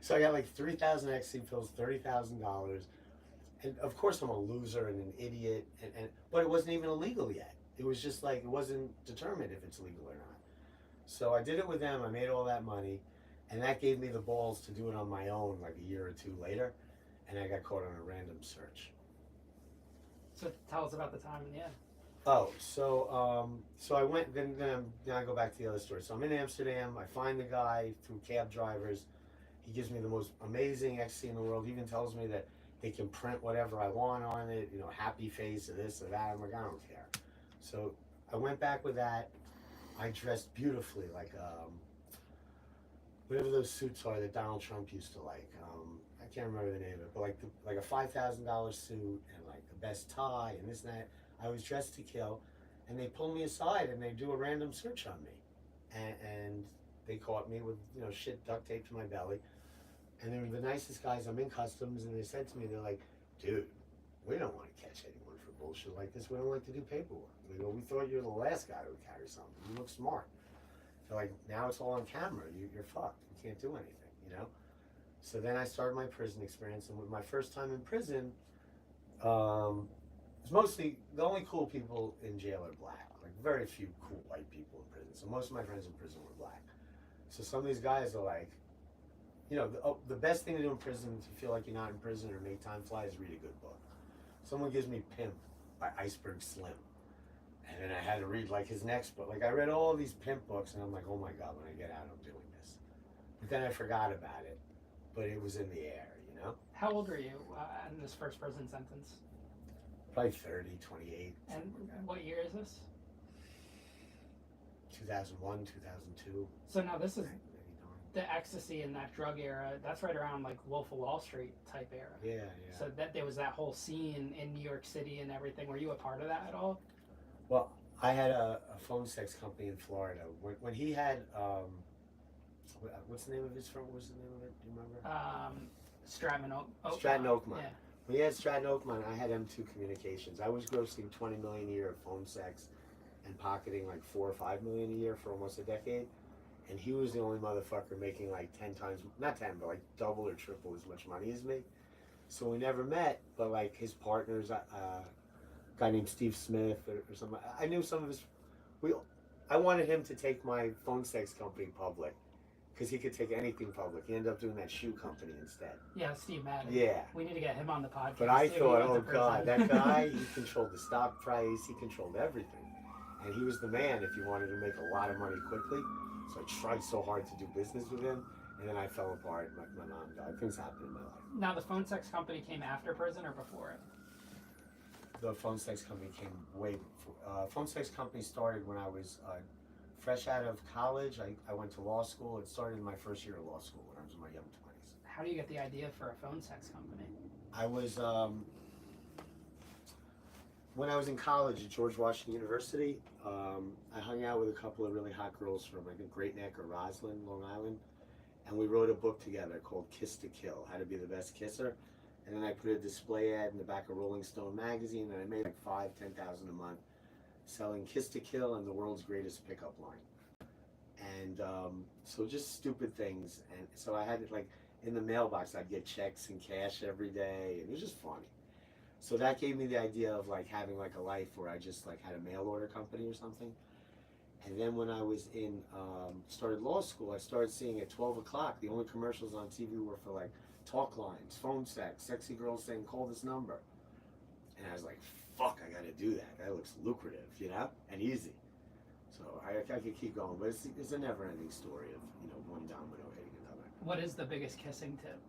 So I got like 3,000 ecstasy pills, $30,000. And of course I'm a loser and an idiot, but it wasn't even illegal yet. It was just like, it wasn't determined if it's legal or not. So I did it with them, I made all that money, and that gave me the balls to do it on my own like a year or two later, and I got caught on a random search. So tell us about the time in the end. Oh, so I went, then I go back to the other story. So I'm in Amsterdam, I find the guy through cab drivers. He gives me the most amazing ecstasy in the world. He even tells me that they can print whatever I want on it, you know, happy face or this or that. I'm like, I don't care. So I went back with that. I dressed beautifully, like whatever those suits are that Donald Trump used to like. I can't remember the name of it, but like a $5,000 suit and like the best tie and this and that. I was dressed to kill, and they pull me aside and they do a random search on me, and they caught me with, you know, shit duct taped to my belly. And they were the nicest guys. I'm in customs, and they said to me, they're like, dude, we don't want to catch anyone for bullshit like this. We don't like to do paperwork. They go, we thought you were the last guy who would carry something. You look smart. They're like, now it's all on camera. You're fucked. You can't do anything, you know? So then I started my prison experience, and with my first time in prison, it was mostly, the only cool people in jail are black. Like, very few cool white people in prison. So most of my friends in prison were black. So some of these guys are like, you know, the best thing to do in prison to feel like you're not in prison or make time fly is read a good book. Someone gives me Pimp by Iceberg Slim. And then I had to read like his next book. Like I read all these Pimp books and I'm like, oh my God, when I get out, I'm doing this. But then I forgot about it. But it was in the air, you know? How old were you in this first prison sentence? Probably 30, 28. And like that. what year is this? 2001, 2002. So now this is Maybe the ecstasy in that drug era. That's right around like Wolf of Wall Street type era. Yeah, yeah. So that there was that whole scene in New York City and everything. Were you a part of that at all? Well, I had a phone sex company in Florida. When he had, what's the name of his firm? What was the name of it? Do you remember? Stratton Oakmont. Stratton Oakmont. Yeah. When he had Stratton Oakmont, I had M2 Communications. I was grossing $20 million a year of phone sex and pocketing like $4 or $5 million a year for almost a decade. And he was the only motherfucker making like 10 times, not 10, but like double or triple as much money as me. So we never met, but like his partners, a guy named Steve Smith or something. I knew some of his, I wanted him to take my phone sex company public because he could take anything public. He ended up doing that shoe company instead. Yeah, Steve Madden. Yeah. We need to get him on the podcast. But I too. thought, He went oh to prison. God, that guy, he controlled the stock price, he controlled everything. And he was the man if you wanted to make a lot of money quickly. So I tried so hard to do business with him, and then I fell apart. My mom died. Things happened in my life. Now the phone sex company came after prison or before it? The phone sex company came way before. Phone sex company started when I was fresh out of college. I went to law school. It started in my first year of law school when I was in my young 20s. How do you get the idea for a phone sex company? I was, when I was in college at George Washington University, I hung out with a couple of really hot girls from, I think, Great Neck or Roslyn, Long Island. And we wrote a book together called Kiss to Kill, How to Be the Best Kisser. And then I put a display ad in the back of Rolling Stone magazine, and I made like $5,000-10,000 a month selling Kiss to Kill and the world's greatest pickup line. And so just stupid things. And so I had it like in the mailbox, I'd get checks and cash every day, and it was just funny. So that gave me the idea of like having like a life where I just like had a mail order company or something. And then when I was in, started law school, I started seeing at 12 o'clock, the only commercials on TV were for like talk lines, phone sex, sexy girls saying, call this number. And I was like, fuck, I gotta do that. That looks lucrative, you know, and easy. So I could keep going, but it's a never ending story of, you know, one domino hitting another. What is the biggest kissing tip?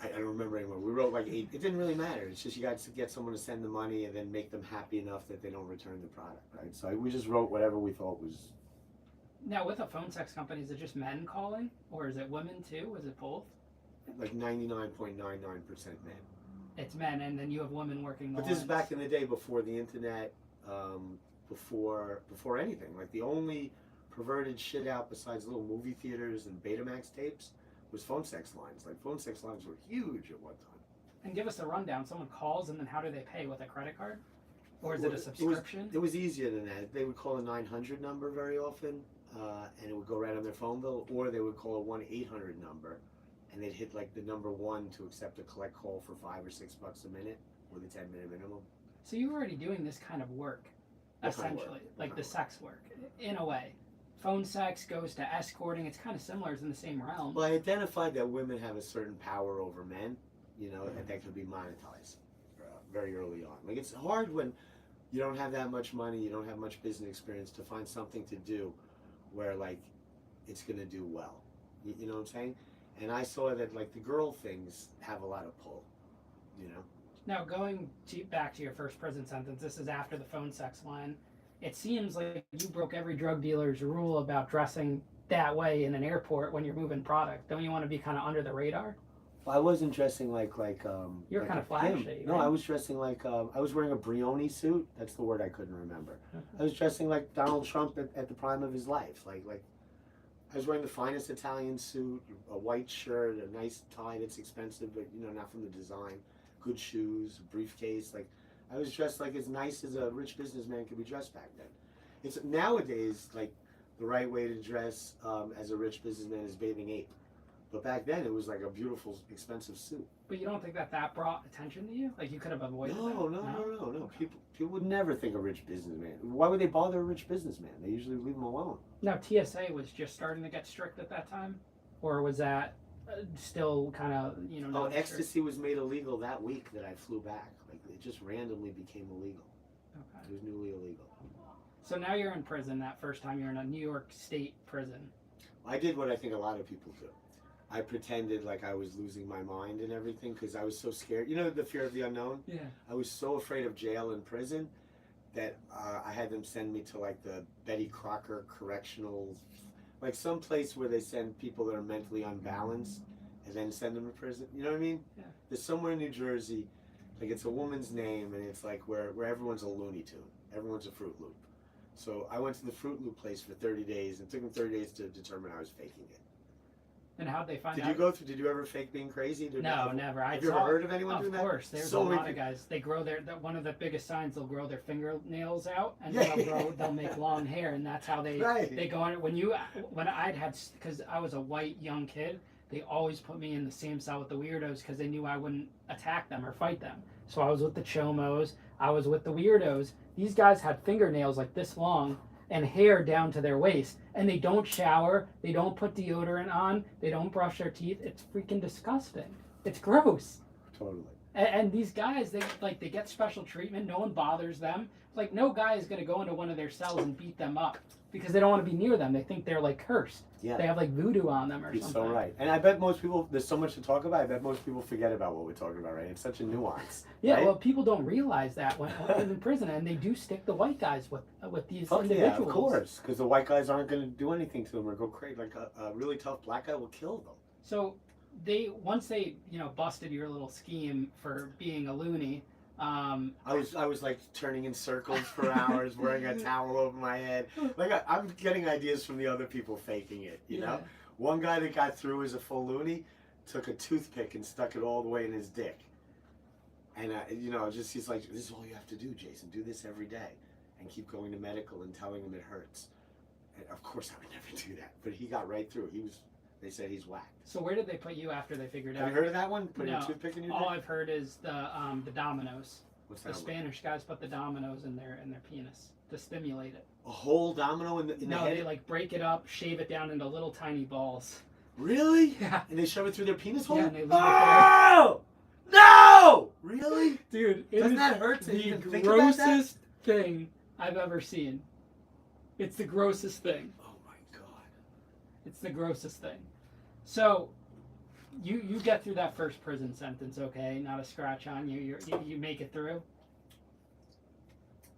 I don't remember anymore. We wrote like 8. It didn't really matter. It's just you got to get someone to send the money and then make them happy enough that they don't return the product, right? So we just wrote whatever we thought was. Now, with a phone sex company, is it just men calling, or is it women too? Is it both? Like 99.99% men. It's men, and then you have women working the But this is lines. back in the day before the internet, before anything. Like the only perverted shit out besides little movie theaters and Betamax tapes was phone sex lines. Like phone sex lines were huge at one time. And give us a rundown. Someone calls, and then how do they pay? With a credit card? Or is it a Well, subscription? It was easier than that. They would call a 900 number very often, and it would go right on their phone bill, or they would call a 1-800 number, and they'd hit like the number 1 to accept a collect call for $5 or $6 a minute with a 10-minute minimum. So you were already doing this kind of work, What kind of work? essentially, What like kind the of sex work, in a way. Phone sex goes to escorting. It's kind of similar. It's in the same realm. Well, I identified that women have a certain power over men, you know, and that could be monetized very early on. Like it's hard when you don't have that much money, you don't have much business experience to find something to do where like it's gonna do well. You know what I'm saying? And I saw that like the girl things have a lot of pull, you know. Now, going back to your first prison sentence, this is after the phone sex line. It seems like you broke every drug dealer's rule about dressing that way in an airport when you're moving product. Don't you want to be kind of under the radar? I wasn't dressing like You're like kind a of flashy, pimp. No, right? I was dressing like I was wearing a Brioni suit. That's the word I couldn't remember. I was dressing like Donald Trump at the prime of his life. Like I was wearing the finest Italian suit, a white shirt, a nice tie that's expensive, but you know, not from the design. Good shoes, a briefcase. Like I was dressed like as nice as a rich businessman could be dressed back then. It's nowadays like the right way to dress as a rich businessman is bathing ape. But back then, it was like a beautiful, expensive suit. But you don't think that brought attention to you? Like you could have avoided No. that? People would never think a rich businessman. Why would they bother a rich businessman? They usually leave them alone. Now, TSA was just starting to get strict at that time? Or was that still kind of, you know, Oh, not strict? ecstasy was made illegal that week that I flew back. Like it just randomly became illegal. Okay. It was newly illegal. So now you're in prison. That first time you're in a New York State prison. I did what I think a lot of people do. I pretended like I was losing my mind and everything because I was so scared. You know, the fear of the unknown? Yeah. I was so afraid of jail and prison that I had them send me to like the Betty Crocker Correctional, like some place where they send people that are mentally unbalanced and then send them to prison. You know what I mean? Yeah. There's somewhere in New Jersey, like it's a woman's name and it's like where everyone's a Looney Tune. Everyone's a Fruit Loop. So I went to the Fruit Loop place for 30 days and it took them 30 days to determine I was faking it. And how'd they find Did out? Did you ever fake being crazy? No, never. Have you ever heard of anyone doing that? Of course, there's So a many lot of people- guys. They grow one of the biggest signs. They'll grow their fingernails out, and Yeah. they'll make long hair, and that's how they Right. they go on it. When I'd had, because I was a white young kid, they always put me in the same cell with the weirdos because they knew I wouldn't attack them or fight them. So I was with the chomos. I was with the weirdos. These guys had fingernails like this long and hair down to their waist, and they don't shower, they don't put deodorant on, they don't brush their teeth. It's freaking disgusting. It's gross. Totally. And these guys, they get special treatment. No one bothers them. Like no guy is gonna go into one of their cells and beat them up because they don't want to be near them. They think they're like cursed. Yeah. They have like voodoo on them or You're something. so right. And I bet most people, there's so much to talk about, I bet most people forget about what we're talking about, right? It's such a nuance. Yeah, right? well, people don't realize that when in prison, and they do stick the white guys with these Fuck individuals. yeah, of course. Because the white guys aren't going to do anything to them or go crazy. Like a really tough black guy will kill them. So once they busted your little scheme for being a loony. I was like turning in circles for hours, wearing a towel over my head. Like I'm getting ideas from the other people faking it, you know? One guy that got through as a full loony took a toothpick and stuck it all the way in his dick. And, he's like, this is all you have to do, Jason. Do this every day. And keep going to medical and telling him it hurts. And of course, I would never do that. But he got right through it. They said he's whacked. So where did they put you after they figured out? Have you heard of that one? Putting No. a toothpick in your All dick? I've heard is the dominoes. What's The that one? Spanish guys put the dominoes in their penis to stimulate it. A whole domino in the No, head? they like break it up, shave it down into little tiny balls. Really? Yeah. And they shove it through their penis hole? Yeah, and they leave Oh! No! Really? Dude, it Doesn't is that hurt to the even think about that? grossest thing I've ever seen. It's the grossest thing. Oh my god. It's the grossest thing. So, you get through that first prison sentence, okay? Not a scratch on you. You make it through.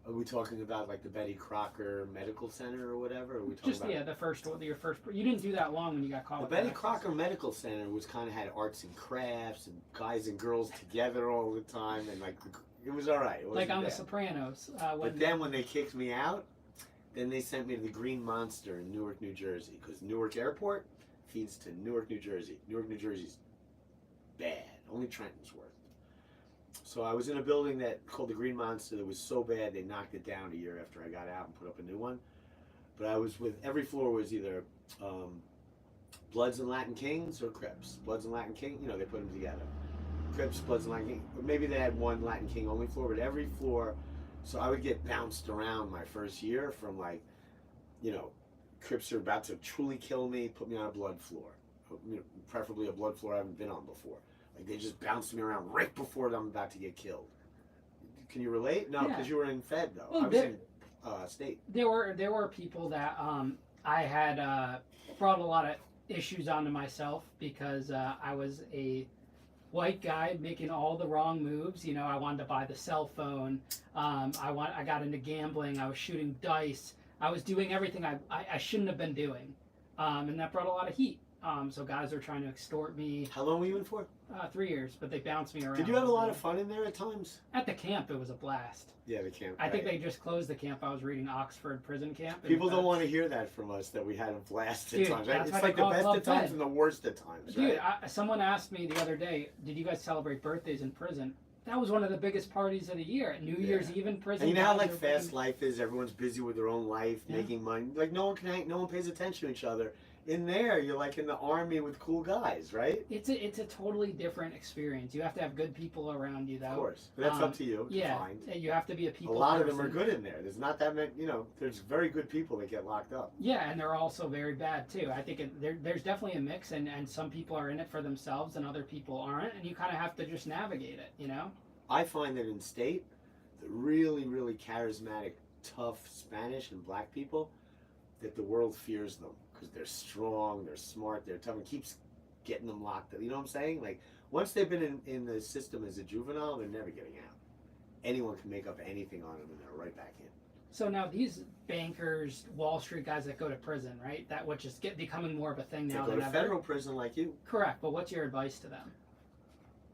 Are we talking about like the Betty Crocker Medical Center or whatever? Or are we talking Just about the first one, your first. You didn't do that long when you got caught. the with Betty that. Crocker Medical Center was kind of had arts and crafts and guys and girls together all the time, and like it was all right. It Like wasn't on The bad. Sopranos. But then when they kicked me out, then they sent me to the Green Monster in Newark, New Jersey, because Newark Airport feeds to Newark, New Jersey. Newark, New Jersey's bad. Only Trenton's worth. So I was in a building that called the Green Monster that was so bad they knocked it down a year after I got out and put up a new one. But I was with, every floor was either Bloods and Latin Kings or Crips. Bloods and Latin King, you know, they put them together. Crips, Bloods and Latin King. Or maybe they had one Latin King only floor, but every floor. So I would get bounced around my first year from like, you know, Crips are about to truly kill me, put me on a blood floor. You know, preferably a blood floor I haven't been on before. Like they just bounced me around right before I'm about to get killed. Can you relate? No, because you were in Fed though. Well, I was in state. There were people that I had brought a lot of issues onto myself because I was a white guy making all the wrong moves. You know, I wanted to buy the cell phone. I got into gambling. I was shooting dice. I was doing everything I shouldn't have been doing, and that brought a lot of heat. So guys were trying to extort me. How long were you in for? 3 years, but they bounced me around. Did you have a lot of fun in there at times? At the camp, it was a blast. Yeah, the camp. I think they just closed the camp. I was reading Oxford Prison Camp. and People don't that's- want to hear that from us, that we had a blast at Dude, times. that's Right? It's why like they the call it best Club of times Fed. and the worst of times, Dude, right? someone asked me the other day, did you guys celebrate birthdays in prison? That was one of the biggest parties of the year. New Year's Eve in prison. And you know how guys like are fast fucking- life is? Everyone's busy with their own life, Yeah. making money. Like no one pays attention to each other. In there, you're like in the army with cool guys, right? It's a totally different experience. You have to have good people around you, though. Of course, but that's up to you to Yeah, find. you have to be a A people. lot of them are person. good in there. There's not that many. You know, there's very good people that get locked up. Yeah, and they're also very bad too. I think there's definitely a mix, and some people are in it for themselves, and other people aren't, and you kind of have to just navigate it, you know. I find that in state, the really, really charismatic, tough Spanish and black people, that the world fears them because they're strong, they're smart, they're tough, and keeps getting them locked up. You know what I'm saying? Like once they've been in the system as a juvenile, they're never getting out. Anyone can make up anything on them, and they're right back in. So now these bankers, Wall Street guys that go to prison, right? That which is becoming more of a thing They now go than to ever. federal prison like you. Correct, but what's your advice to them?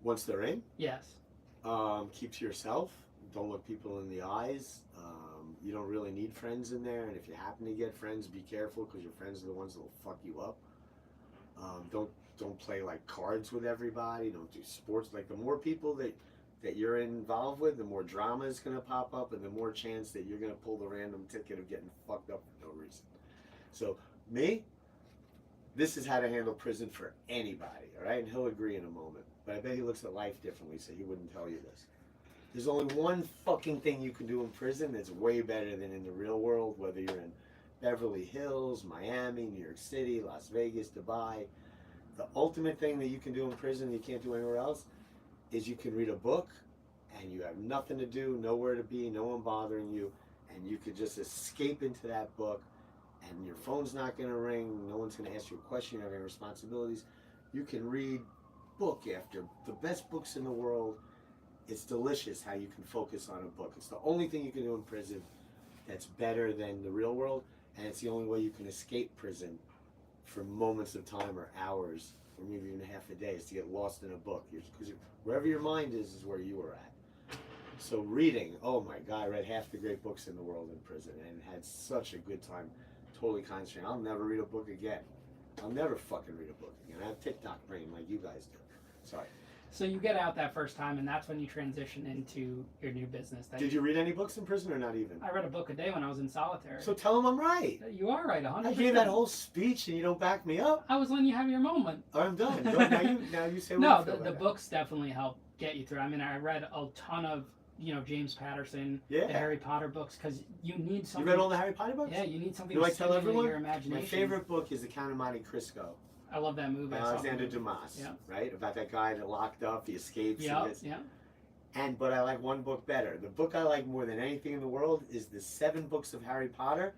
Once they're in, Yes. keep to yourself. Don't look people in the eyes. You don't really need friends in there, and if you happen to get friends, be careful because your friends are the ones that will fuck you up. Don't play like cards with everybody. Don't do sports. Like the more people that you're involved with, the more drama is gonna pop up, and the more chance that you're gonna pull the random ticket of getting fucked up for no reason. So me, this is how to handle prison for anybody. All right, and he'll agree in a moment. But I bet he looks at life differently, so he wouldn't tell you this. There's only one fucking thing you can do in prison that's way better than in the real world, whether you're in Beverly Hills, Miami, New York City, Las Vegas, Dubai. The ultimate thing that you can do in prison that you can't do anywhere else is you can read a book and you have nothing to do, nowhere to be, no one bothering you, and you could just escape into that book and your phone's not going to ring, no one's going to ask you a question, you don't have any responsibilities. You can read book after the best books in the world. It's delicious how you can focus on a book. It's the only thing you can do in prison that's better than the real world, and it's the only way you can escape prison for moments of time or hours or maybe even half a day is to get lost in a book. Because wherever your mind is where you are at. So reading, oh my God, I read half the great books in the world in prison and had such a good time, totally concentrating. I'll never read a book again. I'll never fucking read a book again. I have TikTok brain like you guys do. Sorry. So you get out that first time, and that's when you transition into your new business. Did you read any books in prison or not even? I read a book a day when I was in solitary. So tell them I'm right. You are right, 100%. I gave that whole speech and you don't back me up. I was letting you have your moment. I'm done. Go, now you say what No, you feel the about it. books definitely help get you through. I mean, I read a ton of, James Patterson, Yeah. the Harry Potter books, because you need You something. read all the Harry Potter books? Yeah, you need something Do to I tell stimulate everyone? your imagination. My favorite book is The Count of Monte Cristo I love that movie. by I saw Alexander the movie. Dumas. Yeah. Right? About that guy that locked up, he escapes. Yeah, and gets- yeah. But I like one book better. The book I like more than anything in the world is the 7 books of Harry Potter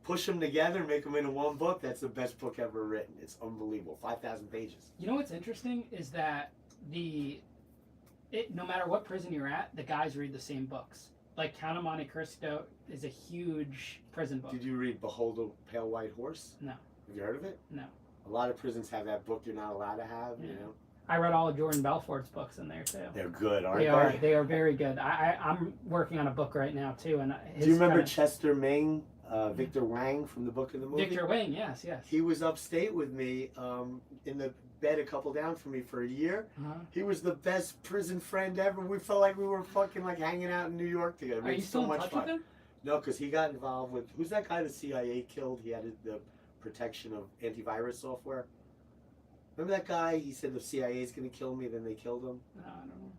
push them together, make them into one book. That's the best book ever written. It's unbelievable. 5,000 pages. You know what's interesting is that no matter what prison you're at, the guys read the same books. Like Count of Monte Cristo is a huge prison book. Did you read Behold a Pale White Horse? No. Have you heard of it? No. A lot of prisons have that book you're not allowed to have, you know? I read all of Jordan Belfort's books in there too. They're good, aren't they? They are very good. I'm working on a book right now too. And do you remember Chester Ming, Victor Wang from the book in the movie? Victor Wang, yes. He was upstate with me in the bed a couple down from me for a year. He was the best prison friend ever. We felt like we were fucking like hanging out in New York together. Are you still in touch with him? No, because he got involved with, who's that guy the CIA killed? He had the protection of antivirus software. Remember that guy? He said the CIA is going to kill me, then they killed him. No, I don't know.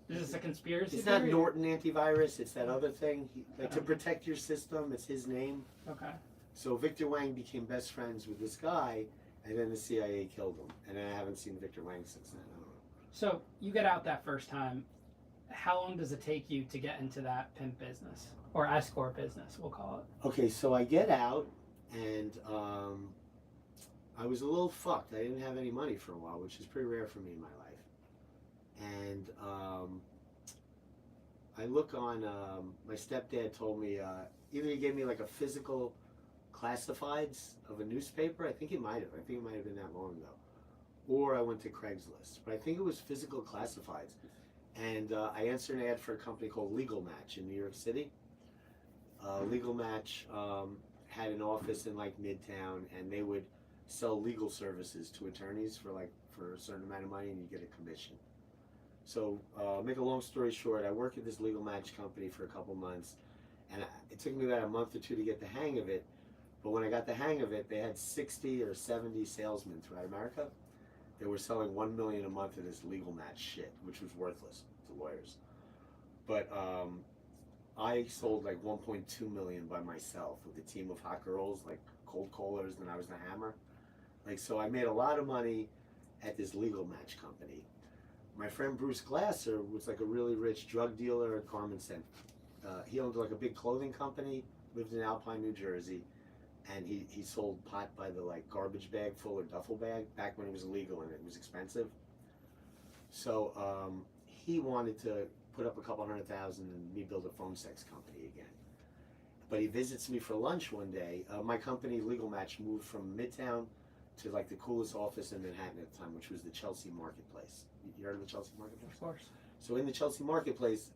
Is this a conspiracy? It's not Norton antivirus. It's that other thing. To protect your system, it's his name. Okay. So Victor Wang became best friends with this guy, and then the CIA killed him. And then I haven't seen Victor Wang since then. I don't know. So you get out that first time. How long does it take you to get into that pimp business or escort business? We'll call it. Okay, so I get out, and I was a little fucked. I didn't have any money for a while, which is pretty rare for me in my life. And I look on, my stepdad told me, either he gave me like a physical classifieds of a newspaper, I think it might have been that long ago, or I went to Craigslist, but I think it was physical classifieds. And I answered an ad for a company called Legal Match in New York City. Legal Match had an office in like Midtown, and they would sell legal services to attorneys for a certain amount of money, and you get a commission. So make a long story short, I worked at this Legal Match company for a couple months, and it took me about a month or two to get the hang of it. But when I got the hang of it, they had 60 or 70 salesmen throughout America. They were selling $1 million a month of this Legal Match shit, which was worthless to lawyers. But I sold like 1.2 million by myself with a team of hot girls, like cold callers, and I was the hammer. Like, so I made a lot of money at this Legal Match company. My friend Bruce Glasser was like a really rich drug dealer at Carmen Center. He owned like a big clothing company, lived in Alpine, New Jersey, and he sold pot by the like garbage bag full or duffel bag back when it was illegal and it was expensive. So he wanted to put up a couple $100,000 and me build a phone sex company again. But he visits me for lunch one day. My company, Legal Match, moved from Midtown to like the coolest office in Manhattan at the time, which was the Chelsea Marketplace. You heard of the Chelsea Marketplace? Of course. So in the Chelsea Marketplace,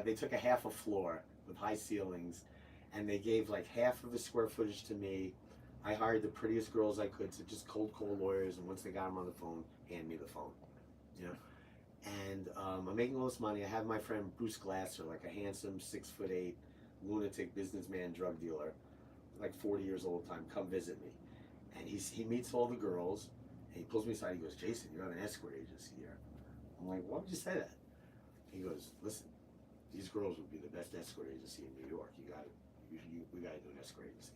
they took a half a floor with high ceilings, and they gave like half of the square footage to me. I hired the prettiest girls I could to just cold call lawyers, and once they got them on the phone, hand me the phone, you know. And I'm making all this money. I have my friend Bruce Glasser, like a handsome 6'8" lunatic businessman drug dealer, like 40 years old time, come visit me. And he meets all the girls, and he pulls me aside. He goes, "Jason, you have an escort agency here." I'm like, "Why would you say that?" He goes, "Listen, these girls would be the best escort agency in New York. We got to do an escort agency."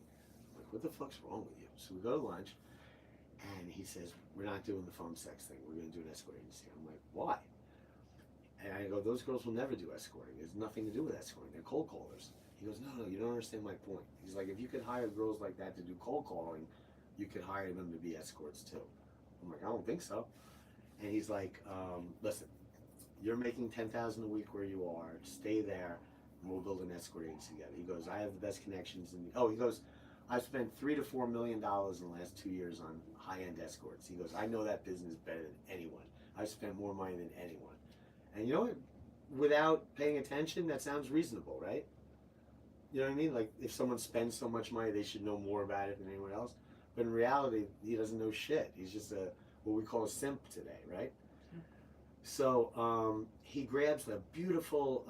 I'm like, "What the fuck's wrong with you?" So we go to lunch, and he says, "We're not doing the phone sex thing. We're going to do an escort agency." I'm like, "Why?" And I go, "Those girls will never do escorting. There's nothing to do with escorting. They're cold callers." He goes, "No, you don't understand my point." He's like, "If you could hire girls like that to do cold calling, you could hire them to be escorts too." I'm like, "I don't think so." And he's like, "Listen, you're making $10,000 a week where you are. Stay there, and we'll build an escort agency together." He goes, "I have the best connections." He goes, "I've spent $3 to $4 million in the last 2 years on high-end escorts." He goes, "I know that business better than anyone. I've spent more money than anyone." And you know what? Without paying attention, that sounds reasonable, right? You know what I mean? Like, if someone spends so much money, they should know more about it than anyone else. But in reality, he doesn't know shit. He's just what we call a simp today, right? So he grabs a beautiful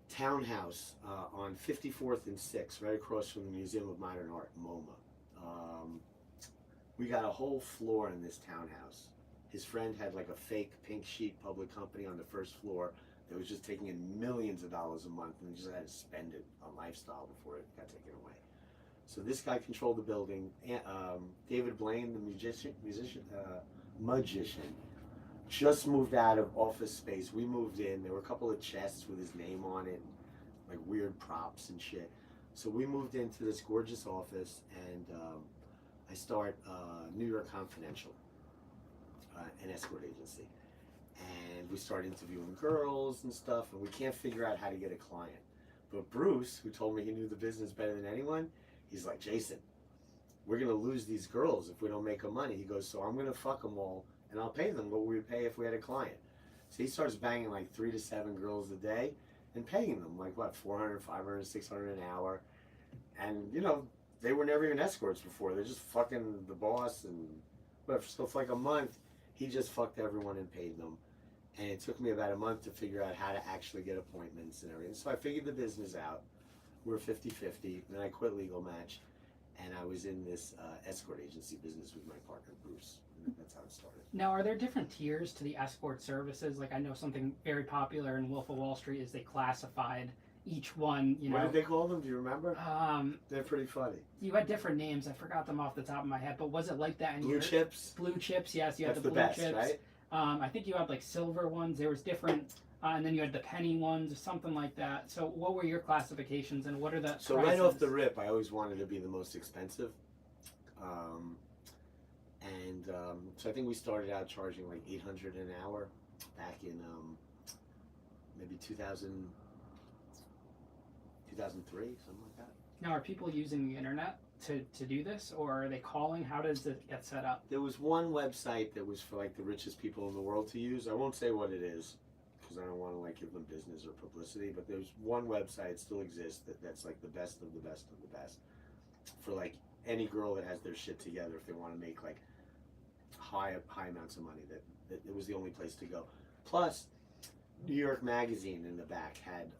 townhouse on 54th and 6th, right across from the Museum of Modern Art, MoMA. We got a whole floor in this townhouse. His friend had like a fake pink sheet public company on the first floor that was just taking in millions of dollars a month, and he just had to spend it on lifestyle before it got taken away. So this guy controlled the building. David Blaine, the magician, just moved out of office space. We moved in. There were a couple of chests with his name on it, like weird props and shit. So we moved into this gorgeous office, and I start New York Confidential, an escort agency. And we start interviewing girls and stuff, and we can't figure out how to get a client. But Bruce, who told me he knew the business better than anyone, he's like, Jason, we're going to lose these girls if we don't make them money. He goes, so I'm going to fuck them all, and I'll pay them what we would pay if we had a client. So he starts banging like 3 to 7 girls a day and paying them like, what, 400, 500, 600 an hour. And, you know, they were never even escorts before. They're just fucking the boss and whatever. So for like a month, he just fucked everyone and paid them. And it took me about a month to figure out how to actually get appointments and everything. So I figured the business out. We're 50-50. Then I quit Legal Match. And I was in this escort agency business with my partner, Bruce. And that's how it started. Now, are there different tiers to the escort services? Like, I know something very popular in Wolf of Wall Street is they classified each one, you know. What did they call them? Do you remember? They're pretty funny. You had different names. I forgot them off the top of my head. But was it like that in Blue chips? Blue chips, yes. You That's had the the blue best, chips. right? I think you had like silver ones. There was different, and then you had the penny ones, or something like that. So what were your classifications, and what are the So prices? right off the rip, I always wanted to be the most expensive. So I think we started out charging like $800 an hour back in maybe 2000, 2003, something like that. Now, are people using the internet to do this, or are they calling? How does it get set up? There was one website that was for like the richest people in the world to use. I won't say what it is because I don't want to like give them business or publicity, but there's one website still exists that's like the best of the best of the best for like any girl that has their shit together if they want to make like high amounts of money. That it was the only place to go. Plus, New York Magazine in the back had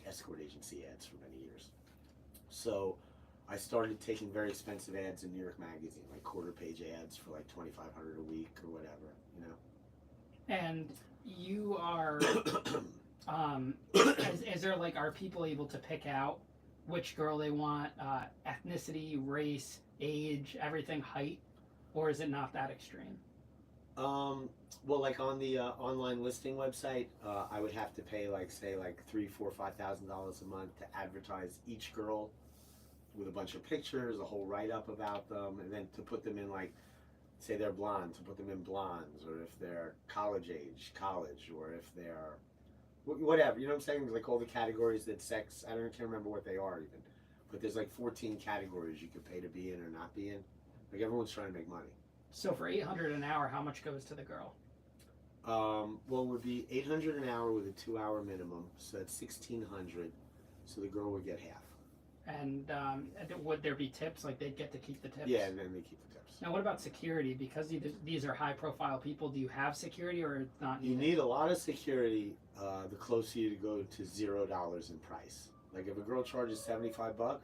escort agency ads for many years. So I started taking very expensive ads in New York Magazine, like quarter-page ads for like $2,500 a week or whatever, you know. And you are, is there like, are people able to pick out which girl they want, ethnicity, race, age, everything, height, or is it not that extreme? Well, like on the online listing website, I would have to pay like say like $3,000, $4,000, $5,000 a month to advertise each girl with a bunch of pictures, a whole write-up about them, and then to put them in like, say they're blonde, to put them in blondes, or if they're college age, college, or if they're whatever, you know what I'm saying? Like all the categories that sex, I can't remember what they are even, but there's like 14 categories you could pay to be in or not be in. Like everyone's trying to make money. So for $800 an hour, how much goes to the girl? Well, it would be $800 an hour with a 2-hour minimum, so that's $1,600. So the girl would get half. And would there be tips? Like they'd get to keep the tips? Yeah, and then they keep the tips. Now, what about security? Because these are high-profile people, do you have security, or it's not You needed? need a lot of security the closer you go to $0 in price. Like if a girl charges $75,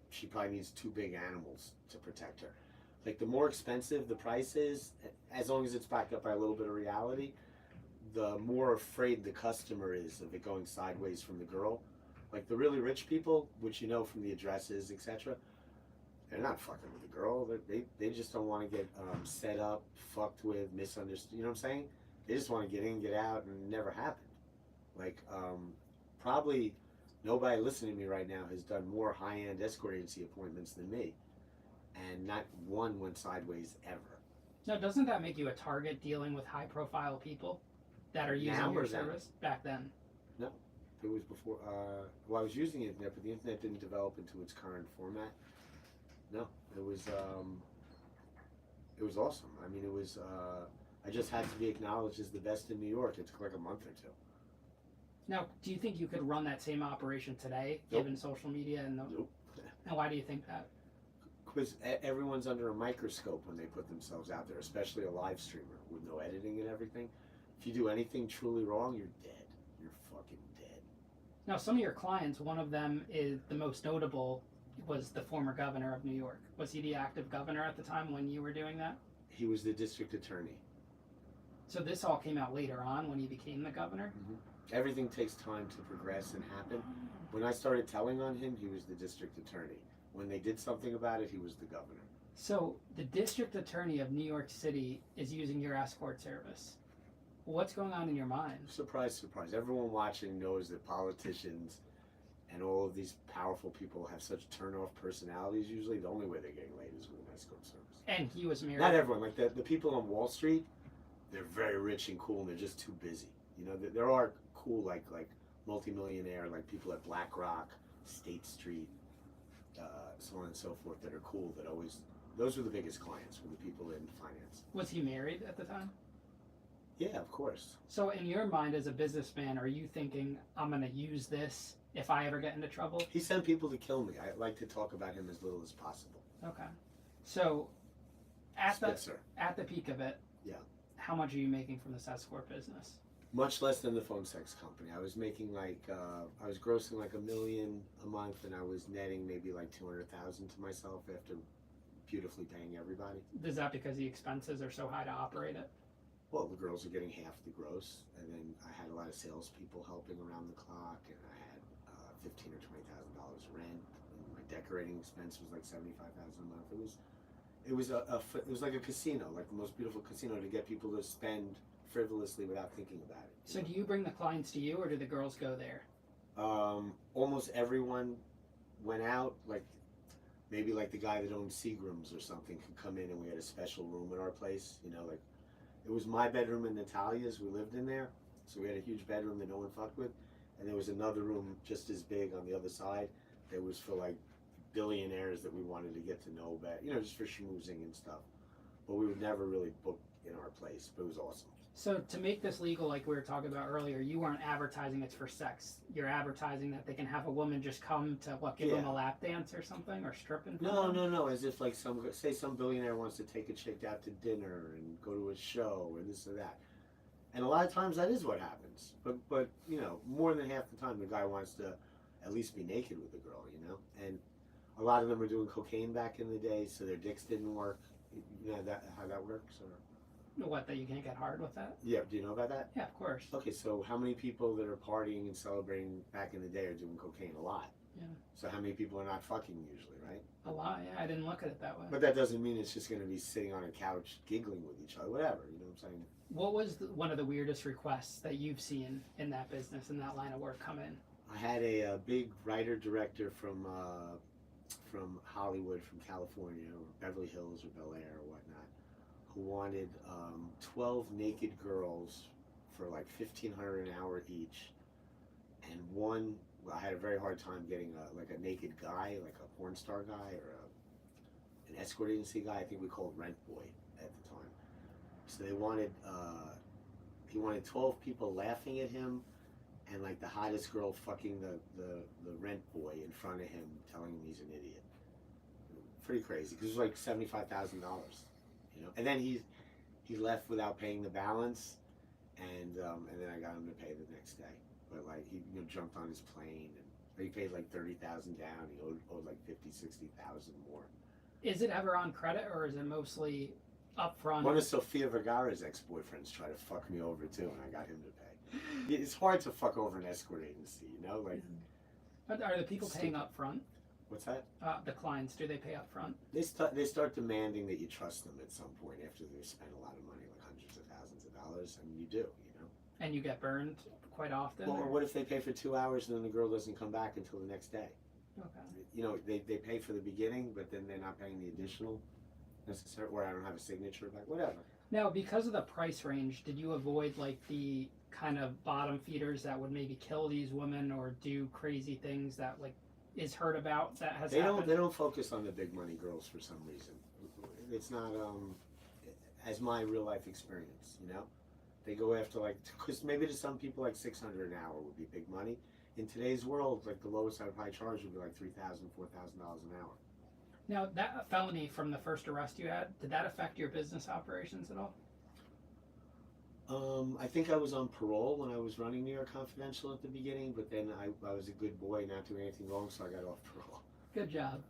she probably needs 2 big animals to protect her. Like the more expensive the price is, as long as it's backed up by a little bit of reality, the more afraid the customer is of it going sideways from the girl. Like the really rich people, which you know from the addresses, etc., they're not fucking with the girl. They just don't want to get set up, fucked with, misunderstood. You know what I'm saying? They just want to get in, get out, and it never happened. Like probably nobody listening to me right now has done more high-end escort agency appointments than me. And not one went sideways ever. Now, doesn't that make you a target dealing with high-profile people that are using Now your or then? service? Back then. No, it was before. Well, I was using the internet, but the internet didn't develop into its current format. No, it was awesome. I mean, it was. I just had to be acknowledged as the best in New York. It took like a month or 2. Now, do you think you could run that same operation today, Nope. given social media and the? Nope. And why do you think that? Because everyone's under a microscope when they put themselves out there, especially a live streamer with no editing and everything. If you do anything truly wrong, you're dead. You're fucking dead. Now, some of your clients, one of them is the most notable, was the former governor of New York. Was he the active governor at the time when you were doing that? He was the district attorney. So this all came out later on when he became the governor? Everything takes time to progress and happen. When I started telling on him, he was the district attorney. When they did something about it, he was the governor. So the district attorney of New York City is using your escort service. What's going on in your mind? Surprise, surprise. Everyone watching knows that politicians and all of these powerful people have such turn-off personalities. Usually, the only way they're getting laid is with an escort service. And he was married. Not everyone. Like the people on Wall Street, they're very rich and cool, and they're just too busy. You know, there are cool like multimillionaire like people at BlackRock, State Street, so on and so forth that are cool. That always those were the biggest clients, were the people in finance. Was he married at the time? Yeah, of course. So in your mind as a businessman, are you thinking, I'm going to use this if I ever get into trouble? He sent people to kill me. I like to talk about him as little as possible. Okay. So at Spitzer. the peak of it, Yeah. how much are you making from this escort business? Much less than the phone sex company. I was making like I was grossing like $1 million a month, and I was netting maybe like 200,000 to myself after beautifully paying everybody. Is that because the expenses are so high to operate it? Well, the girls are getting half the gross, and then I had a lot of salespeople helping around the clock, and I had $15,000 or $20,000 rent. And my decorating expense was like $75,000 a month. It was like a casino, like the most beautiful casino, to get people to spend frivolously without thinking about it. So do you bring the clients to you, or do the girls go there? Almost everyone went out, like maybe like the guy that owned Seagram's or something could come in, and we had a special room in our place. You know, like it was my bedroom and Natalia's. We lived in there, so we had a huge bedroom that no one fucked with, and there was another room just as big on the other side that was for like billionaires that we wanted to get to know better. You know, just for schmoozing and stuff. But we would never really book in our place. But it was awesome. So to make this legal, like we were talking about earlier, you weren't advertising it's for sex. You're advertising that they can have a woman just come to give them a lap dance or something, or strip in front of them? No. As if like some billionaire wants to take a chick out to dinner and go to a show or this or that. And a lot of times that is what happens. But you know, more than half the time the guy wants to at least be naked with the girl, you know? And a lot of them were doing cocaine back in the day, so their dicks didn't work. You know how that works? Or What, that you can't get hard with that? yeah, do you know about that? Yeah, of course. Okay, so how many people that are partying and celebrating back in the day are doing cocaine? A lot. Yeah. So how many people are not fucking usually, right? A lot, yeah. I didn't look at it that way. But that doesn't mean it's just going to be sitting on a couch giggling with each other, whatever, you know what I'm saying? What was one of the weirdest requests that you've seen in that business, in that line of work, come in? I had a big writer-director from Hollywood, from California, or Beverly Hills or Bel Air or whatnot, who wanted 12 naked girls for like $1,500 an hour each, and I had a very hard time getting a naked guy, like a porn star guy or an escort agency guy. I think we called Rent Boy at the time. So they wanted he wanted 12 people laughing at him, and like the hottest girl fucking the rent boy in front of him, telling him he's an idiot. Pretty crazy, because it was like $75,000, you know. And then he left without paying the balance, and then I got him to pay the next day. But like he jumped on his plane, and he paid like $30,000 down. He owed like $50,000-$60,000 more. Is it ever on credit, or is it mostly upfront? One of Sofia Vergara's ex-boyfriends tried to fuck me over too, and I got him to pay. It's hard to fuck over an escort agency, you know? Like, But are the people paying up front? what's that? The clients, do they pay up front? They start demanding that you trust them at some point after they've spent a lot of money, like hundreds of thousands of dollars, and you do, you know? And you get burned quite often? Well, or what if they pay for 2 hours and then the girl doesn't come back until the next day? Okay. You know, they pay for the beginning, but then they're not paying the additional necessary, or I don't have a signature back, whatever. Now, because of the price range, did you avoid like the kind of bottom feeders that would maybe kill these women or do crazy things that like is heard about that has happened? They don't focus on the big money girls for some reason. It's not as my real life experience, you know. They go after like, because maybe to some people like $600 an hour would be big money. In today's world, like the lowest I would probably charge would be like $3,000, $4,000 an hour. Now, that felony from the first arrest you had, did that affect your business operations at all? I think I was on parole when I was running New York Confidential at the beginning, but then I was a good boy, not doing anything wrong, so I got off parole. Good job.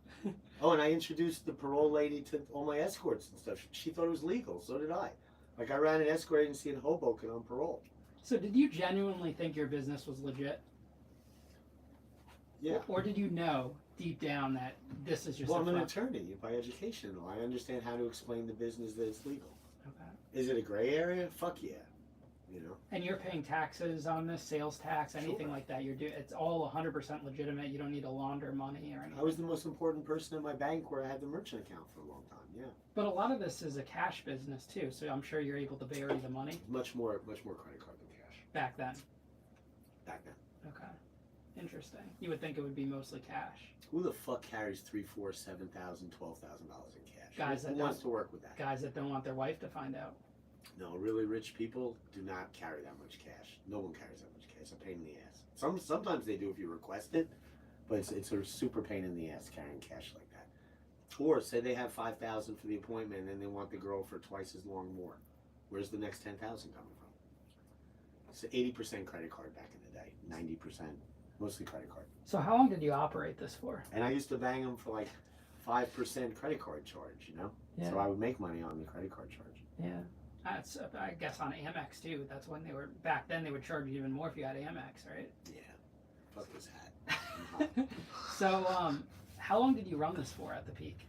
Oh, and I introduced the parole lady to all my escorts and stuff. She thought it was legal, so did I. Like, I ran an escort agency in Hoboken on parole. So did you genuinely think your business was legit? Yeah. Or did you know deep down that this is just Well, a I'm an front? attorney by education, though. I understand how to explain the business that it's legal. Okay. Is it a gray area? Fuck yeah. you know. And you're paying taxes on this, sales tax, anything like that. You're doing it's all 100% legitimate. You don't need to launder money or anything. I was the most important person in my bank where I had the merchant account for a long time. Yeah. But a lot of this is a cash business too, so I'm sure you're able to vary the money Much more credit card than cash back then. back then. Okay, interesting. You would think it would be mostly cash. Who the fuck carries $3,000, $4,000, $7,000, $12,000 in cash? Guys Who that wants don't- to work with that? Guys that don't want their wife to find out. No, really rich people do not carry that much cash. No one carries that much cash. It's a pain in the ass. Sometimes they do if you request it, but it's a super pain in the ass carrying cash like that. Or say they have $5,000 for the appointment and then they want the girl for twice as long more. Where's the next $10,000 coming from? It's 80% credit card back in the day. 90% mostly credit card. So how long did you operate this for? And I used to bang them for like 5% credit card charge, you know? Yeah. So I would make money on the credit card charge. Yeah. That's I guess on Amex too. That's when they were back then. They would charge you even more if you had Amex, right? Yeah. Fuck this hat. So, how long did you run this for at the peak?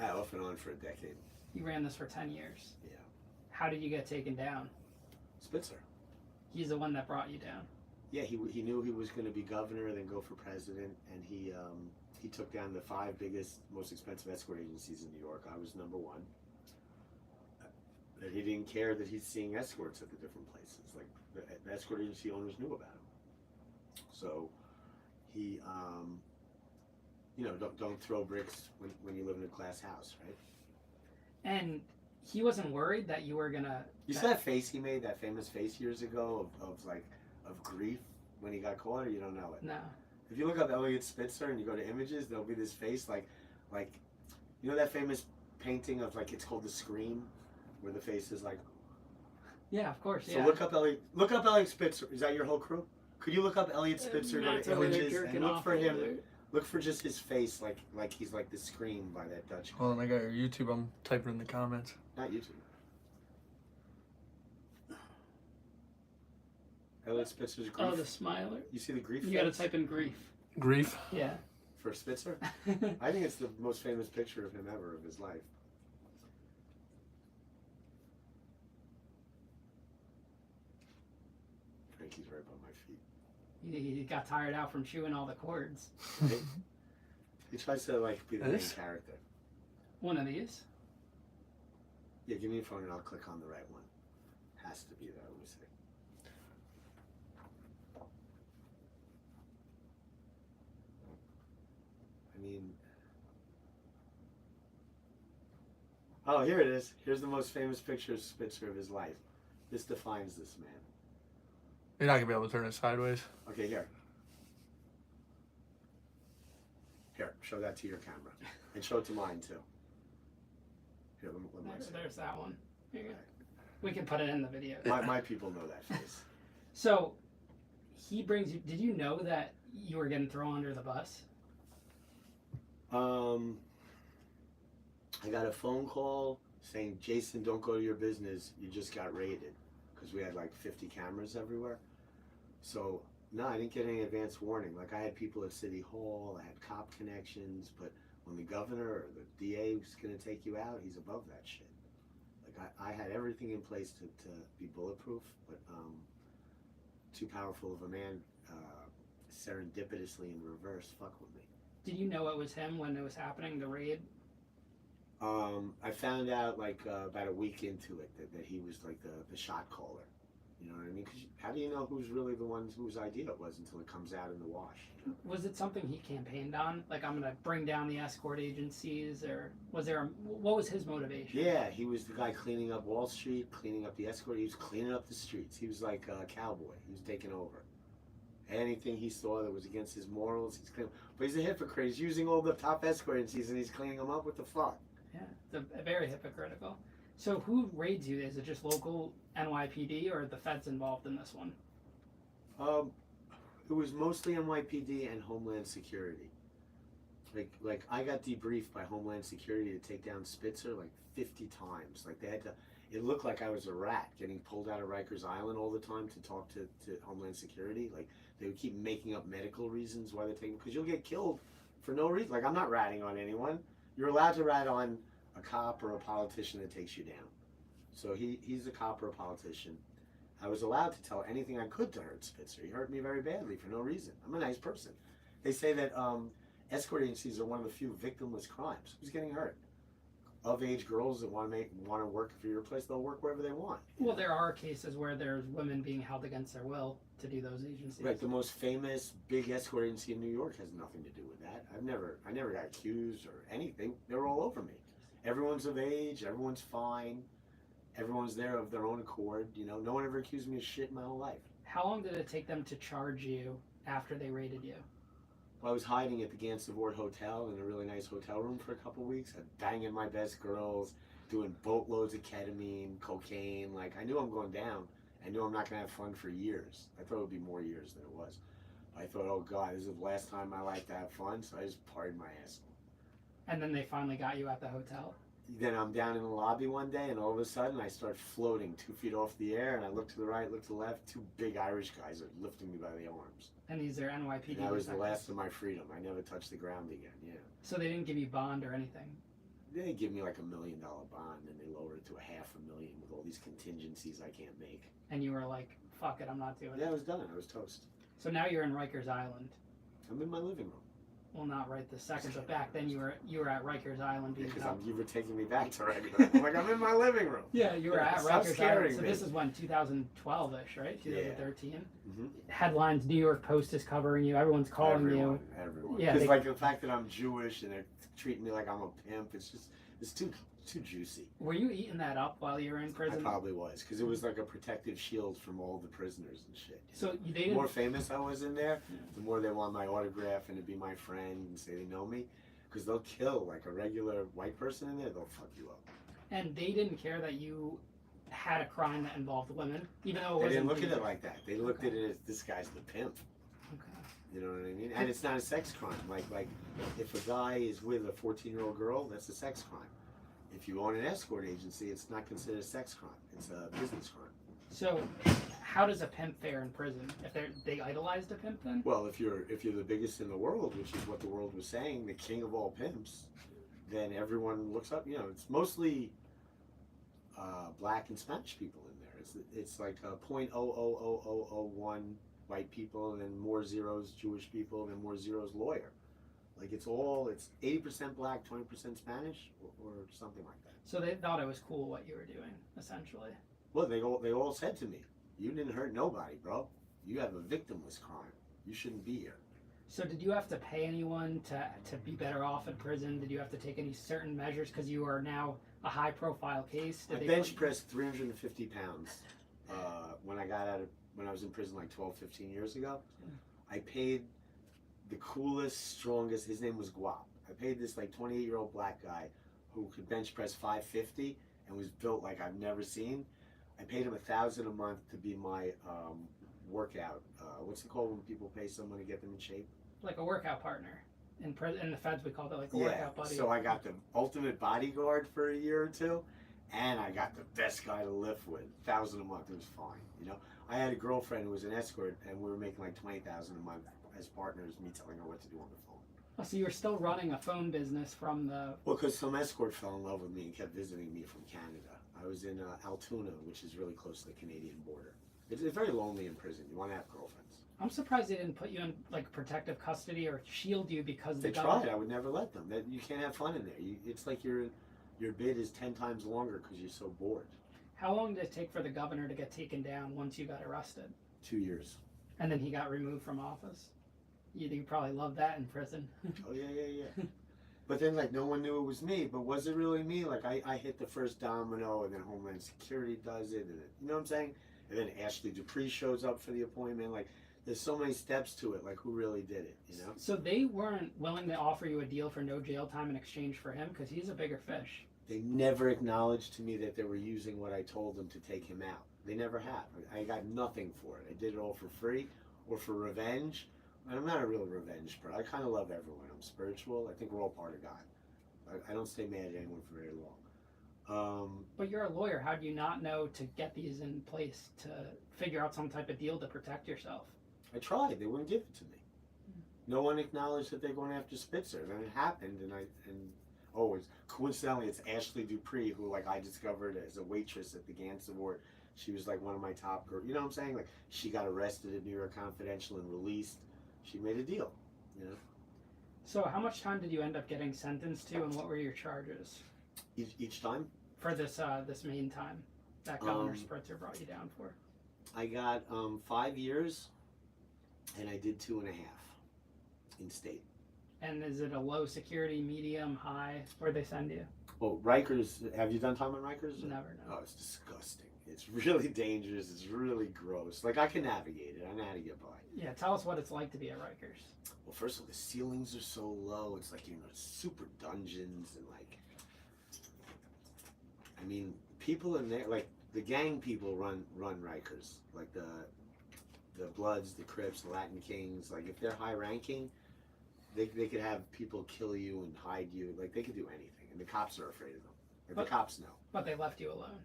Off and on for a decade. You ran this for 10 years. Yeah. How did you get taken down? Spitzer. He's the one that brought you down. Yeah, he knew he was going to be governor, then go for president, and he took down the 5 biggest, most expensive escort agencies in New York. I was number 1. That he didn't care that he's seeing escorts at the different places. Like the escort agency owners knew about him. So he, you know, don't throw bricks when you live in a glass house, right? And he wasn't worried that you were gonna. You saw that face he made, that famous face years ago of grief when he got caught, or you don't know it? No. If you look up Elliot Spitzer and you go to images, there'll be this face like, you know that famous painting of like it's called The Scream, where the face is like. Yeah, of course. So Yeah. look up Elliot Spitzer. Is that your whole crew? Could you look up Elliot Spitzer, go Matt's to over there images, jerking and look off for over him? there. Look for just his face, like he's like The Scream by that Dutch. Hold on, I got your YouTube. I'm typing in the comments. Not YouTube. Elliot Spitzer's grief. Oh, the smiler. You see the grief? You gotta face type in grief. Grief. Yeah. for Spitzer. I think it's the most famous picture of him ever of his life. Frankie's right by my feet. He got tired out from chewing all the cords. Right? He tries to like be the main This? character. One of these. Yeah, give me your phone and I'll click on the right one. Has to be that. Let me see. I mean, oh, here it is. Here's the most famous picture of Spitzer of his life. This defines this man. You're not gonna be able to turn it sideways. Okay, here. Here, show that to your camera. And show it to mine too. Here, let me see. There's that one. Here you go. We can put it in the video. My people know that face. So, he brings you. Did you know that you were getting thrown under the bus? I got a phone call saying, Jason, don't go to your business. You just got raided. Because we had like 50 cameras everywhere. So, no, I didn't get any advance warning. Like, I had people at City Hall, I had cop connections, but when the governor or the DA was going to take you out, he's above that shit. Like, I had everything in place to be bulletproof, but too powerful of a man serendipitously in reverse fuck with me. Did you know it was him when it was happening, the raid? I found out like about a week into it that he was like the shot caller. You know what I mean? Because how do you know who's really the ones whose idea it was until it comes out in the wash? You know? Was it something he campaigned on? Like, I'm gonna bring down the escort agencies, or was there? What was his motivation? Yeah, he was the guy cleaning up Wall Street, cleaning up the escort. He was cleaning up the streets. He was like a cowboy. He was taking over. Anything he saw that was against his morals, he's cleaning. But he's a hypocrite. He's using all the top escort agencies and he's cleaning them up. What the fuck? Yeah, it's very hypocritical. So who raids you? Is it just local NYPD or are the feds involved in this one? It was mostly NYPD and Homeland Security. Like I got debriefed by Homeland Security to take down Spitzer like 50 times. Like they had to. It looked like I was a rat getting pulled out of Rikers Island all the time to talk to Homeland Security. Like they would keep making up medical reasons why they're taking, because you'll get killed for no reason. Like I'm not ratting on anyone. You're allowed to rat on a cop or a politician that takes you down. So he's a cop or a politician. I was allowed to tell anything I could to hurt Spitzer. He hurt me very badly for no reason. I'm a nice person. They say that escort agencies are one of the few victimless crimes. Who's getting hurt? Of age girls that want to work for your place, they'll work wherever they want. Well, there are cases where there's women being held against their will to do those agencies. Right, the most famous big escort agency in New York has nothing to do with that. I never got accused or anything. They were all over me. Everyone's of age, everyone's fine, everyone's there of their own accord. You know, no one ever accused me of shit in my whole life. How long did it take them to charge you after they raided you? Well, I was hiding at the FWRD Hotel in a really nice hotel room for a couple weeks, banging my best girls, doing boatloads of ketamine, cocaine. Like, I knew I'm going down. I knew I'm not going to have fun for years. I thought it would be more years than it was. I thought, oh God, this is the last time in my life to have fun, so I just partied my ass off. And then they finally got you at the hotel? Then I'm down in the lobby one day, and all of a sudden I start floating 2 feet off the air, and I look to the right, look to the left. 2 big Irish guys are lifting me by the arms. And these are NYPD. And that was the last of my freedom. I never touched the ground again, yeah. So they didn't give you bond or anything? They give me like $1 million bond, and they lower it to $500,000 with all these contingencies I can't make. And you were like, fuck it, I'm not doing Yeah, it. I was done. I was toast. So now you're in Rikers Island. I'm in my living room. Well, not right this second, but back then you were at Rikers Island being Because held. you were taking me back to regular. I'm like, I'm in my living room. Yeah, you were at Stop Rikers scaring Island. So me. this is when 2012-ish, right? 2013. Mm-hmm. Headlines: New York Post is covering you. Everyone's calling you. Everyone. Yeah, Because they- like the fact that I'm Jewish and they're treating me like I'm a pimp, it's too juicy. Were you eating that up while you were in I prison? probably was, because it was like a protective shield from all the prisoners and shit. So they The didn't. more famous I was in there, the more they want my autograph and to be my friend and say they know me. Because they'll kill like a regular white person in there, they'll fuck you up. And they didn't care that you had a crime that involved women, even though it They wasn't. didn't look at legal. it like that. They looked at it as this guy's the pimp. Okay. You know what I mean? And it's not a sex crime. Like if a guy is with a 14-year-old girl, that's a sex crime. If you own an escort agency, it's not considered a sex crime. It's a business crime. So, how does a pimp fare in prison? If they idolized a pimp, then? Well, if you're the biggest in the world, which is what the world was saying, the king of all pimps, then everyone looks up. You know, it's mostly black and Spanish people in there. It's like 0.00001 white people, and then more zeros Jewish people, and then more zeros lawyer. Like it's 80% black, 20% Spanish, or something like that. So they thought it was cool what you were doing, essentially. Well, they all said to me, "You didn't hurt nobody, bro. You have a victimless crime. You shouldn't be here." So did you have to pay anyone to be better off in prison? Did you have to take any certain measures because you are now a high-profile case? I bench pressed 350 pounds when I was in prison like 12, 15 years ago. I paid the coolest, strongest. His name was Guap. I paid this like 28-year-old black guy who could bench press 550 and was built like I've never seen. I paid him $1,000 a month to be my workout. What's it called when people pay someone to get them in shape? Like a workout partner. In the feds, we called it like a workout buddy. So I got the ultimate bodyguard for a year or two, and I got the best guy to lift with. $1,000 a month. It was fine. You know, I had a girlfriend who was an escort, and we were making like $20,000 a month as partners. Me telling her what to do on the phone. Oh, so you were still running a phone business from the... Well, because some escort fell in love with me and kept visiting me from Canada. I was in Altoona, which is really close to the Canadian border. It's very lonely in prison. You want to have girlfriends. I'm surprised they didn't put you in like protective custody or shield you because They the tried. government... I would never let them. You can't have fun in there. It's like your bid is 10 times longer because you're so bored. How long did it take for the governor to get taken down once you got arrested? 2 years. And then he got removed from office? You probably loved that in prison. Oh yeah. But then like no one knew it was me. But was it really me? Like I hit the first domino, and then Homeland Security does it, and you know what I'm saying? And then Ashley Dupree shows up for the appointment. Like there's so many steps to it. Like who really did it? You know? So they weren't willing to offer you a deal for no jail time in exchange for him because he's a bigger fish. They never acknowledged to me that they were using what I told them to take him out. They never have. I got nothing for it. I did it all for free or for revenge. And I'm not a real revenge bro. I kind of love everyone. I'm spiritual. I think we're all part of God. I don't stay mad at anyone for very long. But you're a lawyer. How do you not know to get these in place to figure out some type of deal to protect yourself? I tried. They wouldn't give it to me. No one acknowledged that they're going after Spitzer. Then it happened, it's coincidentally it's Ashley Dupree who like I discovered as a waitress at the FWRD She was like one of my top girls. You know what I'm saying? Like she got arrested at New York Confidential and released. She made a deal. You know. So how much time did you end up getting sentenced to, and what were your charges Each time for this main time that Governor Spritzer brought you down for? I got 5 years, and I did 2.5 in state. And is it a low security, medium, high? Where'd they send you? Well, Rikers. Have you done time on Rikers? Never know. Oh, it's disgusting. It's really dangerous. It's really gross. Like I can navigate it. I know how to get by. Yeah, tell us what it's like to be at Rikers. Well, first of all, the ceilings are so low. It's like, super dungeons and like, I mean, people in there, like the gang people run Rikers, like the Bloods, the Crips, the Latin Kings. Like if they're high ranking, they could have people kill you and hide you. Like they could do anything, and the cops are afraid of them. Like the cops know. But they left you alone.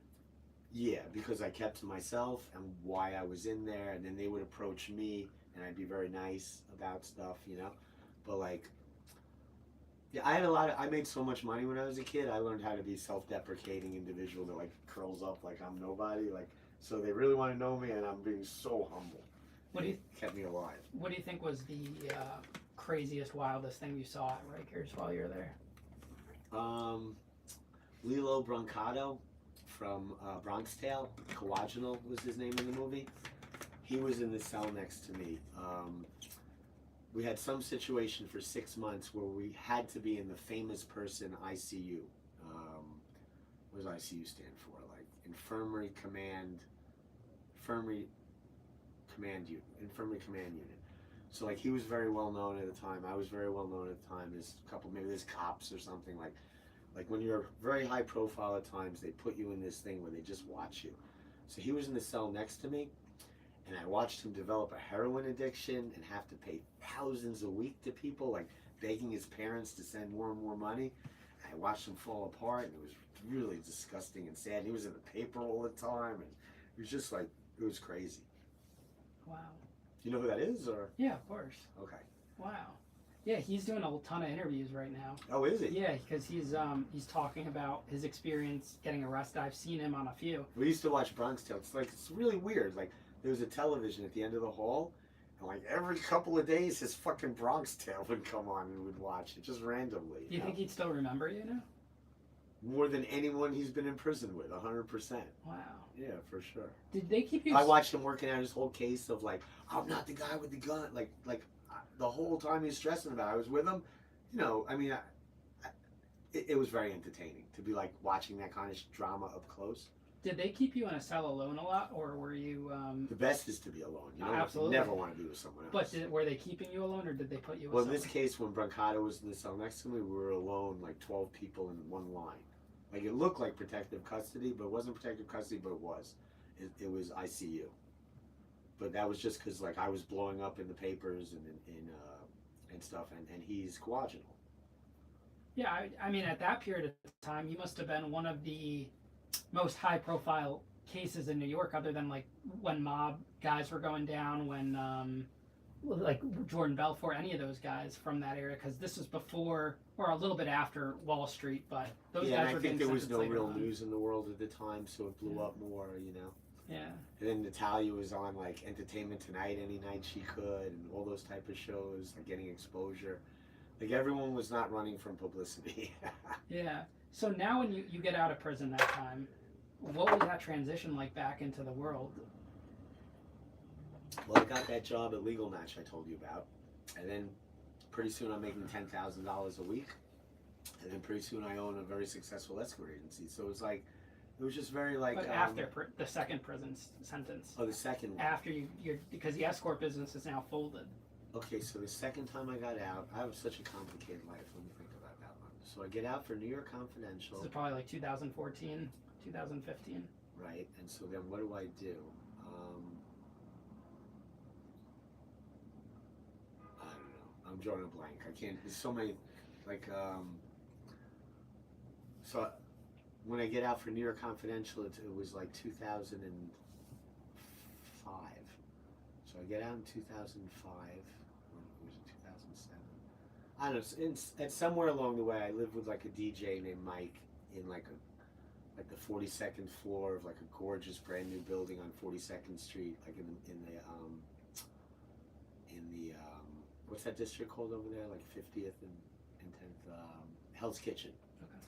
Yeah, because I kept to myself and why I was in there, and then they would approach me, and I'd be very nice about stuff, But like, yeah, I made so much money when I was a kid. I learned how to be self-deprecating individual that like curls up like I'm nobody. Like, so they really want to know me, and I'm being so humble. What do you kept me alive? What do you think was the craziest, wildest thing you saw at Rikers while you were there? Lilo Brancato from Bronx Tale, Coaginal was his name in the movie. He was in the cell next to me. We had some situation for 6 months where we had to be in the famous person ICU. What does ICU stand for? Like Infirmary Command Unit. So like he was very well known at the time. I was very well known at the time. There's cops or something like when you're very high profile at times, they put you in this thing where they just watch you. So he was in the cell next to me, and I watched him develop a heroin addiction and have to pay thousands a week to people, like begging his parents to send more and more money. And I watched him fall apart, and it was really disgusting and sad. He was in the paper all the time, and it was just like, it was crazy. Wow. Do you know who that is, or? Yeah, of course. Okay. Wow. Yeah, he's doing a ton of interviews right now. Oh, is he? Yeah, because he's talking about his experience getting arrested. I've seen him on a few. We used to watch Bronx Tale. It's really weird. Like there was a television at the end of the hall, and like every couple of days, his fucking Bronx Tale would come on, and we'd watch it just randomly. Do you think he'd still remember you now? More than anyone he's been in prison with, 100%. Wow. Yeah, for sure. Did they keep you? I watched him working out his whole case of like, I'm not the guy with the gun. Like the whole time he's stressing about it, I was with him. I mean, it was very entertaining to be like watching that kind of drama up close. Did they keep you in a cell alone a lot, or were you? The best is to be alone. Absolutely. You never want to be with someone else. But were they keeping you alone, or did they put you? Well, in this case, when Brancato was in the cell next to me, we were alone, like 12 people in one line. Like it looked like protective custody, but it wasn't protective custody, but it was. It was ICU. But that was just because like I was blowing up in the papers and stuff, and he's coaginal. Yeah, I mean, at that period of time, you must have been one of the most high-profile cases in New York, other than like when mob guys were going down, when like Jordan Belfort, any of those guys from that area, because this was before or a little bit after Wall Street, but those guys were getting sentenced later on. Yeah, I think there was no real news in the world at the time, so it blew up more, Yeah. And then Natalia was on like Entertainment Tonight any night she could, and all those type of shows, like getting exposure. Like everyone was not running from publicity. Yeah. So now when you get out of prison that time, what was that transition like back into the world? Well, I got that job at Legal Match I told you about, and then pretty soon I'm making $10,000 a week, and then pretty soon I own a very successful escort agency. So it was like, it was just very like. But after the second prison sentence. Oh, the second one. After you're because the escort business is now folded. Okay, so the second time I got out, I have such a complicated life. Let me think about that one. So I get out for New York Confidential. This is probably like 2014, 2015. Right, and so then what do? I don't know. I'm drawing a blank. I can't. There's so many, like. So when I get out for New York Confidential, it was like 2005. So I get out in 2005. Or was it 2007? I don't know. It's somewhere along the way, I lived with like a DJ named Mike in like like the 42nd floor of like a gorgeous brand new building on 42nd Street, like in the what's that district called over there? Like 50th and 10th, Hell's Kitchen. Okay.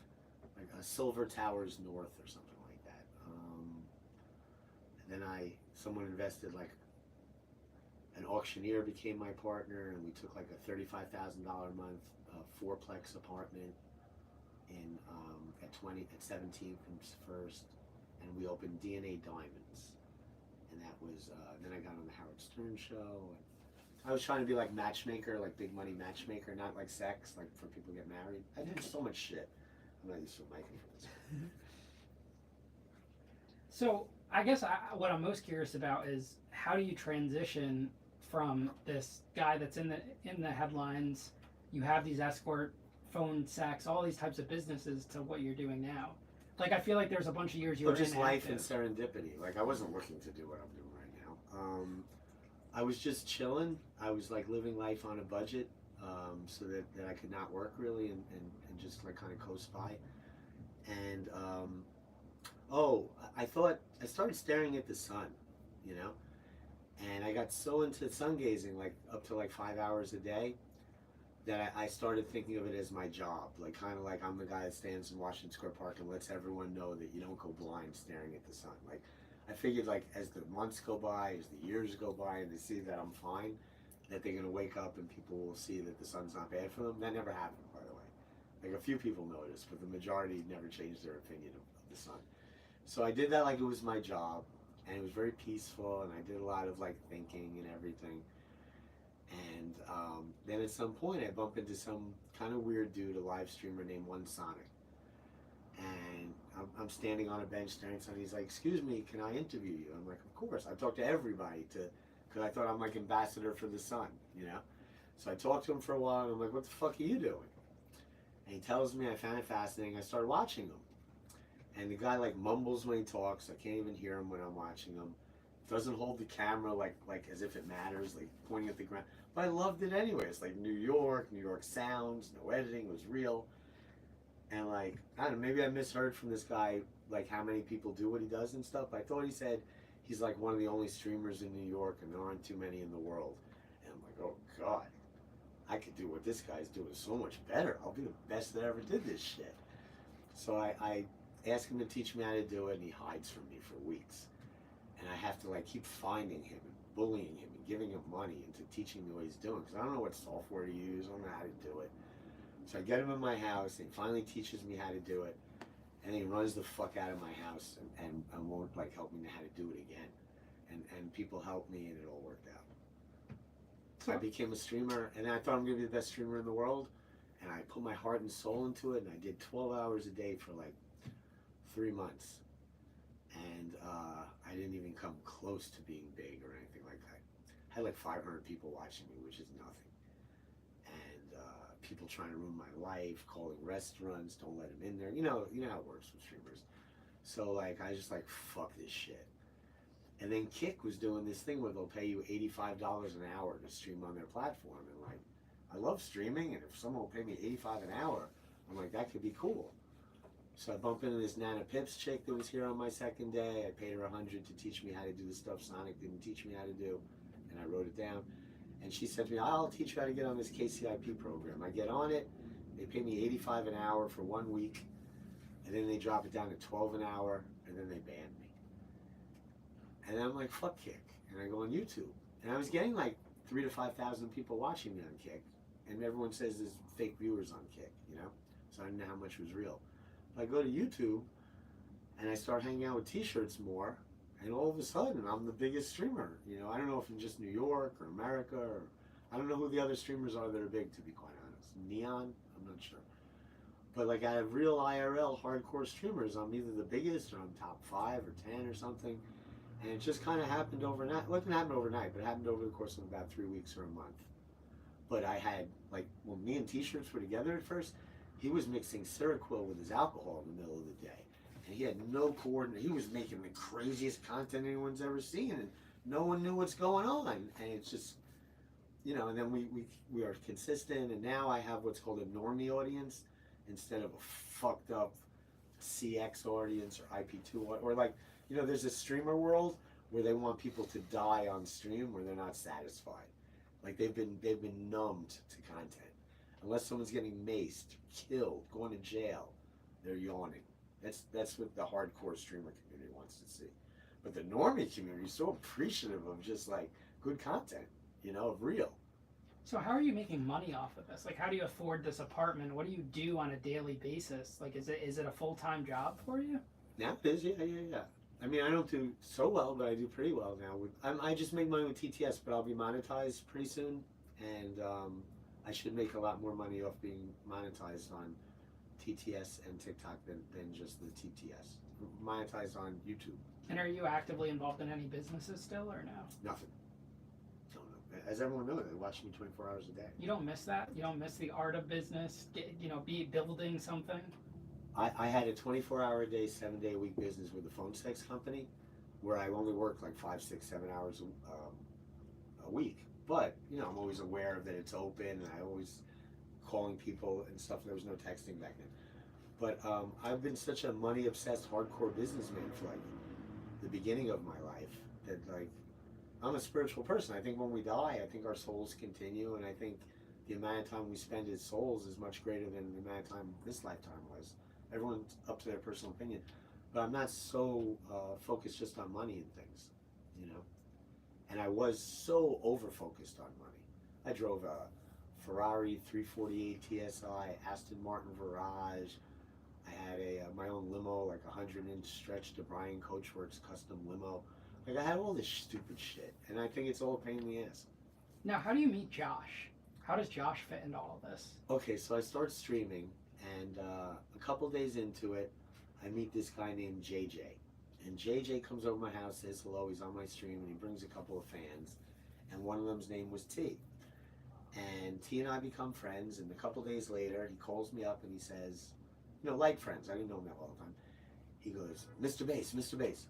Like Silver Towers North or something like that. And then someone invested, like an auctioneer became my partner, and we took like a $35,000 a month fourplex apartment in at 17th and First, and we opened DNA Diamonds, and that was then I got on the Howard Stern show, and I was trying to be like matchmaker, like big money matchmaker, not like sex, like for people to get married. I did so much shit. I'm not used to miking for this. So I guess what I'm most curious about is how do you transition from this guy that's in the headlines, you have these escort, phone sex, all these types of businesses, to what you're doing now? Like, I feel like there's a bunch of years you were just life and inactive. serendipity. Like, I wasn't looking to do what I'm doing right now. I was just chilling. I was like living life on a budget, so that I could not work really and just like kind of coast by. And I started staring at the sun, you know, and I got so into sun gazing, like up to like 5 hours a day, that I started thinking of it as my job. Like, kind of like I'm the guy that stands in Washington Square Park and lets everyone know that you don't go blind staring at the sun. Like, I figured, like, as the months go by, as the years go by, and they see that I'm fine, that they're gonna wake up and people will see that the sun's not bad for them. That never happened, by the way. Like, a few people noticed, but the majority never changed their opinion of the sun. So I did that like it was my job, and it was very peaceful, and I did a lot of like thinking and everything. And then at some point I bump into some kind of weird dude, a live streamer named One Sonic. And I'm standing on a bench staring at something. He's like, "Excuse me, can I interview you?" I'm like, "Of course." I talk to everybody because I thought I'm like ambassador for the sun, you know? So I talked to him for a while, and I'm like, "What the fuck are you doing?" And he tells me. I found it fascinating. I started watching him. And the guy like mumbles when he talks. I can't even hear him when I'm watching him. Doesn't hold the camera like as if it matters, like pointing at the ground. But I loved it anyway. It's like New York sounds, no editing, it was real. And like, I don't know, maybe I misheard from this guy like how many people do what he does and stuff. I thought he said he's like one of the only streamers in New York and there aren't too many in the world. And I'm like, oh God, I could do what this guy's doing so much better. I'll be the best that ever did this shit. So I ask him to teach me how to do it, and he hides from me for weeks. And I have to like keep finding him and bullying him and giving him money into teaching me what he's doing, because I don't know what software to use. I don't know how to do it. So I get him in my house, and he finally teaches me how to do it, and then he runs the fuck out of my house and won't like help me know how to do it again. And people helped me, and it all worked out. So I became a streamer, and I thought I'm gonna be the best streamer in the world, and I put my heart and soul into it, and I did 12 hours a day for like 3 months. And I didn't even come close to being big or anything like that. I had like 500 people watching me, which is nothing. And people trying to ruin my life, calling restaurants, don't let them in there. You know how it works with streamers. So like, I just like, fuck this shit. And then Kick was doing this thing where they'll pay you $85 an hour to stream on their platform. And like, I love streaming, and if someone will pay me $85 an hour, I'm like, that could be cool. So I bumped into this Nana Pips chick that was here on my second day. I paid her $100 to teach me how to do the stuff Sonic didn't teach me how to do, and I wrote it down. And she said to me, "I'll teach you how to get on this KCIP program." I get on it, they pay me $85 an hour for 1 week, and then they drop it down to $12 an hour, and then they ban me. And then I'm like, fuck Kick, and I go on YouTube. And I was getting like 3,000 to 5,000 people watching me on Kick, and everyone says there's fake viewers on Kick, you know? So I didn't know how much was real. I go to YouTube, and I start hanging out with t-shirts more, and all of a sudden, I'm the biggest streamer. You know, I don't know if in just New York or America, or I don't know who the other streamers are that are big, to be quite honest. Neon? I'm not sure. But like, I have real IRL hardcore streamers. I'm either the biggest, or I'm top 5 or 10 or something. And it just kind of happened overnight. Well, it didn't happen overnight, but it happened over the course of about 3 weeks or a month. But I had, like, when me and t-shirts were together at first, he was mixing Seroquel with his alcohol in the middle of the day. And he had no coordination. He was making the craziest content anyone's ever seen, and no one knew what's going on. And it's just, you know, and then we are consistent, and now I have what's called a normie audience instead of a fucked up CX audience or IP2 or like, you know, there's a streamer world where they want people to die on stream where they're not satisfied. Like they've been numbed to content. Unless someone's getting maced, killed, going to jail, they're yawning. That's what the hardcore streamer community wants to see. But the normie community is so appreciative of just like good content, you know, of real. So how are you making money off of this? Like, how do you afford this apartment? What do you do on a daily basis? Like, is it a full-time job for you? Now it is, yeah. I mean, I don't do so well, but I do pretty well now. I just make money with TTS, but I'll be monetized pretty soon, and I should make a lot more money off being monetized on TTS and TikTok than just the TTS. Monetized on YouTube. And are you actively involved in any businesses still, or no? Nothing. No. As everyone knows, they watch me 24 hours a day. You don't miss that? You don't miss the art of business? Be building something? I had a 24-hour a day, 7-day a week business with a phone sex company where I only worked like 5, 6, 7 hours a week. But, you know, I'm always aware that it's open and I always calling people and stuff. There was no texting back then. But I've been such a money-obsessed hardcore businessman for like the beginning of my life that like I'm a spiritual person. I think when we die, I think our souls continue, and I think the amount of time we spend as souls is much greater than the amount of time this lifetime was. Everyone's up to their personal opinion, but I'm not so focused just on money and things, you know. And I was so over-focused on money. I drove a Ferrari 348 TSI, Aston Martin Virage. I had my own limo, like a 100-inch stretch to Brian Coachworks custom limo. Like I had all this stupid shit, and I think it's all a pain in the ass. Now, how do you meet Josh? How does Josh fit into all of this? Okay, so I start streaming, and a couple days into it, I meet this guy named JJ. And JJ comes over my house, says hello, he's on my stream, and he brings a couple of fans. And one of them's name was T. And T and I become friends, and a couple days later, he calls me up and he says, you know, like friends, I didn't know him that all the time. He goes, Mr. Bass,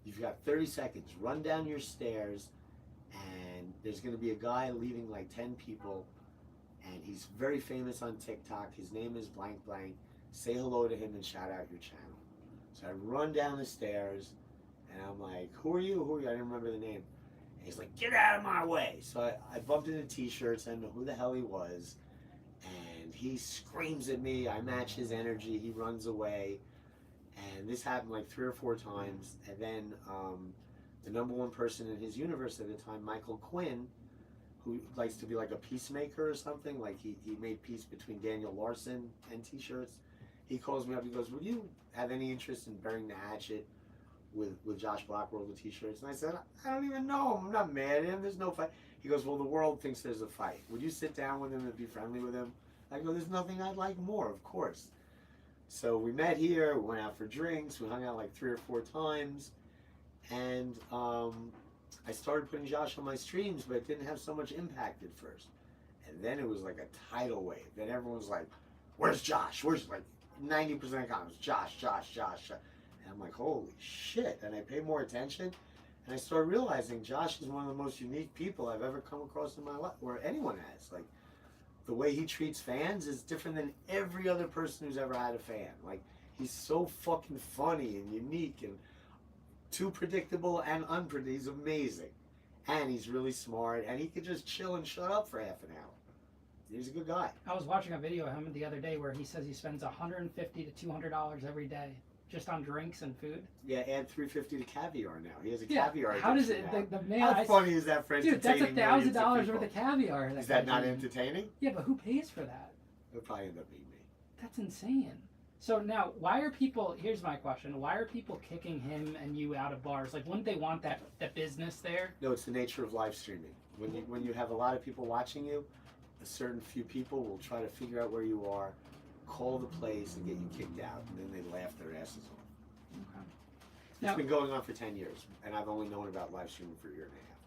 you've got 30 seconds, run down your stairs, and there's gonna be a guy leading like 10 people, and he's very famous on TikTok, his name is blank blank, say hello to him and shout out your channel. So I run down the stairs, and I'm like, who are you? I didn't remember the name. And he's like, get out of my way. So I bumped into T-shirts, I didn't know who the hell he was, and he screams at me, I match his energy, he runs away, and this happened like 3 or 4 times, and then the #1 person in his universe at the time, Michael Quinn, who likes to be like a peacemaker or something, like he made peace between Daniel Larson and T-shirts. He calls me up, he goes, would you have any interest in burying the hatchet with Josh Blackworld with T-shirts? And I said, I don't even know him, I'm not mad at him, there's no fight. He goes, well, the world thinks there's a fight. Would you sit down with him and be friendly with him? I go, there's nothing I'd like more, of course. So we met here, we went out for drinks, we hung out like 3 or 4 times, and I started putting Josh on my streams, but it didn't have so much impact at first. And then it was like a tidal wave. Then everyone was like, where's Josh? Where's, like, 90% of comments, Josh. And I'm like, holy shit. And I paid more attention, and I started realizing Josh is one of the most unique people I've ever come across in my life, or anyone has. Like, the way he treats fans is different than every other person who's ever had a fan. Like, he's so fucking funny and unique and too predictable and unpredictable. He's amazing. And he's really smart, and he could just chill and shut up for half an hour. He's a good guy. I was watching a video of him the other day where he says he spends $150 to $200 every day just on drinks and food. Yeah, add $350 to caviar now. He has a caviar. How does it? now. The man. How funny is that for dude, that's entertaining $1,000 worth of caviar. Is that not entertaining? Yeah, but who pays for that? It'll probably end up being me. That's insane. So now, why are people? Here's my question: why are people kicking him and you out of bars? Like, wouldn't they want that business there? No, it's the nature of live streaming. When you have a lot of people watching you, a certain few people will try to figure out where you are, call the place, and get you kicked out, and then they laugh their asses off. Okay. It's Now, been going on for 10 years, and I've only known about live streaming for a year and a half.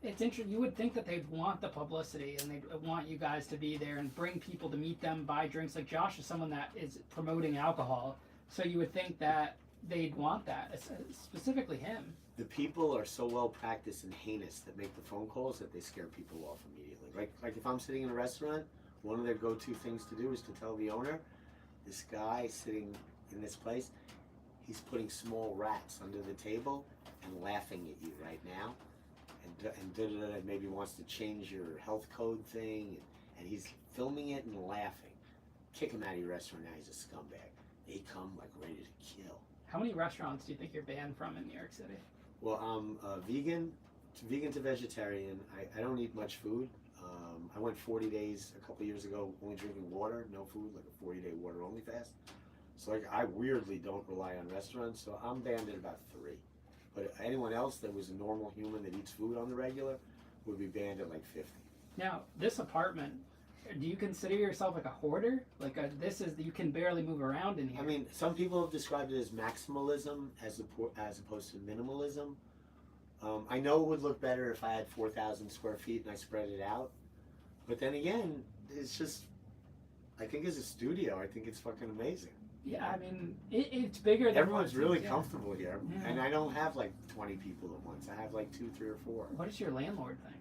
it's interesting. You would think that they'd want the publicity and they'd want you guys to be there and bring people to meet them, buy drinks. Like Josh is someone that is promoting alcohol, so you would think that they'd want that, specifically him. The people are so well practiced and heinous that make the phone calls that they scare people off immediately. Like if I'm sitting in a restaurant, one of their go-to things to do is to tell the owner, this guy sitting in this place, he's putting small rats under the table and laughing at you right now, and maybe wants to change your health code thing, and he's filming it and laughing. Kick him out of your restaurant now. He's a scumbag. They come like ready to kill. How many restaurants do you think you're banned from in New York City? Well, I'm vegan to vegetarian. I don't eat much food. I went 40 days a couple years ago, only drinking water, no food, like a 40-day water only fast. So like I weirdly don't rely on restaurants, so I'm banned at about 3. But anyone else that was a normal human that eats food on the regular would be banned at like 50. Now, this apartment, do you consider yourself like a hoarder? Like you can barely move around in here. I mean, some people have described it as maximalism as opposed to minimalism. I know it would look better if I had 4,000 square feet and I spread it out. But then again, it's just, I think as a studio, I think it's fucking amazing. Yeah, I mean, it's bigger than Everyone's really yeah. comfortable here. Yeah. And I don't have like 20 people at once. I have like 2, 3, or 4. What does your landlord think?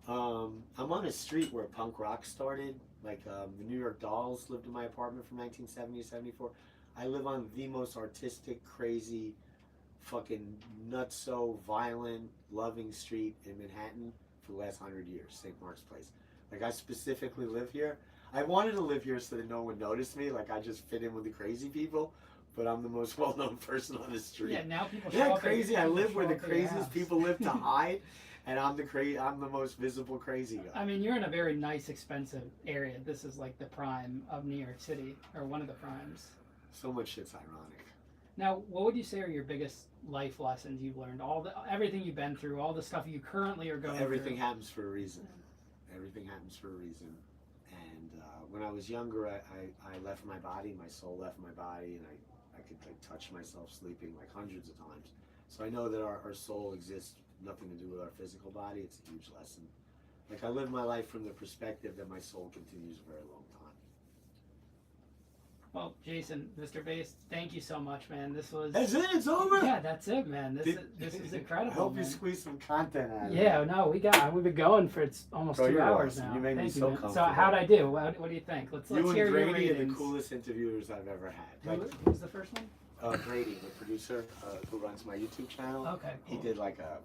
I'm on a street where punk rock started. Like the New York Dolls lived in my apartment from 1970 to 74. I live on the most artistic, crazy, fucking nutso, violent, loving street in Manhattan for the last 100 years, St. Mark's Place. Like I specifically live here. I wanted to live here so that no one would notice me. Like I just fit in with the crazy people, but I'm the most well-known person on the street. Yeah, now people show Yeah, up crazy. I live where the craziest house. people live to hide, and I'm the most visible crazy guy. I mean, you're in a very nice, expensive area. This is like the prime of New York City, or one of the primes. So much shit's ironic. Now, what would you say are your biggest life lessons you've learned? Everything you've been through, all the stuff you currently are going Everything through. happens for a reason. Everything happens for a reason. And when I was younger, I left my body. My soul left my body, and I could like touch myself sleeping like hundreds of times. So I know that our soul exists, nothing to do with our physical body. It's a huge lesson. Like I live my life from the perspective that my soul continues a very long time. Well, Jason, Mr. Based, thank you so much, man. This was... That's it? It's over? Yeah, that's it, man. This is incredible, I hope man. you squeeze some content out of it. Yeah, no, we've been going for almost Bro, 2 you're hours awesome. now. You made me Thank so man. comfortable. So how'd I do? What do you think? Let's You hear and your Brady are the ratings. coolest interviewers I've ever had. Like, Who's the first one? Brady, the producer who runs my YouTube channel. Okay, He cool. did like a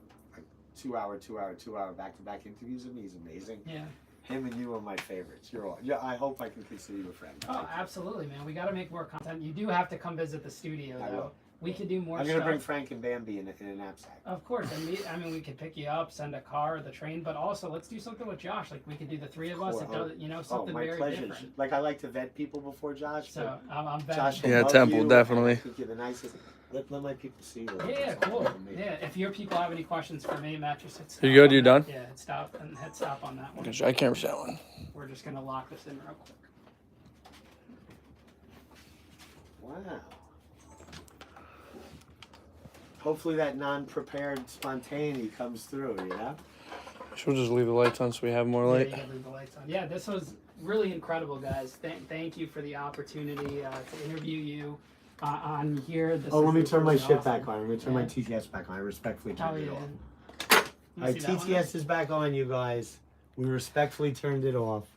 2 hour back-to-back interviews with me. He's amazing. Yeah. Him and you are my favorites. You're all. Yeah, I hope I can consider you a friend. Oh, absolutely, man. We got to make more content. You do have to come visit the studio, I though. will. We could do more I'm stuff. gonna bring Frank and Bambi in a knapsack. Of course, and we could pick you up, send a car or the train, but also let's do something with Josh. Like we could do the 3 of us. It does, something my very pleasure. different. Like I like to vet people before Josh. So I'm Josh, vetting. Yeah, love Temple, you. definitely. I think you're the nicest. Let my people see you. Yeah, cool. Yeah, if your people have any questions for me, Matt, just hit stop. You good? on You that. done? Yeah, hit stop and hit stop on that one. I can't reach that one. We're just gonna lock this in real quick. Wow. Hopefully that non-prepared spontaneity comes through, yeah? Should we just leave the lights on so we have more Yeah, light? you can leave the lights on. Yeah, this was really incredible, guys. Thank you for the opportunity to interview you on here. This Let me is turn my really shit awesome. back on. Let me turn my Yeah. TTS back on. I respectfully Oh, turned it yeah. off. Let me All right, see that one. TTS is back on, you guys. We respectfully turned it off.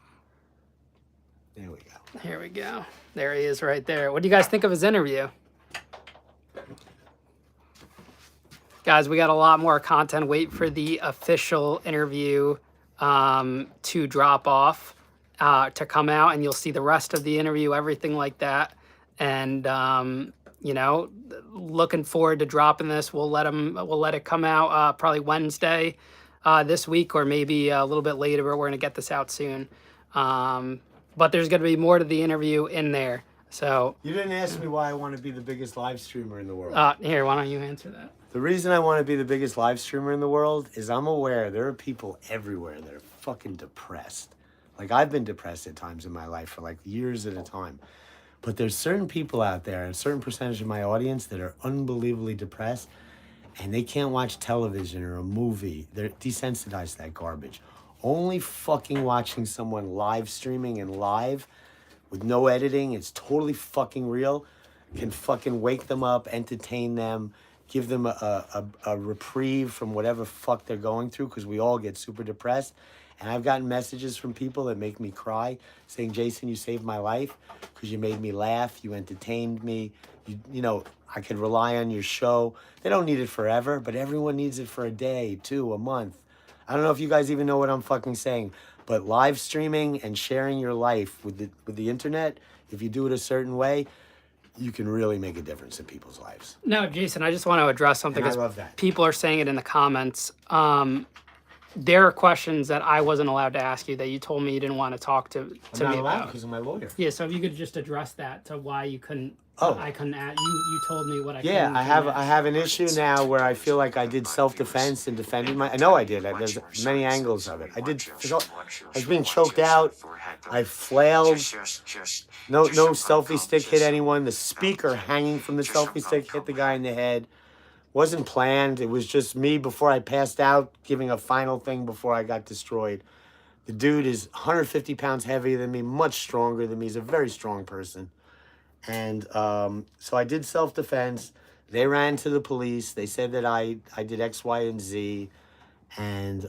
There we go. Here we go. There he is right there. What do you guys think of his interview? Guys, we got a lot more content. Wait for the official interview to drop off, to come out, and you'll see the rest of the interview, everything like that. And, looking forward to dropping this. We'll let it come out probably Wednesday this week, or maybe a little bit later, but we're going to get this out soon. But there's going to be more to the interview in there. So You didn't ask me why I want to be the biggest live streamer in the world. here, why don't you answer that? The reason I want to be the biggest live streamer in the world is I'm aware there are people everywhere that are fucking depressed. Like I've been depressed at times in my life for like years at a time. But there's certain people out there, a certain percentage of my audience that are unbelievably depressed and they can't watch television or a movie. They're desensitized to that garbage. Only fucking watching someone live streaming and live with no editing, it's totally fucking real, can fucking wake them up, entertain them, give them a reprieve from whatever fuck they're going through, because we all get super depressed. And I've gotten messages from people that make me cry, saying, Jason, you saved my life because you made me laugh, you entertained me, you know, I could rely on your show. They don't need it forever, but everyone needs it for a day, 2, a month. I don't know if you guys even know what I'm fucking saying, but live streaming and sharing your life with the internet, if you do it a certain way, you can really make a difference in people's lives. Now, Jason, I just want to address something. And I love that. People are saying it in the comments. There are questions that I wasn't allowed to ask you that you told me you didn't want to talk to I'm me not allowed about. because of my lawyer. Yeah, so if you could just address that to why you couldn't. Oh. I couldn't ask you. Told me what I. Yeah, I have an issue now where I feel like I did self-defense and defended my. I know I did. There's many angles of it. I was being choked out. I flailed. No selfie stick hit anyone. The speaker hanging from the selfie stick hit the guy in the head. Wasn't planned. It was just me before I passed out, giving a final thing before I got destroyed. The dude is 150 pounds heavier than me, much stronger than me. He's a very strong person. And so I did self-defense. They ran to the police. They said that I did X, Y, and Z. And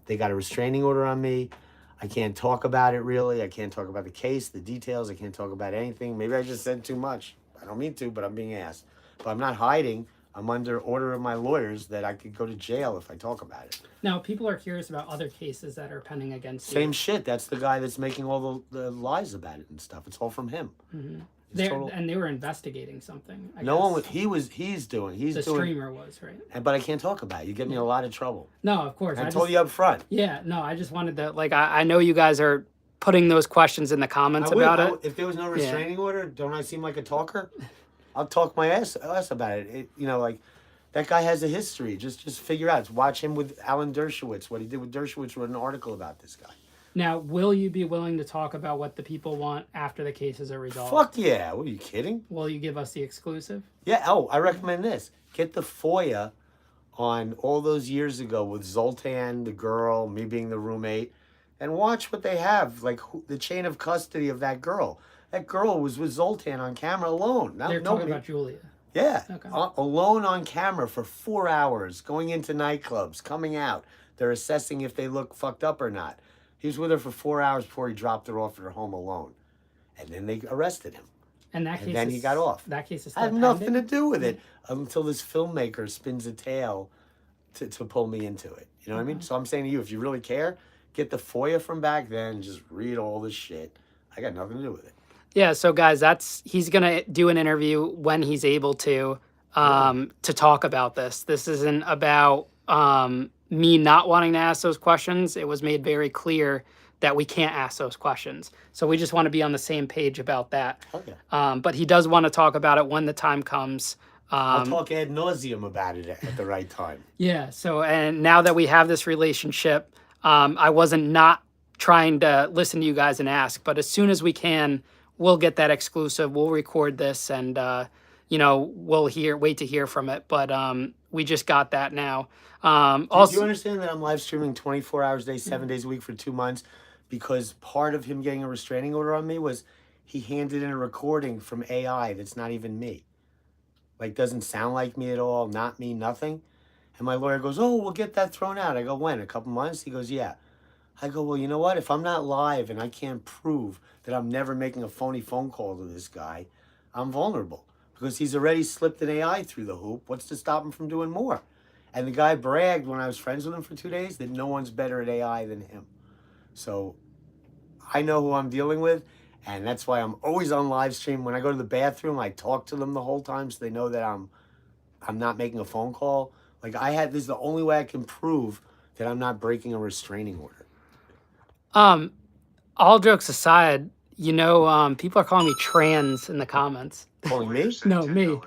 they got a restraining order on me. I can't talk about it, really. I can't talk about the case, the details. I can't talk about anything. Maybe I just said too much. I don't mean to, but I'm being asked. But I'm not hiding. I'm under order of my lawyers that I could go to jail if I talk about it. Now, people are curious about other cases that are pending against you. Same shit. That's the guy that's making all the lies about it and stuff. It's all from him. Mm-hmm. Total... And they were investigating something. I no guess. one was. He's doing. The streamer was, right? But I can't talk about it. You get me in a lot of trouble. No, of course. I told you up front. Yeah, no, I just wanted to, like, I know you guys are putting those questions in the comments about it. If there was no restraining order, don't I seem like a talker? I'll talk my ass about it. You know, like, that guy has a history. Just figure out. Watch him with Alan Dershowitz. What he did with Dershowitz, wrote an article about this guy. Now, will you be willing to talk about what the people want after the cases are resolved? Fuck yeah. What, are you kidding? Will you give us the exclusive? Yeah. Oh, I recommend this. Get the FOIA on all those years ago with Zoltan, the girl, me being the roommate, and watch what they have, like the chain of custody of that girl. That girl was with Zoltan on camera alone. They're talking about Julia. Yeah. Okay. Alone on camera for 4 hours, going into nightclubs, coming out. They're assessing if they look fucked up or not. He was with her for 4 hours before he dropped her off at her home alone. And then they arrested him. And that case then he got off. That case is still I have nothing pending? to do with it until this filmmaker spins a tale to pull me into it. You know what I mean? So I'm saying to you, if you really care, get the FOIA from back then, just read all this shit. I got nothing to do with it. Yeah, so guys, he's gonna do an interview when he's able to talk about this. This isn't about me not wanting to ask those questions. It was made very clear that we can't ask those questions. So we just want to be on the same page about that. Okay. But he does want to talk about it when the time comes. I'll talk ad nauseum about it at the right time. Yeah, so, and now that we have this relationship, I wasn't not trying to listen to you guys and ask, but as soon as we can, we'll get that exclusive. We'll record this and, you know, we'll wait to hear from it. But we just got that now. Also, do you understand that I'm live streaming 24 hours a day, 7 days a week for 2 months? Because part of him getting a restraining order on me was he handed in a recording from AI that's not even me. Like, doesn't sound like me at all, not me, nothing. And my lawyer goes, oh, we'll get that thrown out. I go, when? A couple months? He goes, yeah. I go, well, you know what? If I'm not live and I can't prove that I'm never making a phony phone call to this guy, I'm vulnerable. Because he's already slipped an AI through the hoop. What's to stop him from doing more? And the guy bragged when I was friends with him for 2 days that no one's better at AI than him. So I know who I'm dealing with, and that's why I'm always on live stream. When I go to the bathroom, I talk to them the whole time so they know that I'm not making a phone call. Like, this is the only way I can prove that I'm not breaking a restraining order. All jokes aside, you know, people are calling me trans in the comments. Calling me? No, me.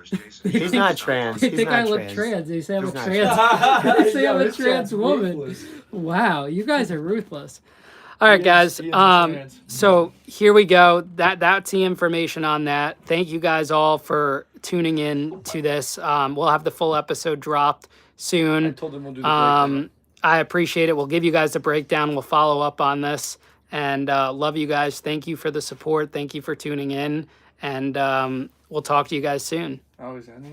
He's not trans. They He's think not I look trans. trans. They say I'm a He's not trans. They say I'm a trans woman. Ruthless. Wow, you guys are ruthless. All right, guys. So here we go. That's the information on that. Thank you guys all for tuning in to this. We'll have the full episode dropped soon. I told them we'll do the breakdown. I appreciate it. We'll give you guys the breakdown. We'll follow up on this. And love you guys. Thank you for the support. Thank you for tuning in. And we'll talk to you guys soon. Always, Andy.